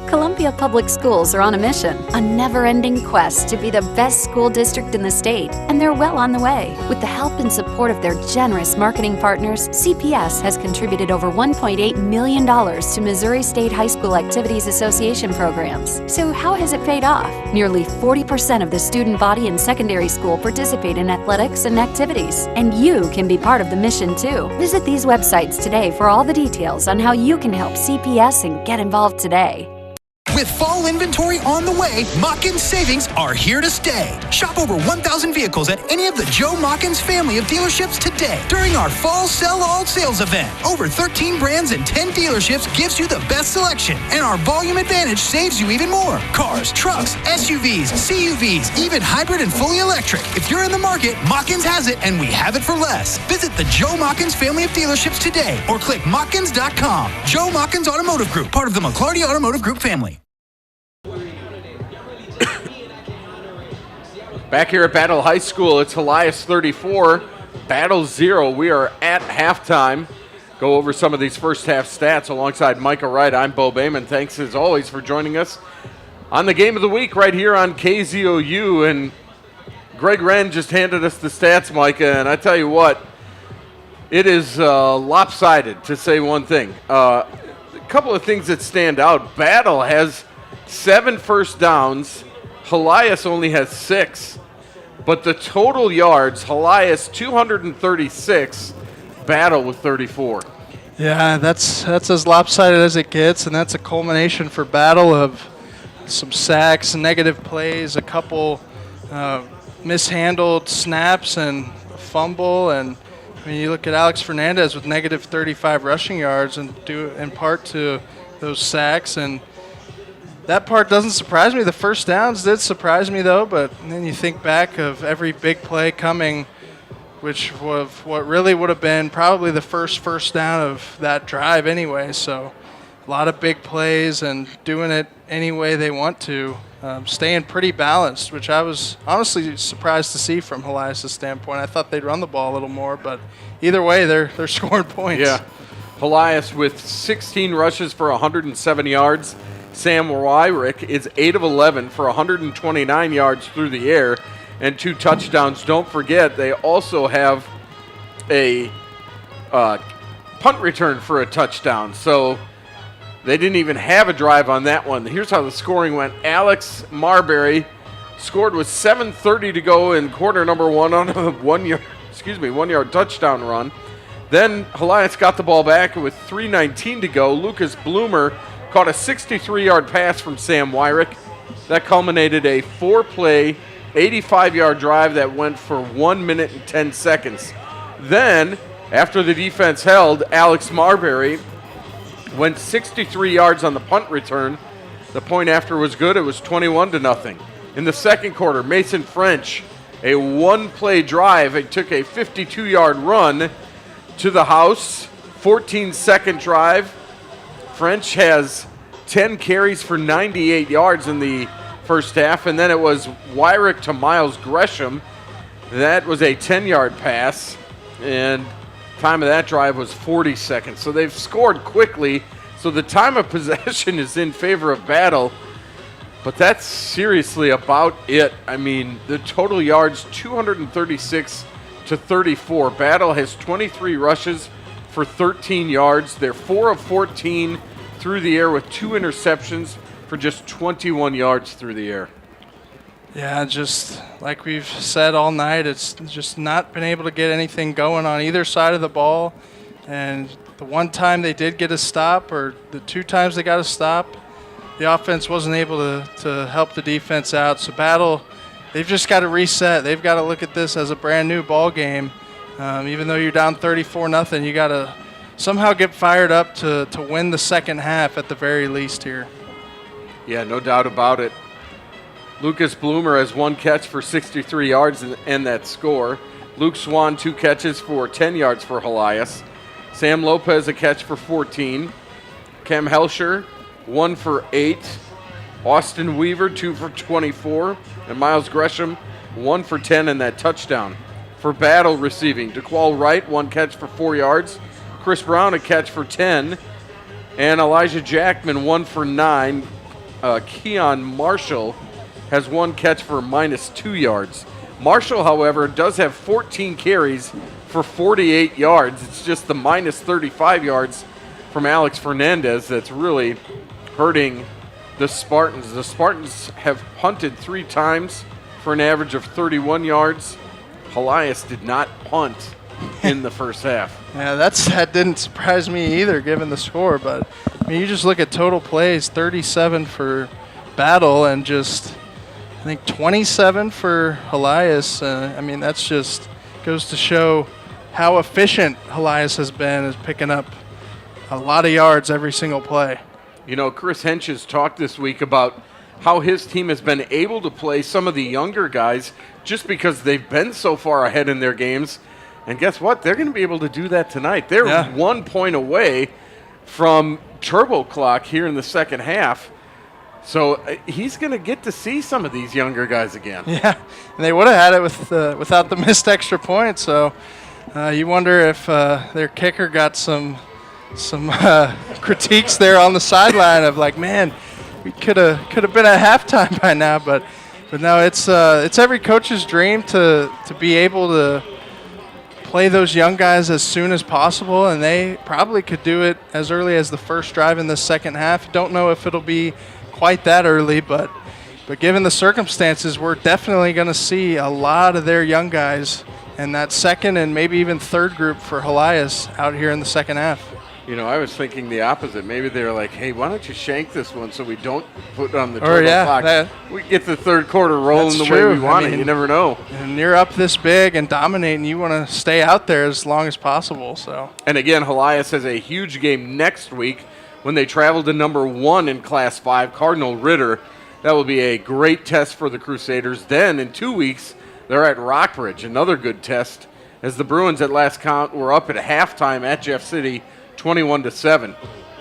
Columbia Public Schools are on a mission, a never-ending quest to be the best school district in the state, and they're well on the way. With the help and support of their generous marketing partners, CPS has contributed over $1.8 million to Missouri State High School Activities Association programs. So how has it paid off? Nearly 40% of the student body in secondary school participate in athletics and activities, and you can be part of the mission too. Visit these websites today for all the details on how you can help CPS and get involved today. With fall inventory on the way, Machins savings are here to stay. Shop over 1,000 vehicles at any of the Joe Machins family of dealerships today during our fall sell-all sales event. Over 13 brands and 10 dealerships gives you the best selection, and our volume advantage saves you even more. Cars, trucks, SUVs, CUVs, even hybrid and fully electric. If you're in the market, Machins has it, and we have it for less. Visit the Joe Machins family of dealerships today or click Machins.com. Joe Machins Automotive Group, part of the McClarty Automotive Group family. Back here at Battle High School, it's Helias 34, Battle 0. We are at halftime. Go over some of these first half stats alongside Micah Wright. I'm Bo Bayman. Thanks as always for joining us on the Game of the Week right here on KZOU. And Greg Wren just handed us the stats, Micah, and I tell you what, it is lopsided, to say one thing. A couple of things that stand out. Battle has 7 first downs. Helias only has 6, but the total yards, Helias 236, Battle with 34. Yeah, that's as lopsided as it gets, and that's a culmination for Battle of some sacks, negative plays, a couple mishandled snaps, and a fumble. And I mean, you look at Alex Fernandez with negative 35 rushing yards, and due in part to those sacks. And that part doesn't surprise me. The first downs did surprise me, though, but then you think back of every big play coming, which was what really would have been probably the first down of that drive anyway. So a lot of big plays and doing it any way they want to, staying pretty balanced, which I was honestly surprised to see from Helias' standpoint. I thought they'd run the ball a little more, but either way, they're scoring points. Yeah, Helias with 16 rushes for 107 yards. Sam Wyrick is 8 of 11 for 129 yards through the air and 2 touchdowns. Don't forget, they also have a punt return for a touchdown. So they didn't even have a drive on that one. Here's how the scoring went. Alex Marbury scored with 7:30 to go in quarter number 1 on a 1 yard touchdown run. Then Helias got the ball back with 3:19 to go. Lucas Bloomer caught a 63-yard pass from Sam Wyrick. That culminated a 4-play, 85-yard drive that went for 1 minute and 10 seconds. Then, after the defense held, Alex Marbury went 63 yards on the punt return. The point after was good. It was 21-0. In the second quarter, Mason French, a 1-play drive. It took a 52-yard run to the house, 14-second drive. French has 10 carries for 98 yards in the first half, and then it was Wyrick to Miles Gresham. That was a 10-yard pass, and Time of that drive was 40 seconds. So they've scored quickly. So the time of possession is in favor of Battle. But that's seriously about it. I mean, the total yards, 236 to 34. Battle has 23 rushes for 13 yards. They're 4 of 14 through the air with 2 interceptions for just 21 yards through the air. Yeah, just like we've said all night, it's just not been able to get anything going on either side of the ball. And the one time they did get a stop, or the 2 times they got a stop, the offense wasn't able to help the defense out. So Battle, they've just got to reset. They've got to look at this as a brand new ball game. Even though you're down 34-0, you got to somehow get fired up to win the second half at the very least here. Yeah, no doubt about it. Lucas Bloomer has 1 catch for 63 yards and that score. Luke Swan, 2 catches for 10 yards for Helias. Sam Lopez, a catch for 14. Cam Helsher, 1 for 8. Austin Weaver, 2 for 24. And Miles Gresham, 1 for 10 and that touchdown. For Battle receiving, DeQual Wright, 1 catch for 4 yards. Chris Brown, a catch for 10. And Elijah Jackman, 1 for 9. Keon Marshall has 1 catch for -2 yards. Marshall, however, does have 14 carries for 48 yards. It's just the -35 yards from Alex Fernandez that's really hurting the Spartans. The Spartans have punted 3 times for an average of 31 yards. Helias did not punt in the first half. Yeah, that didn't surprise me either, given the score. But I mean, you just look at total plays: 37 for Battle, and just I think 27 for Helias. I mean, that's just goes to show how efficient Helias has been, is picking up a lot of yards every single play. You know, Chris Hench has talked this week about how his team has been able to play some of the younger guys just because they've been so far ahead in their games. And guess what? They're going to be able to do that tonight. They're 1 point away from turbo clock here in the second half. So he's going to get to see some of these younger guys again. Yeah, and they would have had it without the missed extra point. So you wonder if their kicker got some critiques there on the sideline of like, man, we could have been at halftime by now. But no, it's every coach's dream to be able to play those young guys as soon as possible, and they probably could do it as early as the first drive in the second half. Don't know if it'll be quite that early, but given the circumstances, we're definitely going to see a lot of their young guys in that second and maybe even third group for Helias out here in the second half. You know, I was thinking the opposite. Maybe they're like, hey, why don't you shank this one so we don't put it on the turbo clock? We get the third quarter rolling the way we want it. You never know. And you're up this big and dominating. You want to stay out there as long as possible. So. And again, Helias has a huge game next week when they travel to number 1 in Class 5, Cardinal Ritter. That will be a great test for the Crusaders. Then in 2 weeks, they're at Rockbridge, another good test, as the Bruins at last count were up at halftime at Jeff City, 21-7.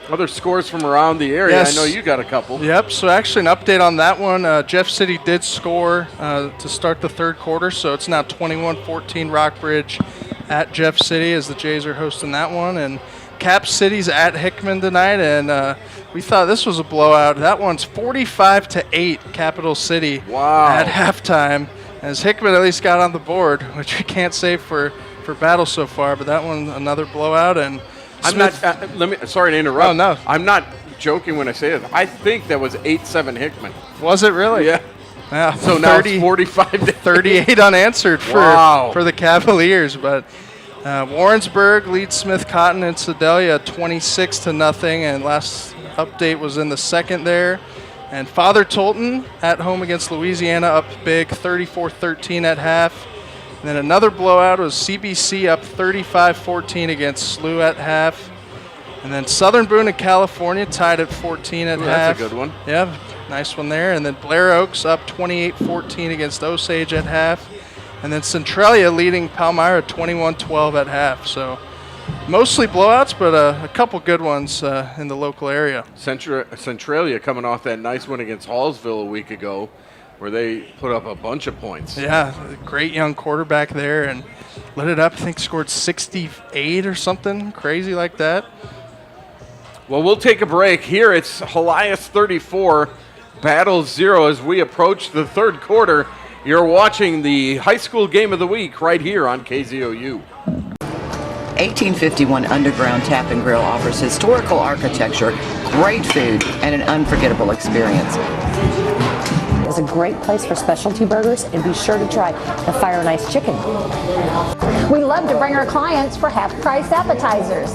Other scores from around the area. Yes. I know you got a couple. Yep, so actually an update on that one. Jeff City did score to start the third quarter, so it's now 21-14 Rockbridge at Jeff City as the Jays are hosting that one. And Cap City's at Hickman tonight, and we thought this was a blowout. That one's 45-8 Capital City at halftime, as Hickman at least got on the board, which we can't say for Battle so far, but that one another blowout. And Smith, sorry to interrupt. Oh, no. I'm not joking when I say this. I think that was 8-7 Hickman. Was it really? Yeah. So now it's 45-38 unanswered for the Cavaliers, but Warrensburg leads Smith Cotton and Sedalia 26-0, and last update was in the second there. And Father Tolton at home against Louisiana up big, 34-13 at half. And then another blowout was CBC up 35-14 against SLU at half. And then Southern Boone and California tied at 14 at half. That's a good one. Yeah, nice one there. And then Blair Oaks up 28-14 against Osage at half. And then Centralia leading Palmyra 21-12 at half. So mostly blowouts, but a couple good ones in the local area. Centralia coming off that nice win against Hallsville a week ago, where they put up a bunch of points. Yeah, great young quarterback there. And lit it up. I think scored 68 or something crazy like that. Well, we'll take a break. Here it's Helias 34, Battle 0 as we approach the third quarter. You're watching the high school game of the week right here on KZOU. 1851 Underground Tap and Grill offers historical architecture, great food, and an unforgettable experience. It's a great place for specialty burgers, and be sure to try the Fire and Ice Chicken. We love to bring our clients for half-price appetizers.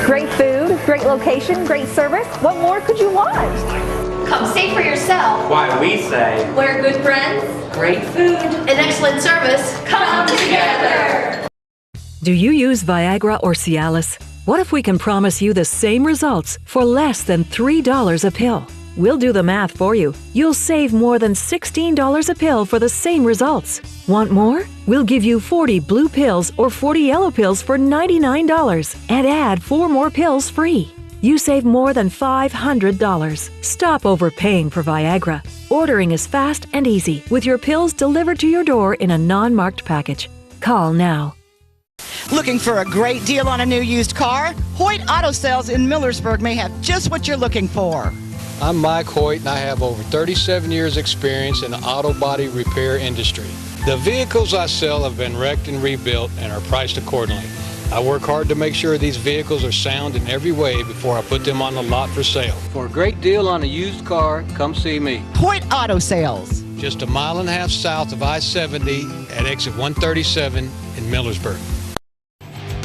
Great food, great location, great service. What more could you want? Come see for yourself. Why we say, Where good friends, great food, and excellent service come together. Do you use Viagra or Cialis? What if we can promise you the same results for less than $3 a pill? We'll do the math for you. You'll save more than $16 a pill for the same results. Want more? We'll give you 40 blue pills or 40 yellow pills for $99 and add 4 more pills free. You save more than $500. Stop overpaying for Viagra. Ordering is fast and easy with your pills delivered to your door in a non-marked package. Call now. Looking for a great deal on a new used car? Hoyt Auto Sales in Millersburg may have just what you're looking for. I'm Mike Hoyt, and I have over 37 years experience in the auto body repair industry. The vehicles I sell have been wrecked and rebuilt and are priced accordingly. I work hard to make sure these vehicles are sound in every way before I put them on the lot for sale. For a great deal on a used car, come see me. Hoyt Auto Sales. Just a mile and a half south of I-70 at exit 137 in Millersburg.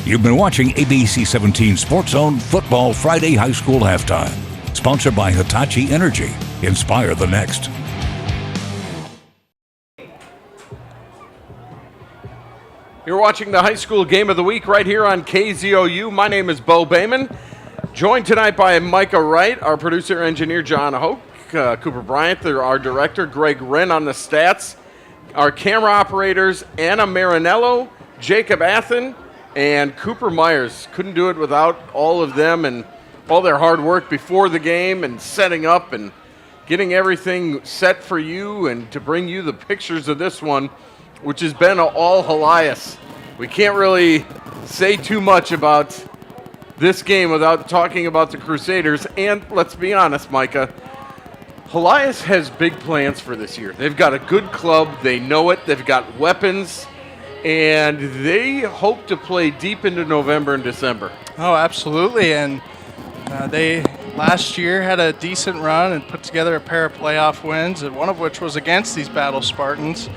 You've been watching ABC 17 SportsZone Football Friday High School Halftime. Sponsored by Hitachi Energy. Inspire the next. You're watching the high school game of the week right here on KZOU. My name is Bo Bayman. Joined tonight by Micah Wright, our producer engineer John Hoke, Cooper Bryant, our director Greg Wren on the stats, our camera operators Anna Marinello, Jacob Athen, and Cooper Myers. Couldn't do it without all of them and all their hard work before the game and setting up and getting everything set for you and to bring you the pictures of this one, which has been all Helias. We can't really say too much about this game without talking about the Crusaders. And let's be honest, Micah, Helias has big plans for this year. They've got a good club. They know it. They've got weapons. And they hope to play deep into November and December. Oh, absolutely. And they last year had a decent run and put together a pair of playoff wins, and one of which was against these Battle Spartans.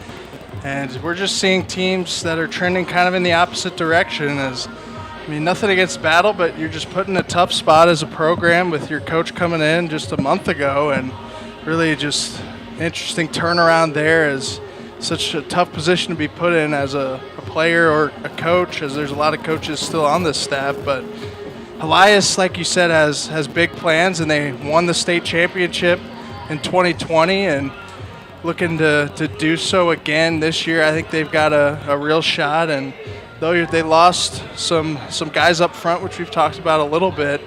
And we're just seeing teams that are trending kind of in the opposite direction. Nothing against Battle, but you're just put in a tough spot as a program with your coach coming in just a month ago, and really just interesting turnaround there as such a tough position to be put in as a player or a coach, as there's a lot of coaches still on this staff. But Helias, like you said, has big plans, and they won the state championship in 2020 and looking to do so again this year. I think they've got a real shot, and though they lost some guys up front, which we've talked about a little bit,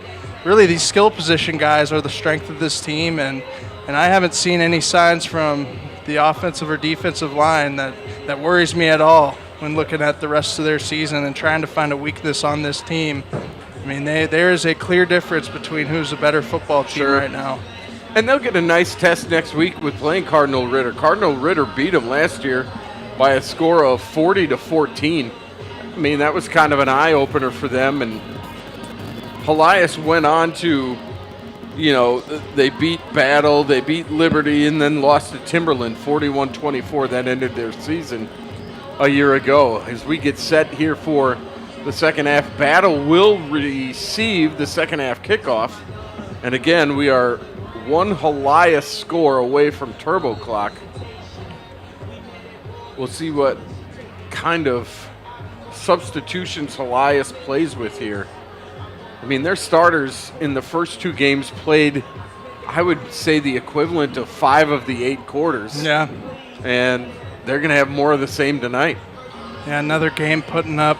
really these skill position guys are the strength of this team, and I haven't seen any signs from the offensive or defensive line that worries me at all when looking at the rest of their season and trying to find a weakness on this team. There is a clear difference between who's a better football team right now. And they'll get a nice test next week with playing Cardinal Ritter. Cardinal Ritter beat them last year by a score of 40-14. That was kind of an eye-opener for them. And Helias went on to, they beat Battle, they beat Liberty, and then lost to Timberland 41-24. That ended their season a year ago. As we get set here for the second half, Battle will receive the second half kickoff. And again, we are one Helias score away from Turbo Clock. We'll see what kind of substitutions Helias plays with here. Their starters in the first two games played, I would say, the equivalent of 5 of the 8 quarters. Yeah. And they're going to have more of the same tonight. Yeah, another game putting up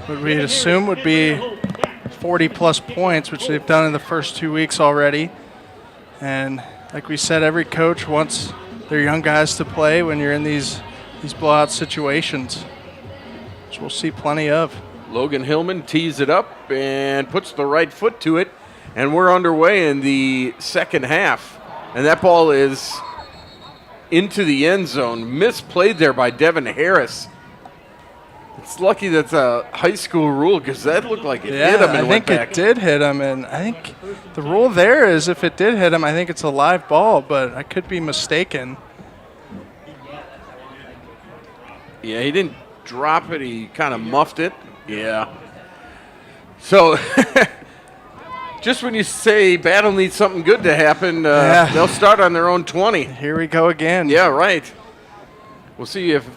what we'd assume would be 40-plus points, which they've done in the first 2 weeks already. And like we said, every coach wants their young guys to play when you're in these blowout situations. which we'll see plenty of. Logan Hillman tees it up and puts the right foot to it, and we're underway in the second half. And that ball is into the end zone. Misplayed there by Devin Harris. It's lucky that's a high school rule because that looked like it hit him and went back. I think it did hit him, and I think the rule there is if it did hit him, I think it's a live ball, but I could be mistaken. Yeah, he didn't drop it. He kind of muffed it. Yeah. So just when you say Battle needs something good to happen, they'll start on their own 20. Here we go again. Yeah, right. We'll see if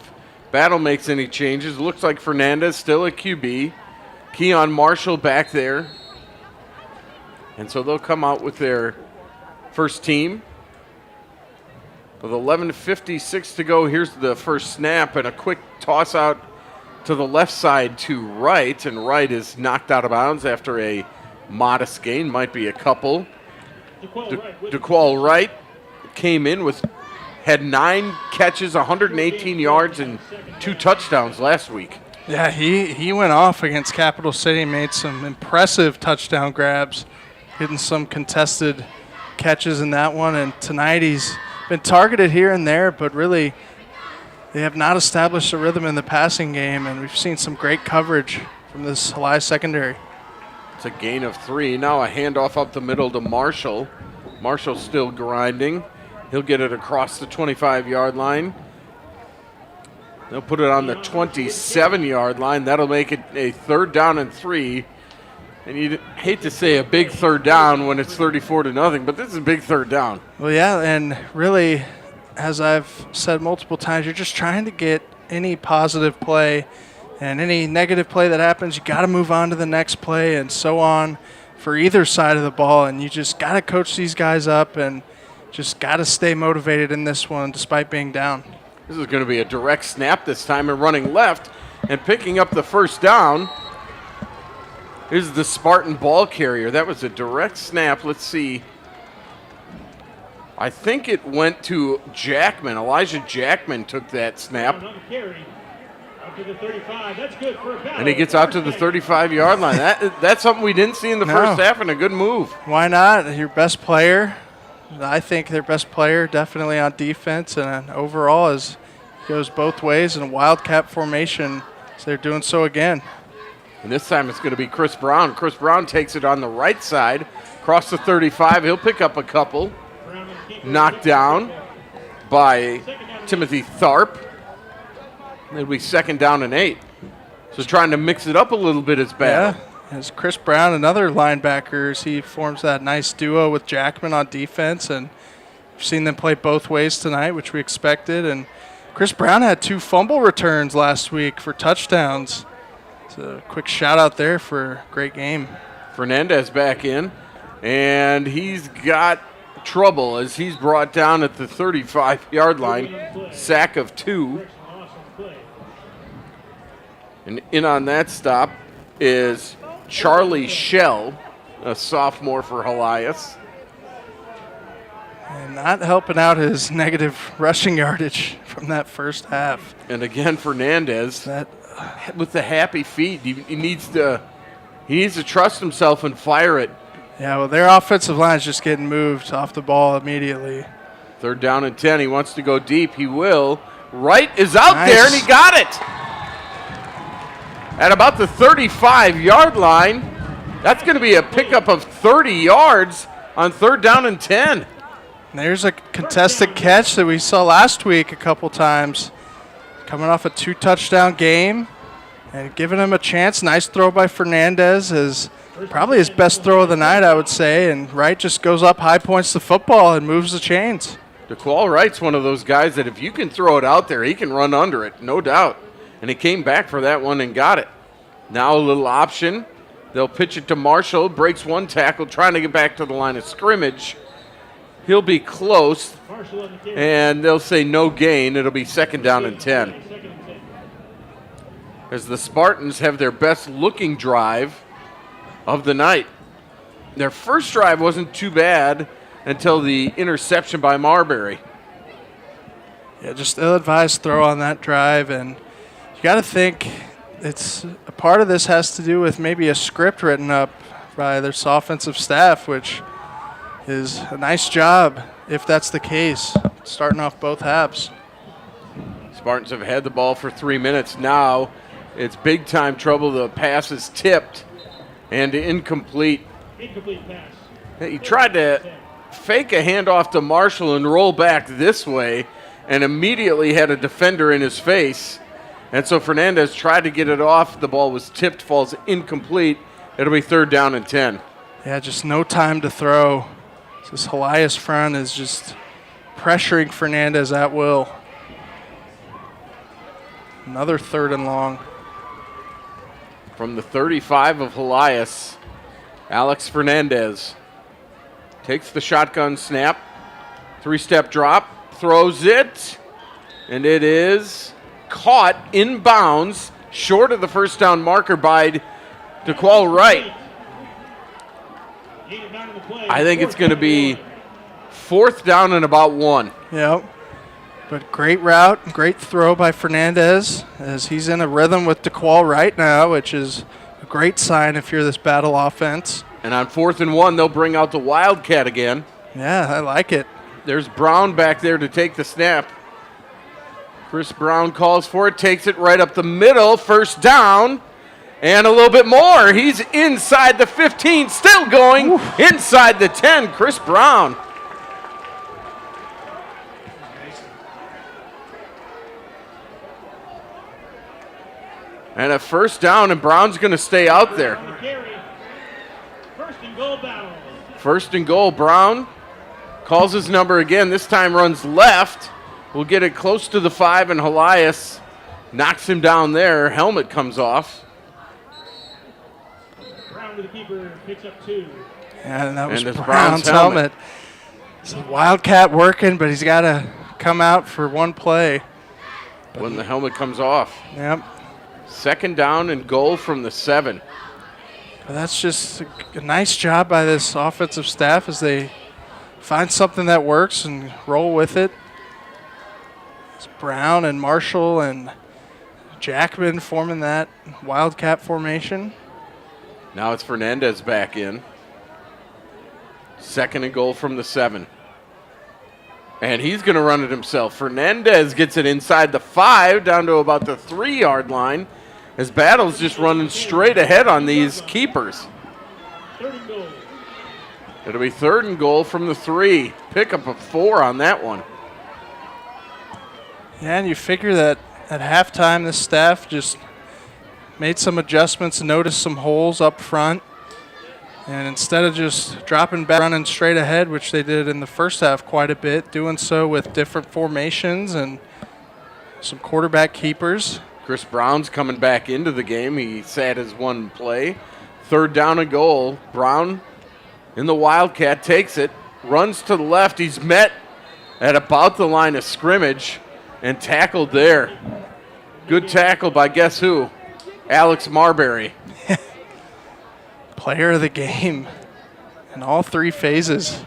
Battle makes any changes. Looks like Fernandez still at QB. Keon Marshall back there. And so they'll come out with their first team. With 11:56 to go, here's the first snap and a quick toss out to the left side to Wright, and Wright is knocked out of bounds after a modest gain, might be a couple. DeQual Wright came in had 9 catches, 118 yards, and 2 touchdowns last week. Yeah, he went off against Capital City, made some impressive touchdown grabs, hitting some contested catches in that one, and tonight he's been targeted here and there, but really they have not established a rhythm in the passing game, and we've seen some great coverage from this Helias secondary. It's a gain of 3. Now a handoff up the middle to Marshall. Marshall's still grinding. He'll get it across the 25-yard line. They'll put it on the 27-yard line. That'll make it a 3rd down and 3. And you'd hate to say a big 3rd down when it's 34-0, but this is a big 3rd down. Well, yeah, and really, as I've said multiple times, you're just trying to get any positive play, and any negative play that happens, you got to move on to the next play and so on for either side of the ball, and you just got to coach these guys up and just got to stay motivated in this one despite being down. This is going to be a direct snap this time and running left and picking up the first down is the Spartan ball carrier. That was a direct snap. Let's see. I think it went to Jackman. Elijah Jackman took that snap. And he gets out to the 35-yard line. That's something we didn't see in the first half, and a good move. Why not? Your best player. I think their best player definitely on defense, and overall goes both ways in a wildcat formation. So they're doing so again. And this time it's going to be Chris Brown. Chris Brown takes it on the right side, across the 35. He'll pick up a couple. Knocked down by Timothy Tharp. It'll be 2nd down and 8. So trying to mix it up a little bit is bad. Yeah, as Chris Brown, another linebacker, he forms that nice duo with Jackman on defense, and we've seen them play both ways tonight, which we expected. And Chris Brown had 2 fumble returns last week for touchdowns. So a quick shout out there for a great game. Fernandez back in, and he's got trouble as he's brought down at the 35-yard line. Sack of 2. And in on that stop is Charlie Shell, a sophomore for Helias. And not helping out his negative rushing yardage from that first half. And again, Fernandez with the happy feet. He needs to trust himself and fire it. Yeah, well, their offensive line is just getting moved off the ball immediately. 3rd down and 10. He wants to go deep. He will. Wright is out there, and he got it. At about the 35-yard line, that's going to be a pickup of 30 yards on 3rd down and 10. There's a contested catch that we saw last week a couple times. Coming off a 2-touchdown game and giving him a chance. Nice throw by Fernandez, is probably his best throw of the night, I would say. And Wright just goes up, high points the football, and moves the chains. DeQual Wright's one of those guys that if you can throw it out there, he can run under it, no doubt. And he came back for that one and got it. Now a little option. They'll pitch it to Marshall. Breaks 1 tackle, trying to get back to the line of scrimmage. He'll be close, and they'll say no gain. It'll be 2nd down and 10. As the Spartans have their best looking drive of the night. Their first drive wasn't too bad until the interception by Marbury. Yeah, just ill-advised throw on that drive, and you got to think it's a part of this has to do with maybe a script written up by this offensive staff, which is a nice job if that's the case, starting off both halves. Spartans have had the ball for 3 minutes. Now it's big time trouble. The pass is tipped and incomplete. Incomplete pass. He tried to fake a handoff to Marshall and roll back this way and immediately had a defender in his face. And so Fernandez tried to get it off. The ball was tipped, falls incomplete. It'll be 3rd down and 10. Yeah, just no time to throw. This Helias front is just pressuring Fernandez at will. Another 3rd and long. From the 35 of Helias, Alex Fernandez takes the shotgun snap, 3-step drop, throws it, and it is caught in bounds, short of the first down marker by DeQual Wright. I think it's going to be 4th down and about 1. Yep. But great route, great throw by Fernandez as he's in a rhythm with DeQual right now, which is a great sign if you're this battle offense. And on 4th and 1, they'll bring out the Wildcat again. Yeah, I like it. There's Brown back there to take the snap. Chris Brown calls for it, takes it right up the middle, 1st down, and a little bit more. He's inside the 15, still going inside the 10, Chris Brown. And a 1st down, and Brown's going to stay out there. 1st and goal battle. 1st and goal, Brown calls his number again. This time runs left. We'll get it close to the 5, and Helias knocks him down there. Helmet comes off. Brown to the keeper, picks up 2. And that was Brown's helmet. So Wildcat working, but he's got to come out for one play. When the helmet comes off. Yep. 2nd down and goal from the 7. But that's just a nice job by this offensive staff as they find something that works and roll with it. It's Brown and Marshall and Jackman forming that Wildcat formation. Now it's Fernandez back in. 2nd and goal from the 7. And he's going to run it himself. Fernandez gets it inside the 5 down to about the 3-yard line. As Battle's just running straight ahead on these keepers. 3rd and goal. It'll be 3rd and goal from the 3. Pick up a 4 on that one. Yeah, and you figure that at halftime this staff just made some adjustments, noticed some holes up front. And instead of just dropping back, running straight ahead, which they did in the first half quite a bit, doing so with different formations and some quarterback keepers. Chris Brown's coming back into the game. He sat his one play. 3rd down and goal. Brown in the Wildcat takes it, runs to the left. He's met at about the line of scrimmage and tackled there. Good tackle by guess who? Alex Marbury. Player of the game in all 3 phases.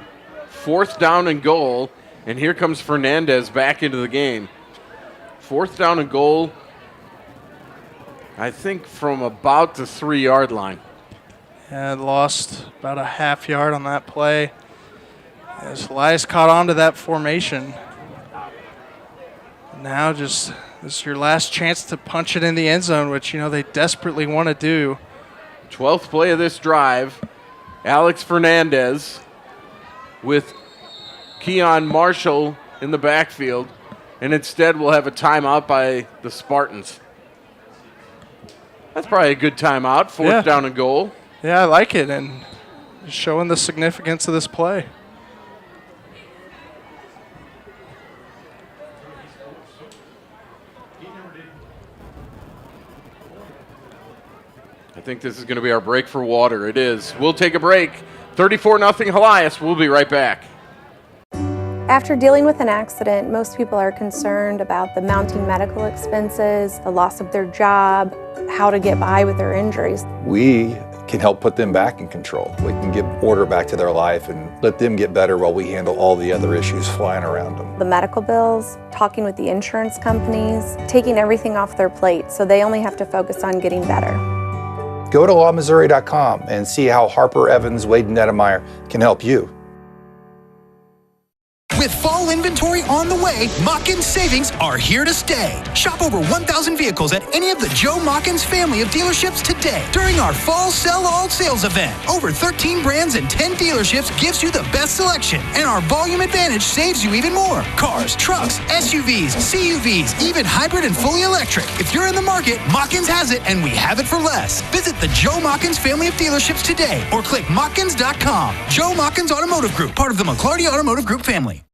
4th down and goal, and here comes Fernandez back into the game. 4th down and goal, I think from about the 3-yard line. And lost about a half yard on that play. As Helias caught on to that formation. Now just this is your last chance to punch it in the end zone, which they desperately want to do. 12th play of this drive. Alex Fernandez with Keon Marshall in the backfield. And instead we'll have a timeout by the Spartans. That's probably a good timeout. 4th down and goal. Yeah, I like it, and showing the significance of this play. I think this is going to be our break for water. It is. We'll take a break. 34-0 Helias. We'll be right back. After dealing with an accident, most people are concerned about the mounting medical expenses, the loss of their job, how to get by with their injuries. We can help put them back in control. We can give order back to their life and let them get better while we handle all the other issues flying around them. The medical bills, talking with the insurance companies, taking everything off their plate so they only have to focus on getting better. Go to lawmissouri.com and see how Harper, Evans, Wade, and Nettemeyer can help you. With fall inventory on the way, Machins savings are here to stay. Shop over 1,000 vehicles at any of the Joe Machins family of dealerships today during our fall sell-all sales event. Over 13 brands and 10 dealerships gives you the best selection, and our volume advantage saves you even more. Cars, trucks, SUVs, CUVs, even hybrid and fully electric. If you're in the market, Machins has it, and we have it for less. Visit the Joe Machins family of dealerships today or click Machins.com. Joe Machins Automotive Group, part of the McClarty Automotive Group family.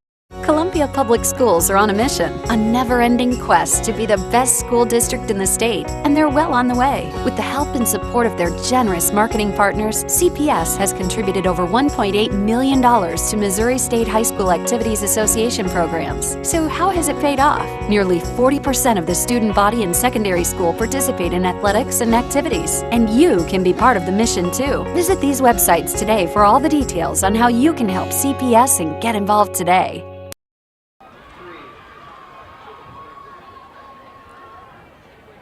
Columbia Public Schools are on a mission, a never-ending quest to be the best school district in the state, and they're well on the way. With the help and support of their generous marketing partners, CPS has contributed over $1.8 million to Missouri State High School Activities Association programs. So how has it paid off? Nearly 40% of the student body in secondary school participate in athletics and activities, and you can be part of the mission too. Visit these websites today for all the details on how you can help CPS and get involved today.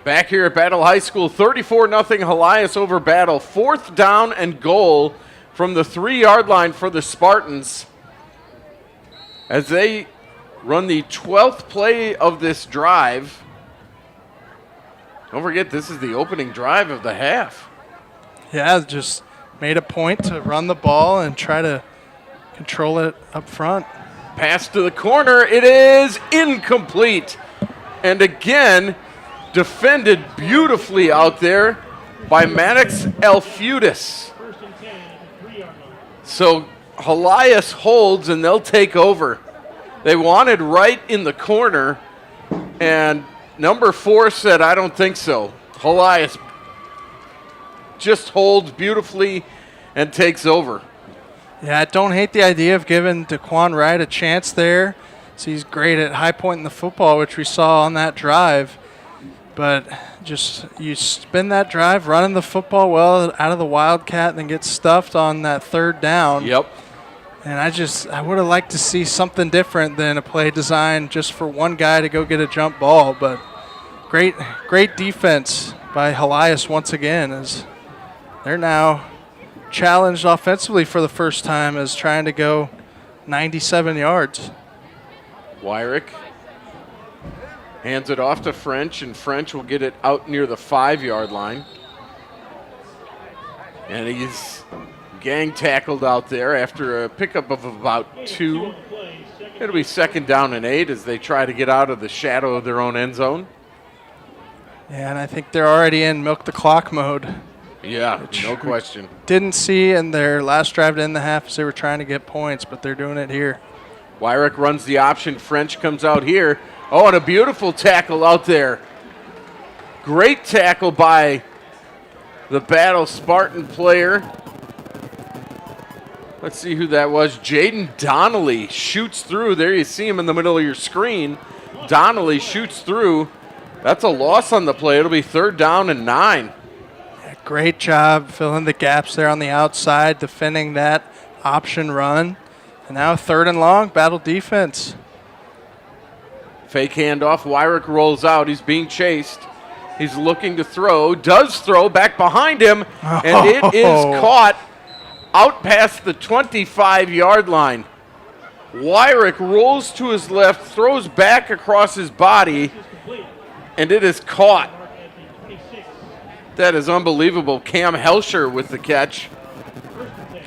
Back here at Battle High School, 34-0 Helias over Battle. 4th down and goal from the 3-yard line for the Spartans as they run the 12th play of this drive. Don't forget, this is the opening drive of the half. Yeah, just made a point to run the ball and try to control it up front. Pass to the corner. It is incomplete. And again, defended beautifully out there by Maddox Elfudis. So Helias holds and they'll take over. They wanted right in the corner, and number 4 said, I don't think so. Helias just holds beautifully and takes over. Yeah, I don't hate the idea of giving Daquan Wright a chance there. So he's great at high point in the football, which we saw on that drive. But just you spin that drive, running the football well out of the Wildcat, and then get stuffed on that 3rd down. Yep. And I would have liked to see something different than a play designed just for one guy to go get a jump ball. But great defense by Helias once again, as they're now challenged offensively for the first time as trying to go 97 yards. Wyrick hands it off to French, and French will get it out near the 5-yard line. And he's gang tackled out there after a pickup of about 2. It'll be 2nd down and 8 as they try to get out of the shadow of their own end zone. Yeah, and I think they're already in milk the clock mode. Yeah, no question. Didn't see in their last drive to end the half as they were trying to get points, but they're doing it here. Wyrick runs the option. French comes out here. Oh, and a beautiful tackle out there. Great tackle by the Battle Spartan player. Let's see who that was. Jaden Donnelly shoots through. There you see him in the middle of your screen. Donnelly shoots through. That's a loss on the play. It'll be 3rd down and 9. Yeah, great job filling the gaps there on the outside, defending that option run. And now 3rd and long, Battle defense. Fake handoff. Wyrick rolls out. He's being chased. He's looking to throw. Does throw back behind him. And it is caught out past the 25-yard line. Wyrick rolls to his left, throws back across his body, and it is caught. That is unbelievable. Cam Helsher with the catch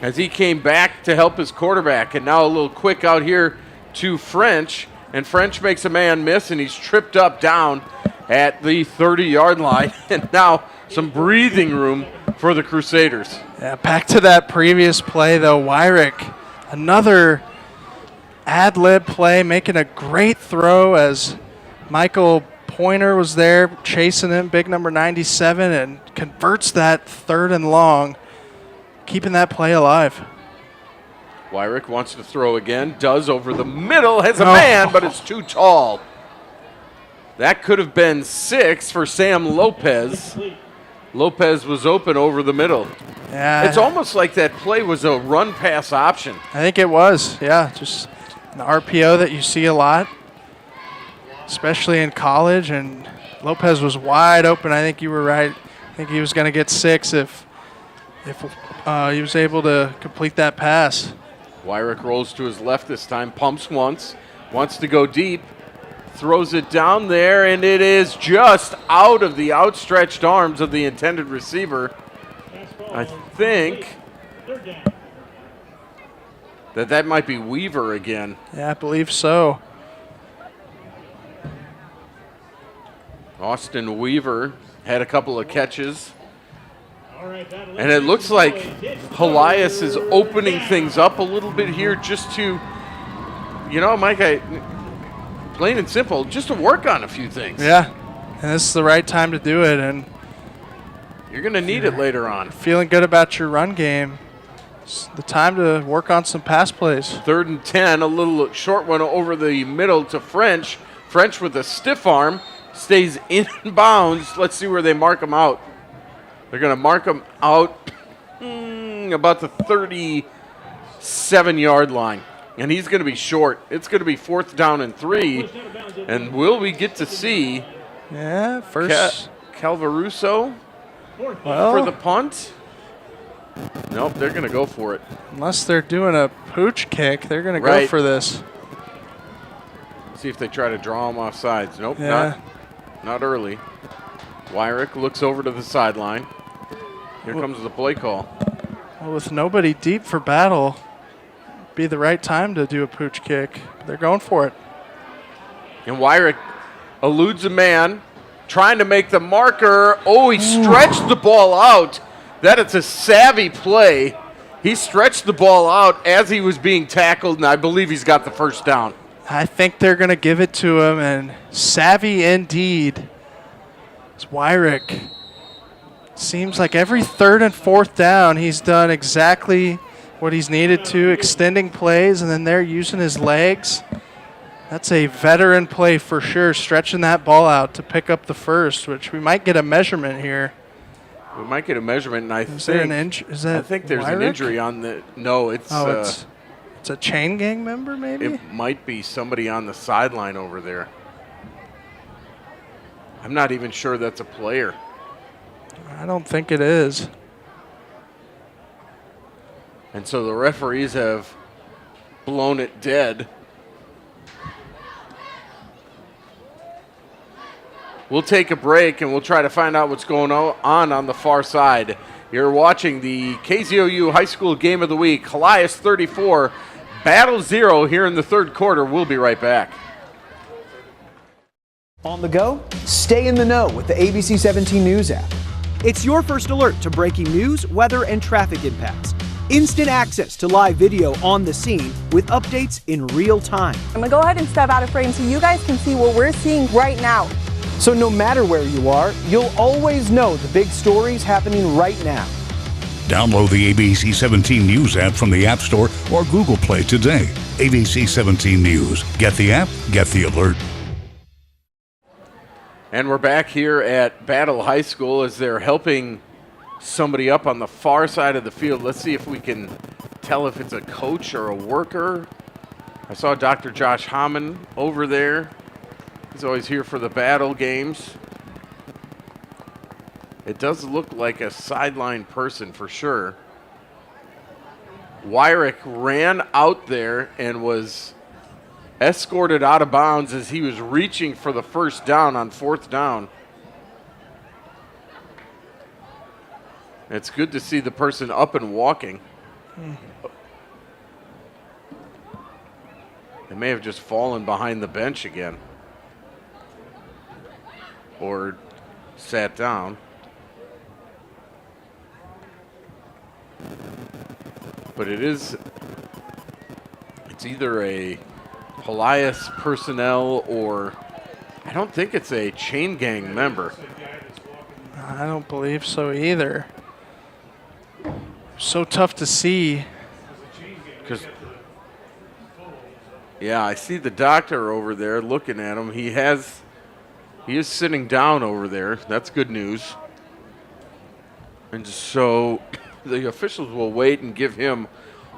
as he came back to help his quarterback. And now a little quick out here to French. And French makes a man miss, and he's tripped up down at the 30-yard line. And now some breathing room for the Crusaders. Yeah, back to that previous play, though. Wyrick, another ad-lib play, making a great throw as Michael Pointer was there chasing him, big number 97, and converts that 3rd and long, keeping that play alive. Wyrick wants to throw again, does over the middle, has a man, but it's too tall. That could have been 6 for Sam Lopez. Lopez was open over the middle. Yeah. It's almost like that play was a run-pass option. I think it was, yeah. Just an RPO that you see a lot, especially in college. And Lopez was wide open. I think you were right. I think he was going to get 6 if he was able to complete that pass. Wyrick rolls to his left this time, pumps once, wants to go deep, throws it down there, and it is just out of the outstretched arms of the intended receiver. I think that might be Weaver again. Yeah, I believe so. Austin Weaver had a couple of catches. And it looks like Helias is opening things up a little bit here just to, Mike, plain and simple, just to work on a few things. Yeah, and this is the right time to do it. And you're going to need it later on. Feeling good about your run game. It's the time to work on some pass plays. 3rd and 10, a little short one over the middle to French. French with a stiff arm, stays in bounds. Let's see where they mark him out. They're going to mark him out about the 37-yard line. And he's going to be short. It's going to be 4th down and 3. And will we get to see first Calvaruso for the punt? Nope, they're going to go for it. Unless they're doing a pooch kick, they're going to go for this. See if they try to draw him off sides. Nope, Yeah. not early. Wyrick looks over to the sideline. Here comes the play call. Well, with nobody deep for Battle, be the right time to do a pooch kick. They're going for it. And Wyrick eludes a man, trying to make the marker. Oh, he stretched the ball out. That is a savvy play. He stretched the ball out as he was being tackled, and I believe he's got the first down. I think they're going to give it to him, and savvy indeed. It's Wyrick. Seems like every 3rd and 4th down, he's done exactly what he's needed to, extending plays, and then they're using his legs. That's a veteran play for sure, stretching that ball out to pick up the first, which we might get a measurement here. We might get a measurement, and I think there's Wyrick? an injury on the. No, it's a chain gang member, maybe. It might be somebody on the sideline over there. I'm not even sure that's a player. I don't think it is. And so the referees have blown it dead. We'll take a break and we'll try to find out what's going on the far side. You're watching the KZOU High School Game of the Week. Helias 34, Battle 0 here in the 3rd quarter. We'll be right back. On the go, stay in the know with the ABC 17 News app. It's your first alert to breaking news, weather, and traffic impacts. Instant access to live video on the scene with updates in real time. I'm going to go ahead and step out of frame so you guys can see what we're seeing right now. So no matter where you are, you'll always know the big stories happening right now. Download the ABC 17 News app from the App Store or Google Play today. ABC 17 News. Get the app, get the alert. And we're back here at Battle High School as they're helping somebody up on the far side of the field. Let's see if we can tell if it's a coach or a worker. I saw Dr. Josh Hammond over there. He's always here for the Battle games. It does look like a sideline person for sure. Wyrick ran out there and was escorted out of bounds as he was reaching for the first down on 4th down. It's good to see the person up and walking. They may have just fallen behind the bench again. Or sat down. But it's either a Helias personnel or I don't think it's a chain gang member. I don't believe so either. So tough to see. Yeah, I see the doctor over there looking at him. He is sitting down over there. That's good news. And so the officials will wait and give him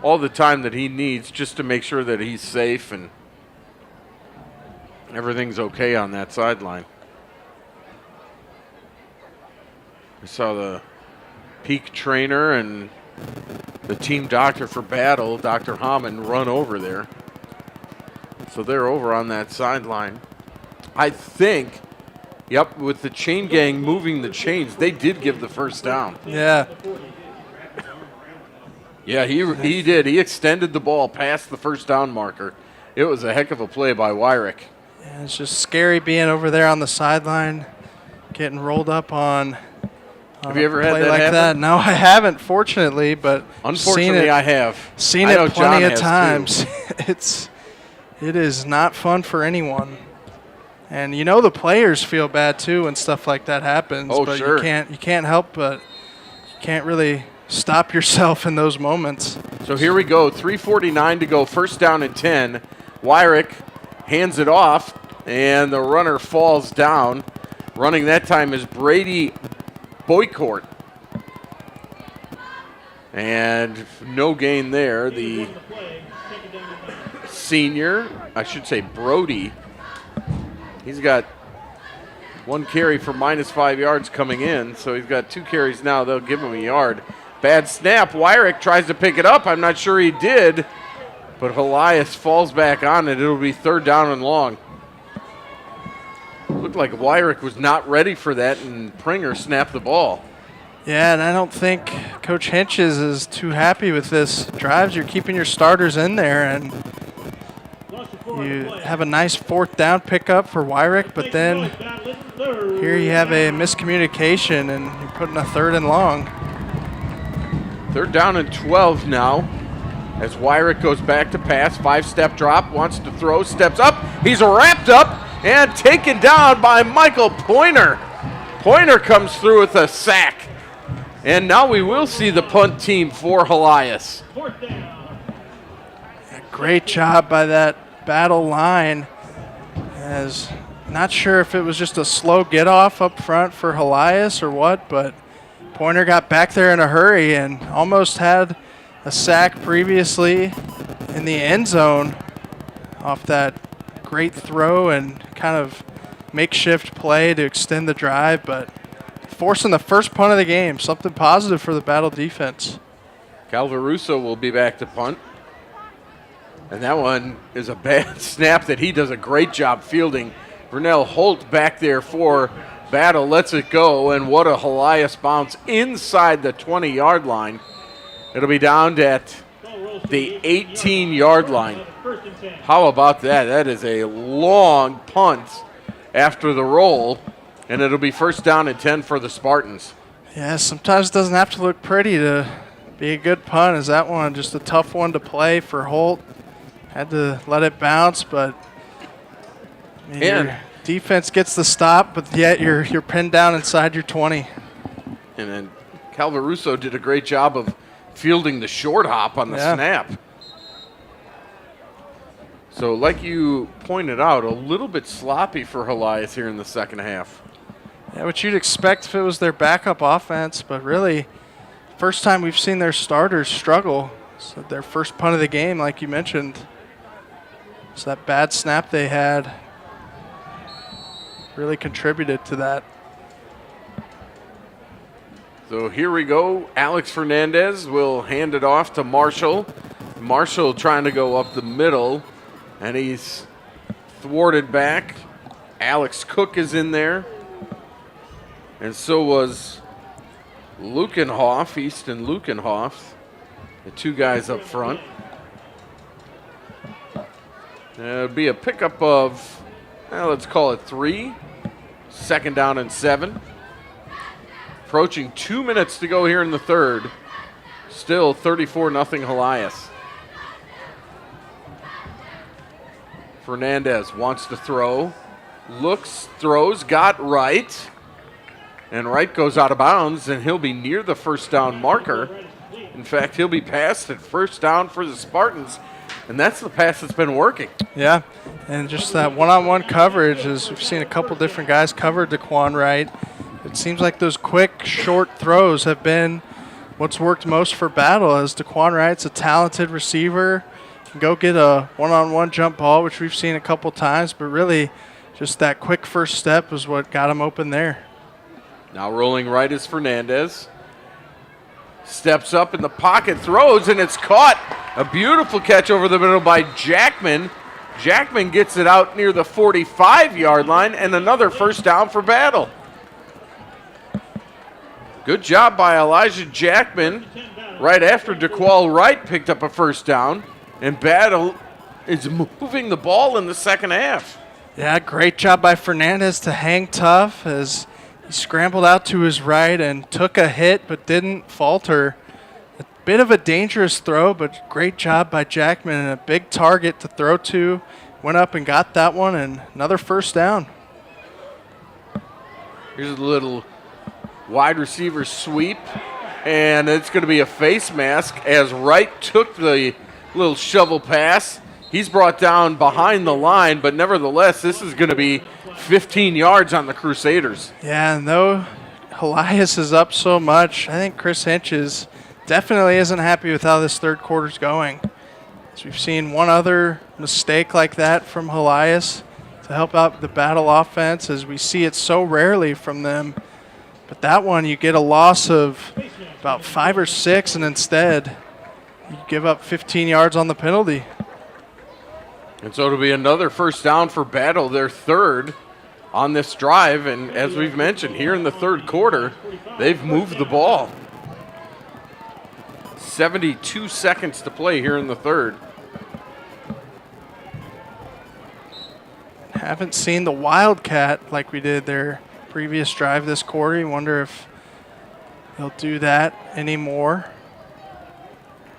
all the time that he needs just to make sure that he's safe and everything's okay on that sideline. I saw the peak trainer and the team doctor for Battle, Dr. Hammond, run over there. So they're over on that sideline. I think, yep, with the chain gang moving the chains, they did give the first down. Yeah. Yeah, he did. He extended the ball past the first down marker. It was a heck of a play by Wyrick. Yeah, it's just scary being over there on the sideline, getting rolled up on. Have you ever had play that like happen? that? No, I haven't, fortunately, but unfortunately, I have. Seen I know it plenty John of has times. It is not fun for anyone. And you know the players feel bad too when stuff like that happens. Oh, but sure. you can't help but you can't really stop yourself in those moments. So here we go, 3:49 to go, first down and 10. Wyrick hands it off, and the runner falls down. Running that time is Brady Boycourt. And no gain there. The senior, I should say Brody, he's got one carry for -5 yards coming in, so he's got 2 carries now. They'll give him a yard. Bad snap. Wyrick tries to pick it up. I'm not sure he did, but Helias falls back on it. It'll be 3rd down and long. Looked like Wyrick was not ready for that, and Pringer snapped the ball. Yeah, and I don't think Coach Henches is too happy with this drives. You're keeping your starters in there, and you have a nice 4th down pickup for Wyrick, but then here you have a miscommunication, and you're putting a 3rd and long. 3rd down and 12 now as Wyrick goes back to pass. 5-step drop, wants to throw, steps up. He's wrapped up and taken down by Michael Pointer. Pointer comes through with a sack. And now we will see the punt team for Helias. Great job by that Battle line. As not sure if it was just a slow get off up front for Helias or what, but Pointer got back there in a hurry and almost had a sack previously in the end zone off that great throw and kind of makeshift play to extend the drive, but forcing the first punt of the game, something positive for the Battle defense. Calvaruso will be back to punt. And that one is a bad snap that he does a great job fielding. Vernell Holt back there for Battle, lets it go, and what a Helias bounce inside the 20-yard line. It'll be down at the 18-yard line. How about that? That is a long punt after the roll, and it'll be 1st down and 10 for the Spartans. Yeah, sometimes it doesn't have to look pretty to be a good punt. Is that one just a tough one to play for Holt? Had to let it bounce, but your defense gets the stop, but yet you're pinned down inside your 20. And then Calvaruso did a great job of fielding the short hop on the snap. So like you pointed out, a little bit sloppy for Helias here in the second half. Yeah, what you'd expect if it was their backup offense, but really, first time we've seen their starters struggle. So their first punt of the game, like you mentioned. So that bad snap they had really contributed to that. So here we go. Alex Fernandez will hand it off to Marshall. Marshall trying to go up the middle, and he's thwarted back. Alex Cook is in there, and so was Lukenhoff, Easton Lukenhoff, the 2 guys up front. It'll be a pickup of, let's call it 3. 2nd down and 7. Approaching 2 minutes to go here in the 3rd. Still 34-0 Helias. Fernandez wants to throw. Looks, throws, got Wright. And Wright goes out of bounds, and he'll be near the 1st down marker. In fact, he'll be passed at 1st down for the Spartans. And that's the pass that's been working. Yeah, and just that one-on-one coverage, as we've seen a couple different guys cover Daquan Wright. it seems like those quick, short throws have been what's worked most for Battle, as Daquan Wright's a talented receiver. Can go get a one-on-one jump ball, which we've seen a couple times, but really just that quick first step was what got him open there. Now rolling right is Fernandez. Steps up in the pocket, throws, and it's caught. A beautiful catch over the middle by Jackman. Jackman gets it out near the 45-yard line, and another first down for Battle. Good job by Elijah Jackman right after DeQual Wright picked up a first down, and Battle is moving the ball in the second half. Yeah, great job by Fernandez to hang tough as he scrambled out to his right and took a hit but didn't falter. A bit of a dangerous throw, but great job by Jackman, and a big target to throw to. Went up and got that one, and another first down. Here's a little wide receiver sweep, and it's going to be a face mask as Wright took the little shovel pass. He's brought down behind the line, but nevertheless, this is going to be 15 yards on the Crusaders. Yeah, and though Helias is up so much, I think Chris Hinches definitely isn't happy with how this third quarter's going. So we've seen one other mistake like that from Helias to help out the Battle offense, as we see it so rarely from them. But that one, you get a loss of about 5 or 6, and instead you give up 15 yards on the penalty. And so it'll be another first down for Battle, their third on this drive. And as we've mentioned, here in the third quarter, they've moved the ball. 72 seconds to play here in the third. Haven't seen the Wildcat like we did their previous drive this quarter. You wonder if they'll do that anymore.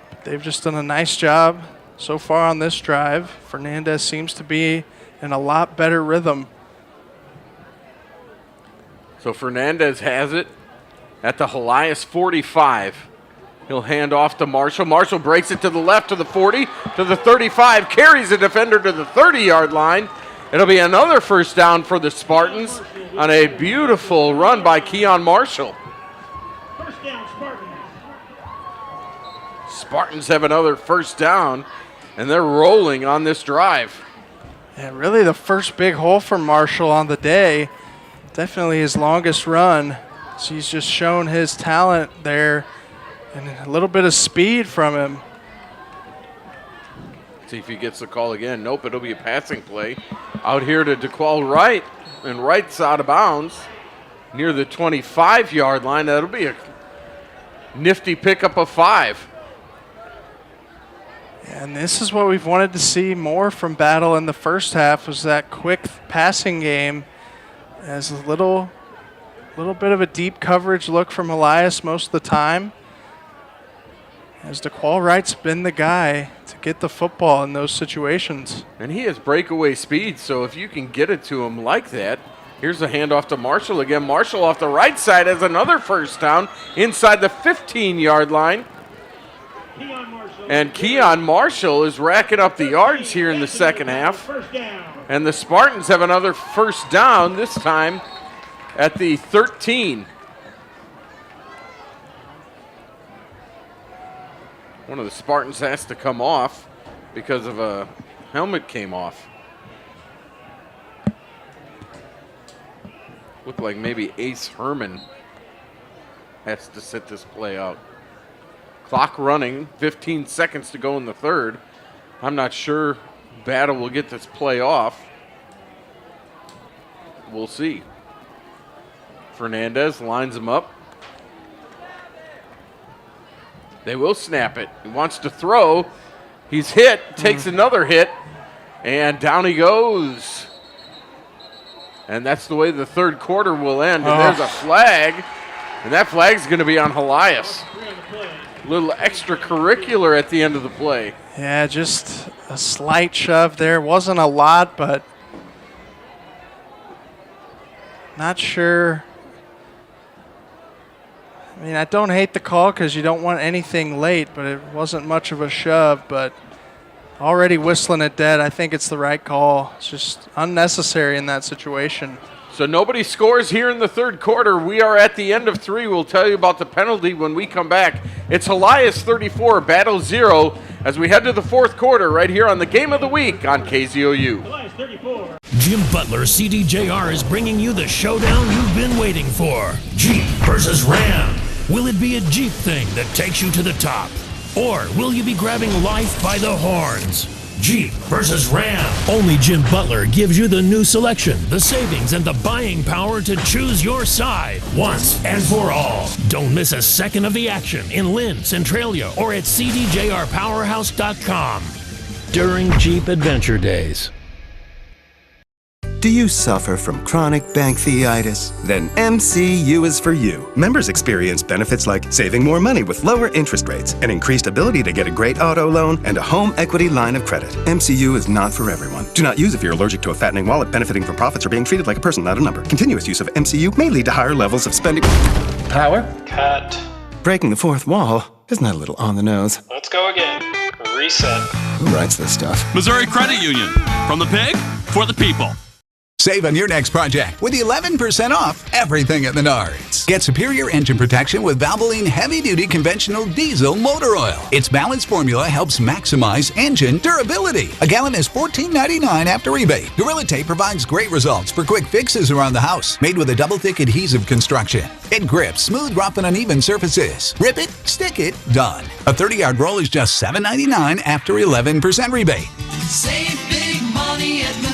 But they've just done a nice job so far on this drive. Fernandez seems to be in a lot better rhythm. So Fernandez has it at the Helias 45. He'll hand off to Marshall. Marshall breaks it to the left to the 40, to the 35, carries the defender to the 30-yard line. It'll be another first down for the Spartans on a beautiful run by Keon Marshall. First down, Spartans. Spartans have another first down, and they're rolling on this drive. Yeah, really the first big hole for Marshall on the day. Definitely his longest run. So he's just shown his talent there and a little bit of speed from him. See if he gets the call again. Nope, it'll be a passing play. Out here to DeQual Wright, and Wright's out of bounds near the 25-yard line. That'll be a nifty pickup of 5. And this is what we've wanted to see more from Battle in the first half, was that quick passing game, as a little bit of a deep coverage look from Helias most of the time, as DeQual Wright's been the guy to get the football in those situations. And he has breakaway speed, so if you can get it to him like that. Here's a handoff to Marshall again. Marshall off the right side has another first down inside the 15-yard line. And Keon Marshall is racking up the yards here in the second half. And the Spartans have another first down, this time at the 13. One of the Spartans has to come off because of a helmet came off. Looked like maybe Ace Herman has to sit this play out. Clock running, 15 seconds to go in the third. I'm not sure Battle will get this play off. We'll see. Fernandez lines him up. They will snap it. He wants to throw. He's hit, takes another hit, and down he goes. And that's the way the third quarter will end. And there's a flag, and that flag's going to be on Helias. A little extracurricular at the end of the play. Yeah, just a slight shove there. Wasn't a lot, but not sure. I mean, I don't hate the call because you don't want anything late, but it wasn't much of a shove. But already whistling it dead, I think it's the right call. It's just unnecessary in that situation. So nobody scores here in the third quarter. We are at the end of 3. We'll tell you about the penalty when we come back. It's Helias 34, Battle 0, as we head to the fourth quarter right here on the Game of the Week on KZOU. Helias 34. Jim Butler, CDJR, is bringing you the showdown you've been waiting for. Jeep versus Ram. Will it be a Jeep thing that takes you to the top? Or will you be grabbing life by the horns? Jeep versus Ram. Only Jim Butler gives you the new selection, the savings, and the buying power to choose your side once and for all. Don't miss a second of the action in Lynn, Centralia, or at cdjrpowerhouse.com during Jeep Adventure Days. Do you suffer from chronic pancreatitis? Then MCU is for you. Members experience benefits like saving more money with lower interest rates, an increased ability to get a great auto loan, and a home equity line of credit. MCU is not for everyone. Do not use if you're allergic to a fattening wallet, benefiting from profits, or being treated like a person, not a number. Continuous use of MCU may lead to higher levels of spending. Power? Cut. Breaking the fourth wall. Isn't that a little on the nose? Let's go again. Reset. Who writes this stuff? Missouri Credit Union. From the pig for the people. Save on your next project with 11% off everything at Menards. Get superior engine protection with Valvoline heavy-duty conventional diesel motor oil. Its balanced formula helps maximize engine durability. A gallon is $14.99 after rebate. Gorilla Tape provides great results for quick fixes around the house. Made with a double-thick adhesive construction. It grips smooth, rough, and uneven surfaces. Rip it, stick it, done. A 30-yard roll is just $7.99 after 11% rebate. Save big money at Menards.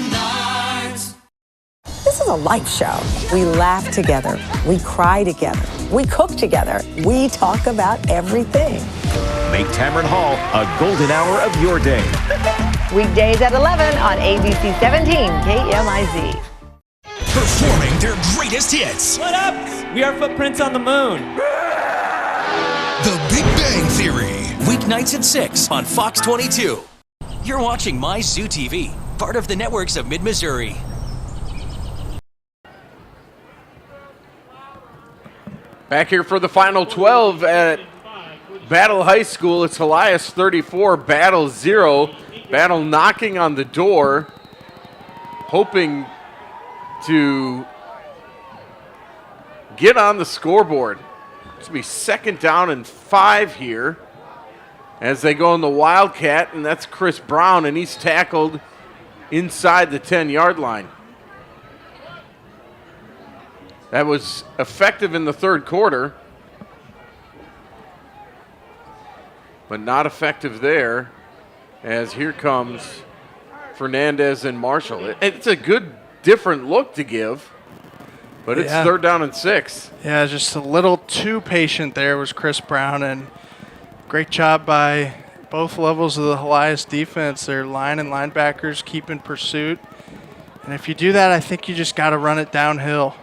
This is a life show. We laugh together. We cry together. We cook together. We talk about everything. Make Tamron Hall a golden hour of your day. Weekdays at 11 on ABC 17 KMIZ. Performing their greatest hits. What up? We are Footprints on the Moon. The Big Bang Theory. Weeknights at 6 on Fox 22. You're watching My Zoo TV, part of the networks of Mid-Missouri. Back here for the final 12 at Battle High School. It's Helias 34, Battle 0. Battle knocking on the door, hoping to get on the scoreboard. It's going to be second down and 5 here as they go in the Wildcat, and that's Chris Brown, and he's tackled inside the 10-yard line. That was effective in the third quarter, but not effective there, as here comes Fernandez and Marshall. It's a good, different look to give, but it's third down and 6. Yeah, just a little too patient there was Chris Brown, and great job by both levels of the Helias defense. Their line and linebackers keep in pursuit, and if you do that, I think you just got to run it downhill.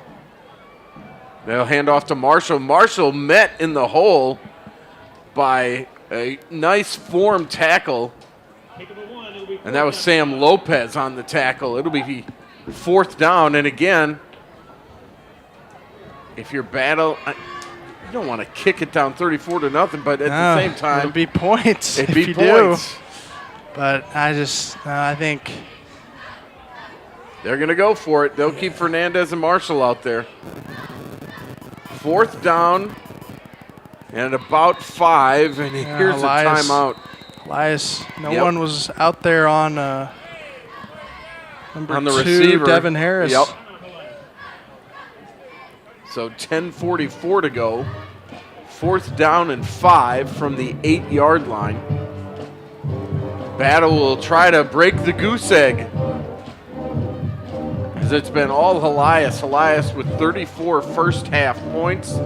They'll hand off to Marshall. Marshall met in the hole by a nice form tackle. And that was Sam Lopez on the tackle. It'll be fourth down. And again, if you're you don't want to kick it down 34-0, but at the same time, it'd be points. It'd be points. But I think they're going to go for it. They'll keep Fernandez and Marshall out there. Fourth down and about 5, and here's a timeout. Helias, no one was out there on number 2, receiver. Devin Harris. Yep. So 10:44 to go. Fourth down and 5 from the 8-yard line. Battle will try to break the goose egg, because it's been all Helias. Helias with 34 first half points.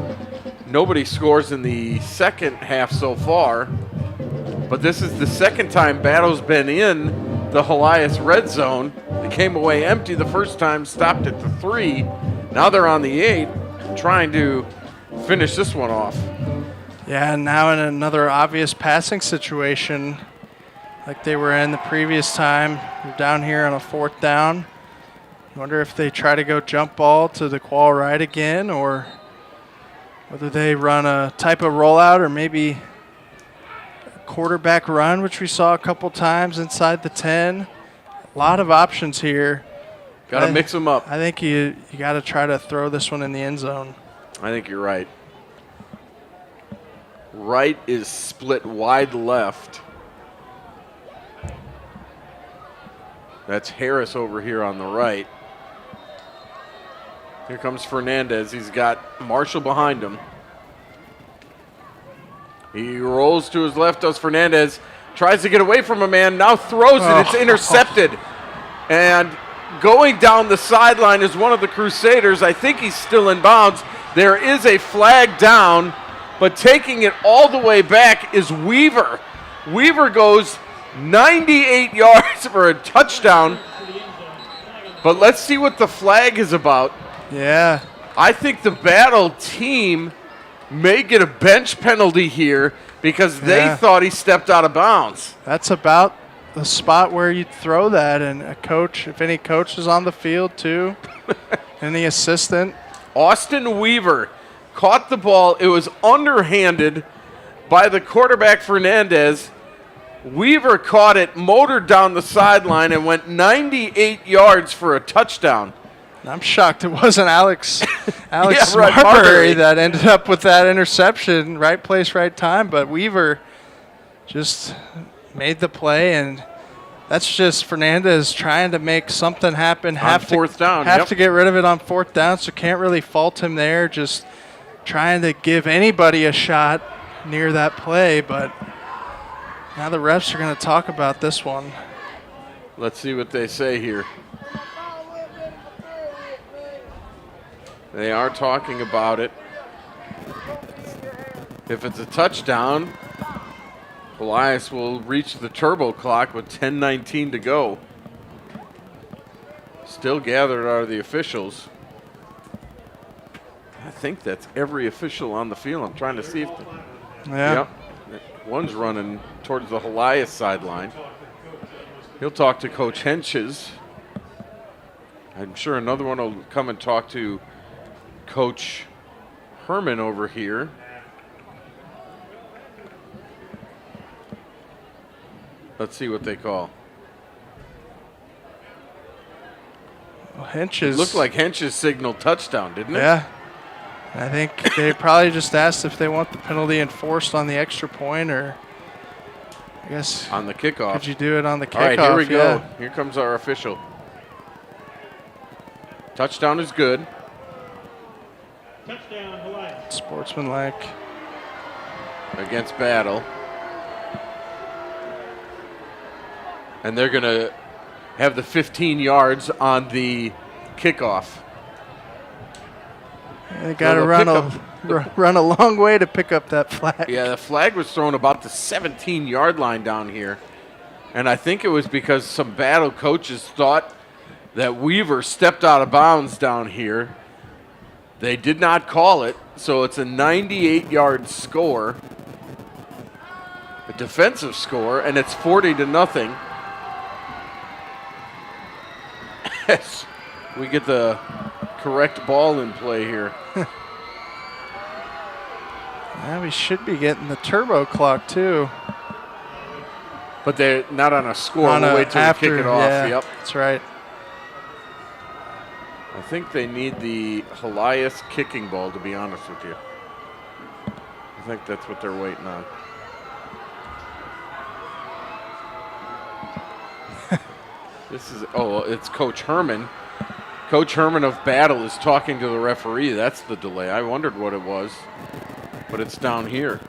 Nobody scores in the second half so far. But this is the second time Battle's been in the Helias red zone. They came away empty the first time, stopped at the 3. Now they're on the 8, trying to finish this one off. Yeah, and now in another obvious passing situation like they were in the previous time. They're down here on a fourth down. Wonder if they try to go jump ball to the qual right again, or whether they run a type of rollout or maybe a quarterback run, which we saw a couple times inside the 10. A lot of options here Got to mix them up. I think you got to try to throw this one in the end zone. I think you're right. Right is split wide left. That's Harris over here on the right. Here comes Fernandez. He's got Marshall behind him. He rolls to his left, does Fernandez. Tries to get away from a man, now throws it. It's intercepted. And going down the sideline is one of the Crusaders. I think he's still in bounds. There is a flag down, but taking it all the way back is Weaver. Weaver goes 98 yards for a touchdown. But let's see what the flag is about. Yeah. I think the Battle team may get a bench penalty here because they thought he stepped out of bounds. That's about the spot where you throw that, and a coach, if any coach is on the field too, and the assistant. Austin Weaver caught the ball. It was underhanded by the quarterback Fernandez. Weaver caught it, motored down the sideline, and went 98 yards for a touchdown. I'm shocked it wasn't Alex Marbury Marbury that ended up with that interception. Right place, right time. But Weaver just made the play, and that's just Fernandez trying to make something happen. On fourth down. Have to get rid of it on fourth down, so can't really fault him there. Just trying to give anybody a shot near that play. But now the refs are going to talk about this one. Let's see what they say here. They are talking about it. If it's a touchdown, Helias will reach the turbo clock with 10:19 to go. Still gathered are the officials. I think that's every official on the field. I'm trying to see if Yep. One's running towards the Helias sideline. He'll talk to Coach Henches. I'm sure another one will come and talk to Coach Herman over here. Let's see what they call. Well, Henches. It looked like Henches signaled touchdown, didn't it? Yeah. I think they probably just asked if they want the penalty enforced on the extra point, or I guess on the kickoff. Could you do it on the kickoff? All right, here we go. Here comes our official. Touchdown is good. Touchdown, Helias. Sportsmanlike. Against Battle. And they're going to have the 15 yards on the kickoff. They got to run a long way to pick up that flag. Yeah, the flag was thrown about the 17-yard line down here. And I think it was because some Battle coaches thought that Weaver stepped out of bounds down here. They did not call it, so it's a 98-yard score, a defensive score, and it's 40-0. Yes, we get the correct ball in play here. Yeah, we should be getting the turbo clock too. But they're not on a score. We'll wait till we kick it off. Yeah, yep, that's right. I think they need the Helias kicking ball, to be honest with you. I think that's what they're waiting on. It's Coach Herman. Coach Herman of Battle is talking to the referee. That's the delay. I wondered what it was, but it's down here.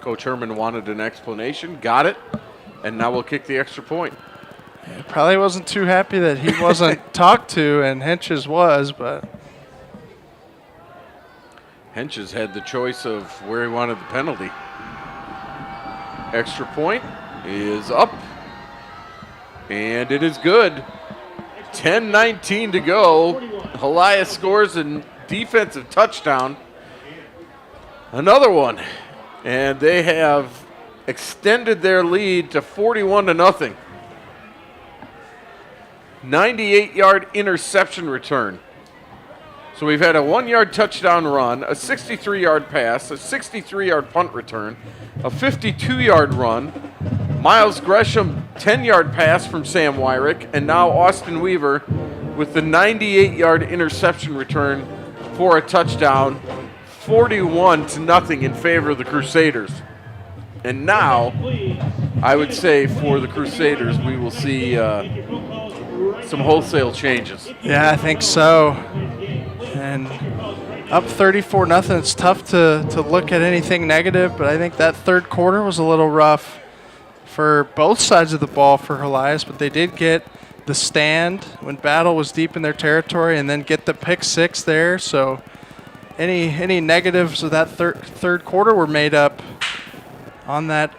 Coach Herman wanted an explanation, got it, and now we'll kick the extra point. Yeah, probably wasn't too happy that he wasn't talked to, and Henches was, but Henches had the choice of where he wanted the penalty. Extra point is up, and it is good. 10:19 to go. Helias scores a defensive touchdown. Another one, and they have extended their lead to 41-0. 98-yard interception return. So we've had a 1-yard touchdown run, a 63-yard pass, a 63-yard punt return, a 52-yard run, Miles Gresham, 10-yard pass from Sam Wyrick, and now Austin Weaver with the 98-yard interception return for a touchdown, 41-0 in favor of the Crusaders. And now, I would say for the Crusaders, we will see some wholesale changes. Yeah, I think so. And up 34-0. It's tough to look at anything negative, but I think that third quarter was a little rough for both sides of the ball for Helias, but they did get the stand when Battle was deep in their territory and then get the pick six there. So any negatives of that third quarter were made up on that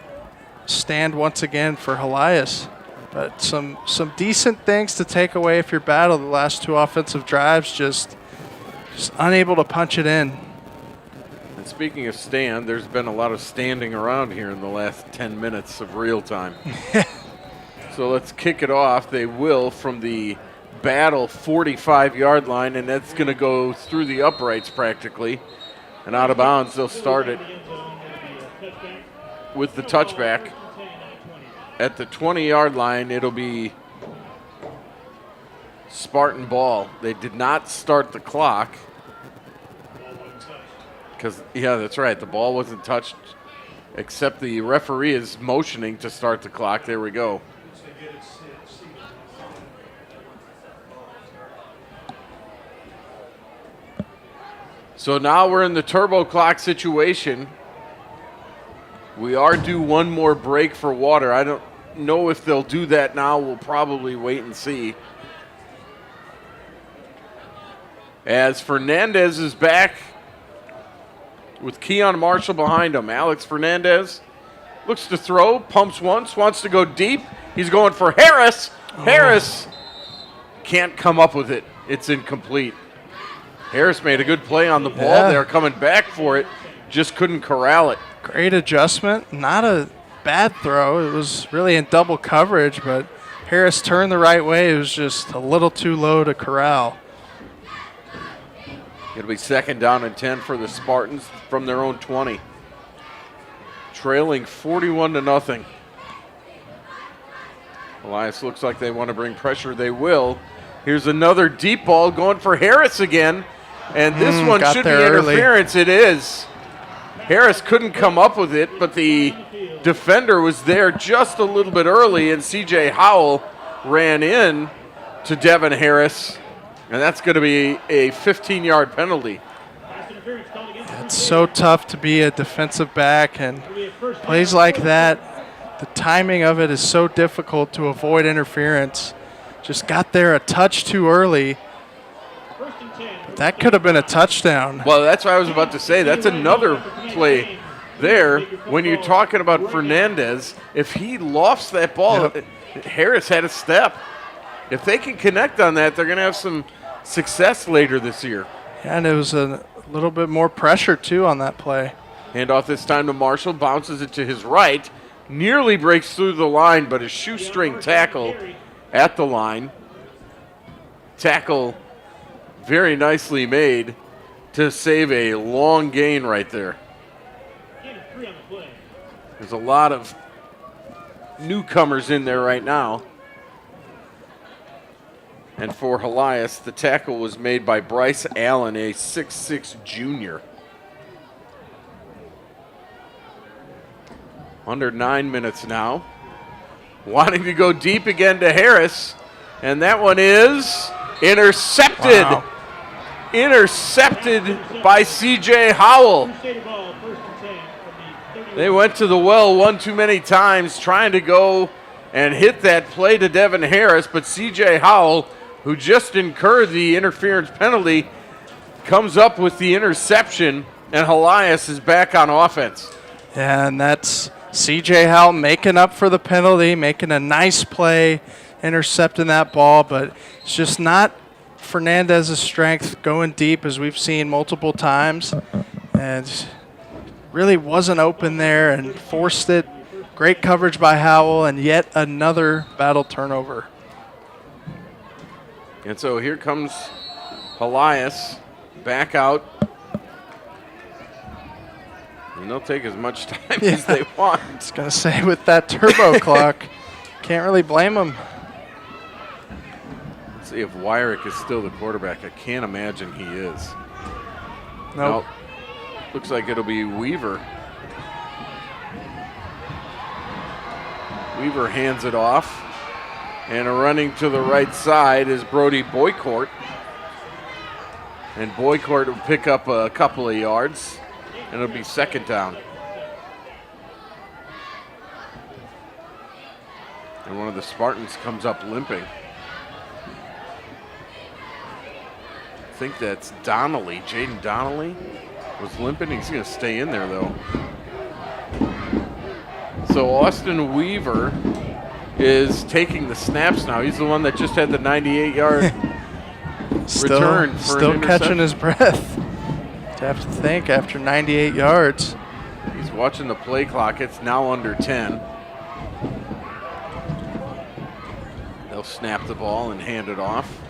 stand once again for Helias. But some decent things to take away if you're Battle. The last two offensive drives just unable to punch it in. And speaking of stand, there's been a lot of standing around here in the last 10 minutes of real time. So let's kick it off. They will from the Battle 45-yard line, and that's going to go through the uprights practically. And out of bounds, they'll start it with the touchback. At the 20-yard line, it'll be Spartan ball. They did not start the clock. Because, yeah, that's right. The ball wasn't touched, except the referee is motioning to start the clock. There we go. So now we're in the turbo clock situation. We are due one more break for water. I don't know if they'll do that now. We'll probably wait and see. As Fernandez is back with Keon Marshall behind him. Alex Fernandez looks to throw, pumps once, wants to go deep. He's going for Harris. Harris can't come up with it. It's incomplete. Harris made a good play on the ball there, coming back for it. Just couldn't corral it. Great adjustment. Not a bad throw. It was really in double coverage, but Harris turned the right way. It was just a little too low to corral. It'll be 2nd down and 10 for the Spartans from their own 20. Trailing 41-0. Helias looks like they want to bring pressure. They will. Here's another deep ball going for Harris again. And this one should be interference. It is. Harris couldn't come up with it, but the defender was there just a little bit early, and C.J. Howell ran in to Devin Harris. And that's going to be a 15-yard penalty. It's so tough to be a defensive back, and plays like that, the timing of it is so difficult to avoid interference. Just got there a touch too early. But that could have been a touchdown. Well, that's what I was about to say. That's another play there. When you're talking about Fernandez, if he lofts that ball, Harris had a step. If they can connect on that, they're going to have some success later this year. Yeah, and it was a little bit more pressure, too, on that play. Handoff this time to Marshall, bounces it to his right, nearly breaks through the line, but a shoestring tackle at the line. Tackle very nicely made to save a long gain right there. There's a lot of newcomers in there right now. And for Helias, the tackle was made by Bryce Allen, a 6'6" junior. Under 9 minutes now. Wanting to go deep again to Harris. And that one is intercepted. Wow. Intercepted by C.J. Howell. They went to the well one too many times trying to go and hit that play to Devin Harris, but C.J. Howell, who just incurred the interference penalty, comes up with the interception, and Helias is back on offense. Yeah, and that's C.J. Howell making up for the penalty, making a nice play, intercepting that ball, but it's just not Fernandez's strength going deep, as we've seen multiple times, and really wasn't open there and forced it. Great coverage by Howell, and yet another Battle turnover. And so here comes Helias back out. And they'll take as much time as they want. I was going to say, with that turbo clock, can't really blame them. Let's see if Wyrick is still the quarterback. I can't imagine he is. Nope. Looks like it'll be Weaver. Weaver hands it off. And running to the right side is Brody Boycourt. And Boycourt will pick up a couple of yards. And it'll be second down. And one of the Spartans comes up limping. I think that's Donnelly. Jaden Donnelly was limping. He's going to stay in there, though. So Austin Weaver is taking the snaps now. He's the one that just had the 98-yard return. Still catching his breath. You have to think after 98 yards. He's watching the play clock. It's now under 10. They'll snap the ball and hand it off.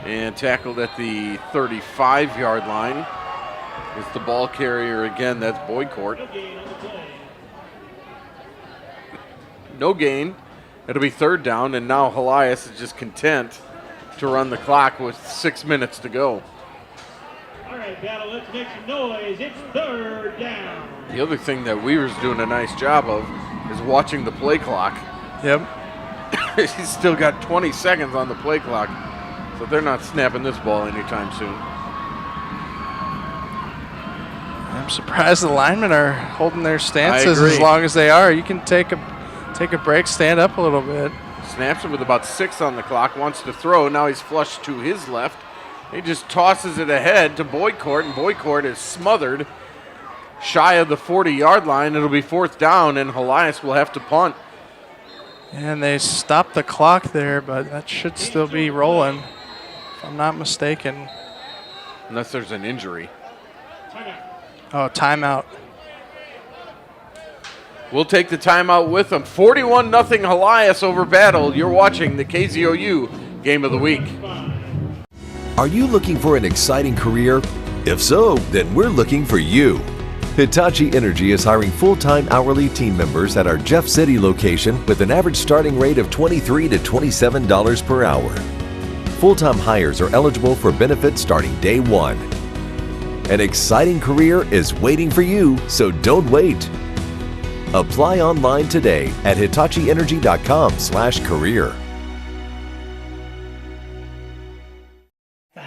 And tackled at the 35-yard line is the ball carrier again. That's Boycourt. No gain. It'll be third down, and now Helias is just content to run the clock with 6 minutes to go. All right, Battle, let's make some noise. It's third down. The other thing that Weaver's doing a nice job of is watching the play clock. Yep. He's still got 20 seconds on the play clock, so they're not snapping this ball anytime soon. I'm surprised the linemen are holding their stances as long as they are. You can take a break, stand up a little bit. Snaps it with about 6 on the clock, wants to throw. Now he's flushed to his left. He just tosses it ahead to Boycourt, and Boycourt is smothered shy of the 40-yard line. It'll be fourth down, and Helias will have to punt. And they stopped the clock there, but that should still be rolling, if I'm not mistaken. Unless there's an injury. Oh, timeout. We'll take the timeout with them. 41-0 Helias over Battle. You're watching the KZOU Game of the Week. Are you looking for an exciting career? If so, then we're looking for you. Hitachi Energy is hiring full-time hourly team members at our Jeff City location with an average starting rate of $23 to $27 per hour. Full-time hires are eligible for benefits starting day one. An exciting career is waiting for you, so don't wait. Apply online today at hitachienergy.com/career.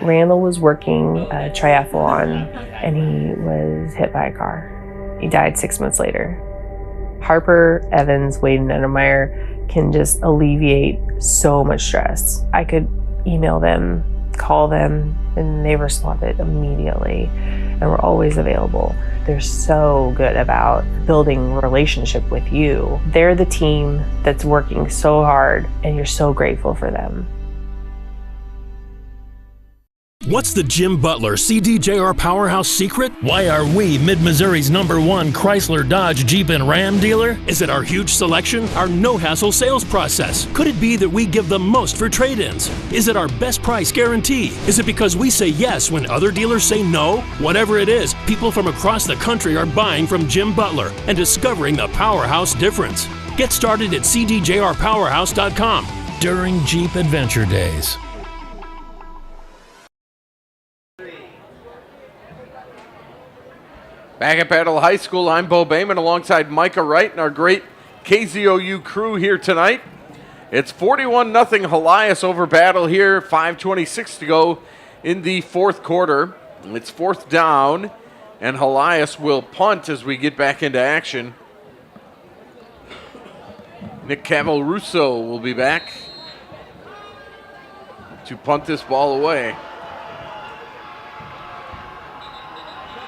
Randall was working a triathlon and he was hit by a car. He died 6 months later. Harper, Evans, Wade, and Ennemeyer can just alleviate so much stress. I could email them, call them, and they responded immediately and were always available. They're so good about building a relationship with you. They're the team that's working so hard and you're so grateful for them. What's the Jim Butler CDJR Powerhouse secret? Why are we Mid-Missouri's #1 Chrysler, Dodge, Jeep, and Ram dealer? Is it our huge selection? Our no-hassle sales process? Could it be that we give the most for trade-ins? Is it our best price guarantee? Is it because we say yes when other dealers say no? Whatever it is, people from across the country are buying from Jim Butler and discovering the Powerhouse difference. Get started at cdjrpowerhouse.com during Jeep Adventure Days. Back at Battle High School, I'm Bo Bayman alongside Micah Wright and our great KZOU crew here tonight. It's 41-0 Helias over Battle here, 5:26 to go in the fourth quarter. It's fourth down, and Helias will punt as we get back into action. Nick Cavalrusso will be back to punt this ball away.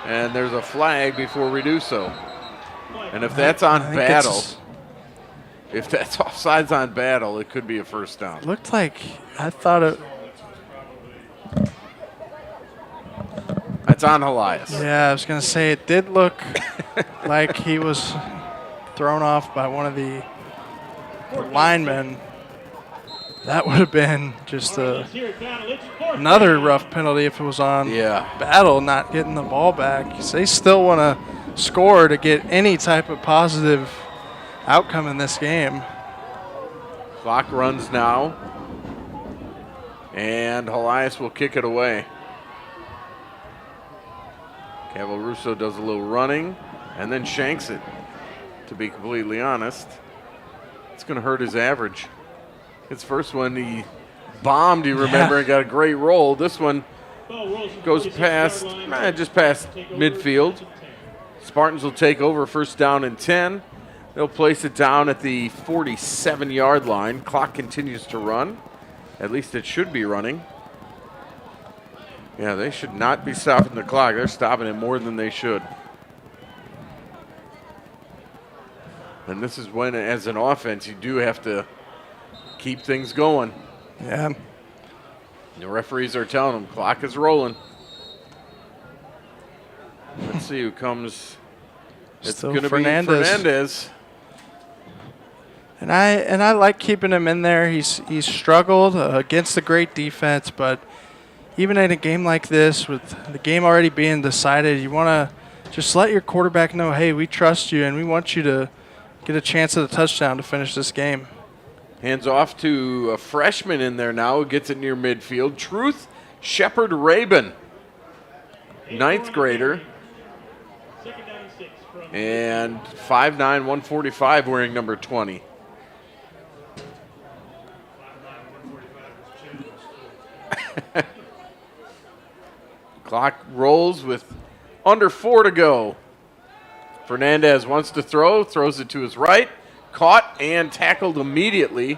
And there's a flag before we do so. And if that's on Battle, if that's offsides on Battle, it could be a first down. Looked like, I thought it. That's on Helias. Yeah, I was going to say it did look like he was thrown off by one of the linemen. That would have been just another rough penalty if it was on Battle not getting the ball back. So they still want to score to get any type of positive outcome in this game. Clock runs now, and Helias will kick it away. Cavaruso does a little running and then shanks it. To be completely honest, it's going to hurt his average. His first one, he bombed, you remember, and got a great roll. This one goes past, just past midfield. Spartans will take over, first down and 10. They'll place it down at the 47-yard line. Clock continues to run. At least it should be running. Yeah, they should not be stopping the clock. They're stopping it more than they should. And this is when, as an offense, you do have to keep things going. Yeah. The referees are telling them, clock is rolling. Let's see who comes. It's going to be Fernandez. And I like keeping him in there. He's struggled against a great defense, but even in a game like this, with the game already being decided, you want to just let your quarterback know, hey, we trust you, and we want you to get a chance at a touchdown to finish this game. Hands off to a freshman in there now who gets it near midfield. Truth Shepard Rabin, 9th grader. And 5'9", 145, wearing number 20. Clock rolls with under 4 to go. Fernandez wants to throw, throws it to his right. Caught and tackled immediately.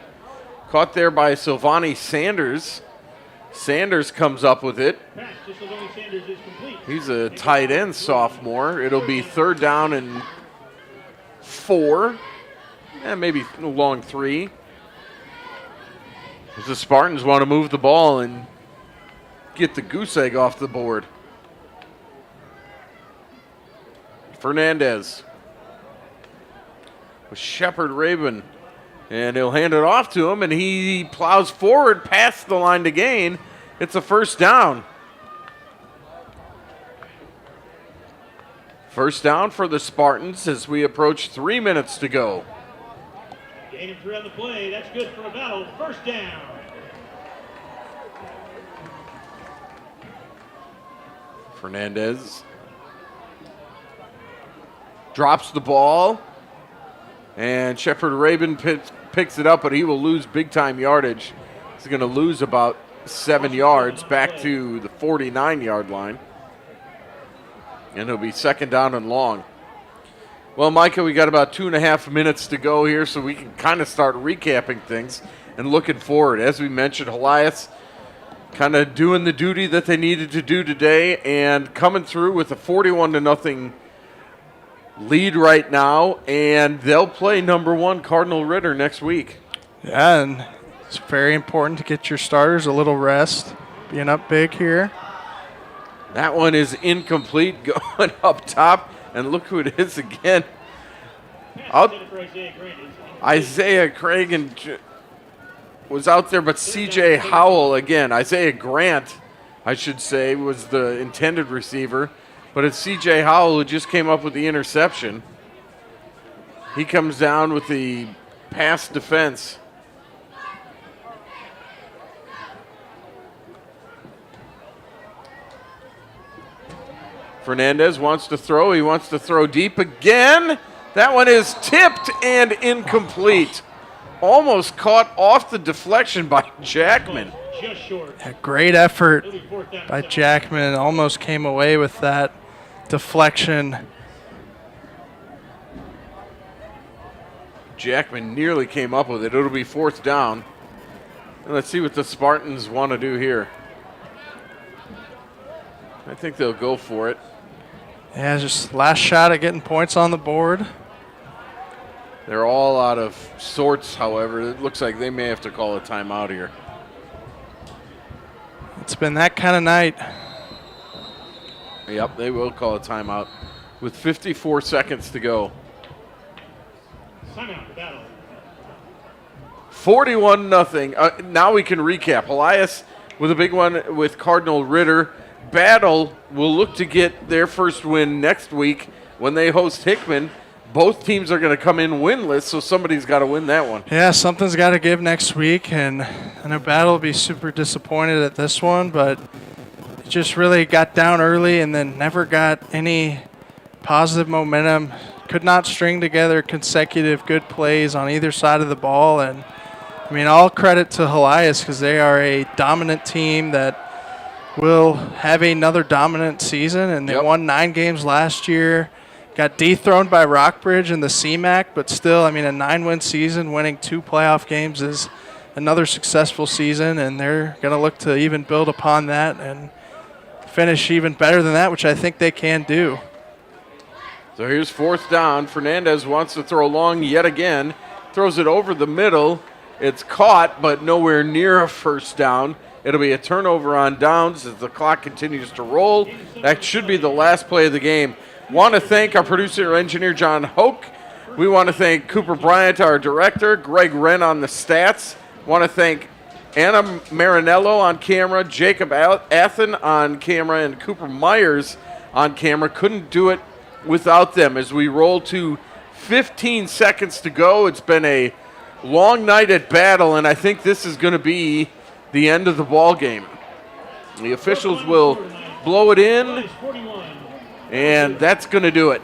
Caught there by Silvani Sanders. Sanders comes up with it. He's a tight end sophomore. It'll be 3rd down and 4. And maybe a long 3. As the Spartans want to move the ball and get the goose egg off the board. Fernandez with Shepard Rabin, and he'll hand it off to him, and he plows forward past the line to gain. It's a first down. First down for the Spartans as we approach 3 minutes to go. Gain of 3 on the play. That's good for a battle. First down. Fernandez drops the ball, and Shepard Rabin picks it up, but he will lose big-time yardage. He's going to lose about 7 yards back to the 49-yard line, and it'll be 2nd down and long. Well, Micah, we got about 2.5 minutes to go here, so we can kind of start recapping things and looking forward. As we mentioned, Helias kind of doing the duty that they needed to do today and coming through with a 41-0 lead right now, and they'll play number 1 Cardinal Ritter next week. Yeah, and it's very important to get your starters a little rest, being up big here. That one is incomplete, going up top, and look who it is again. Isaiah Craig was out there, but C.J. Howell again. Isaiah Grant, I should say, was the intended receiver. But it's C.J. Howell who just came up with the interception. He comes down with the pass defense. Fernandez wants to throw. He wants to throw deep again. That one is tipped and incomplete. Almost caught off the deflection by Jackman. A great effort by Jackman. Almost came away with that deflection. Jackman nearly came up with it. It'll be 4th down. And let's see what the Spartans want to do here. I think they'll go for it. Yeah, just last shot at getting points on the board. They're all out of sorts, however. It looks like they may have to call a timeout here. It's been that kind of night. Yep, they will call a timeout with 54 seconds to go. Timeout, battle. 41-0. Now we can recap. Helias with a big one with Cardinal Ritter. Battle will look to get their first win next week when they host Hickman, both teams are going to come in winless, so somebody's got to win that one. Yeah, something's got to give next week, and I know Battle will be super disappointed at this one, but it just really got down early and then never got any positive momentum. Could not string together consecutive good plays on either side of the ball, and I mean, all credit to Helias because they are a dominant team that will have another dominant season, and they won 9 games last year. Got dethroned by Rockbridge in the CMAC, but still, I mean, a 9-win season, winning 2 playoff games is another successful season, and they're going to look to even build upon that and finish even better than that, which I think they can do. So here's 4th down. Fernandez wants to throw long yet again. Throws it over the middle. It's caught, but nowhere near a first down. It'll be a turnover on downs as the clock continues to roll. That should be the last play of the game. Want to thank our producer and engineer, John Hoke. We want to thank Cooper Bryant, our director, Greg Wren on the stats. Want to thank Anna Marinello on camera, Jacob Athen on camera, and Cooper Myers on camera. Couldn't do it without them as we roll to 15 seconds to go. It's been a long night at Battle, and I think this is going to be the end of the ball game. The officials will blow it in, and that's going to do it.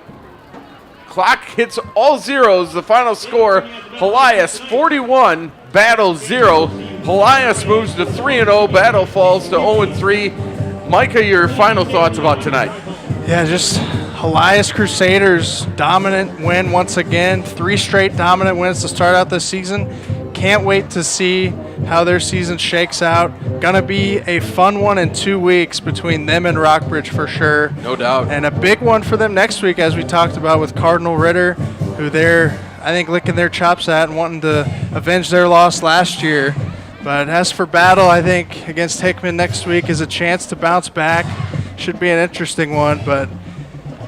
Clock hits all zeros. The final score, Helias 41, Battle 0. Helias moves to 3-0. Battle falls to 0-3. Micah, your final thoughts about tonight? Yeah, just Helias Crusaders dominant win once again. 3 straight dominant wins to start out this season. Can't wait to see how their season shakes out. Gonna be a fun one in 2 weeks between them and Rockbridge for sure. No doubt. And a big one for them next week, as we talked about with Cardinal Ritter, who they're, I think, licking their chops at and wanting to avenge their loss last year. But as for Battle, I think against Hickman next week is a chance to bounce back. Should be an interesting one, but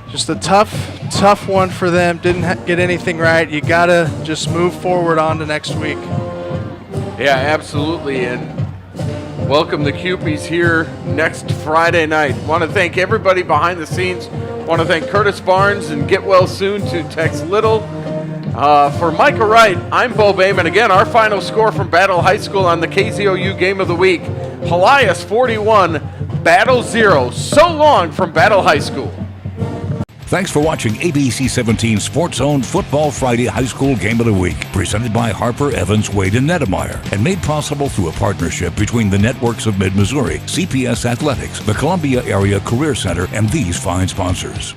just a tough one for them. Didn't get anything right. You got to just move forward on to next week. Yeah, absolutely. And welcome the Cupies here next Friday night. Want to thank everybody behind the scenes. Want to thank Curtis Barnes and get well soon to Tex Little. For Micah Wright, I'm Bo Bayman. Again, our final score from Battle High School on the KZOU Game of the Week. Helias 41, Battle 0. So long from Battle High School. Thanks for watching ABC 17 SportsZone Football Friday High School Game of the Week, presented by Harper, Evans, Wade, and Nedemeyer, and made possible through a partnership between the networks of Mid-Missouri, CPS Athletics, the Columbia Area Career Center, and these fine sponsors.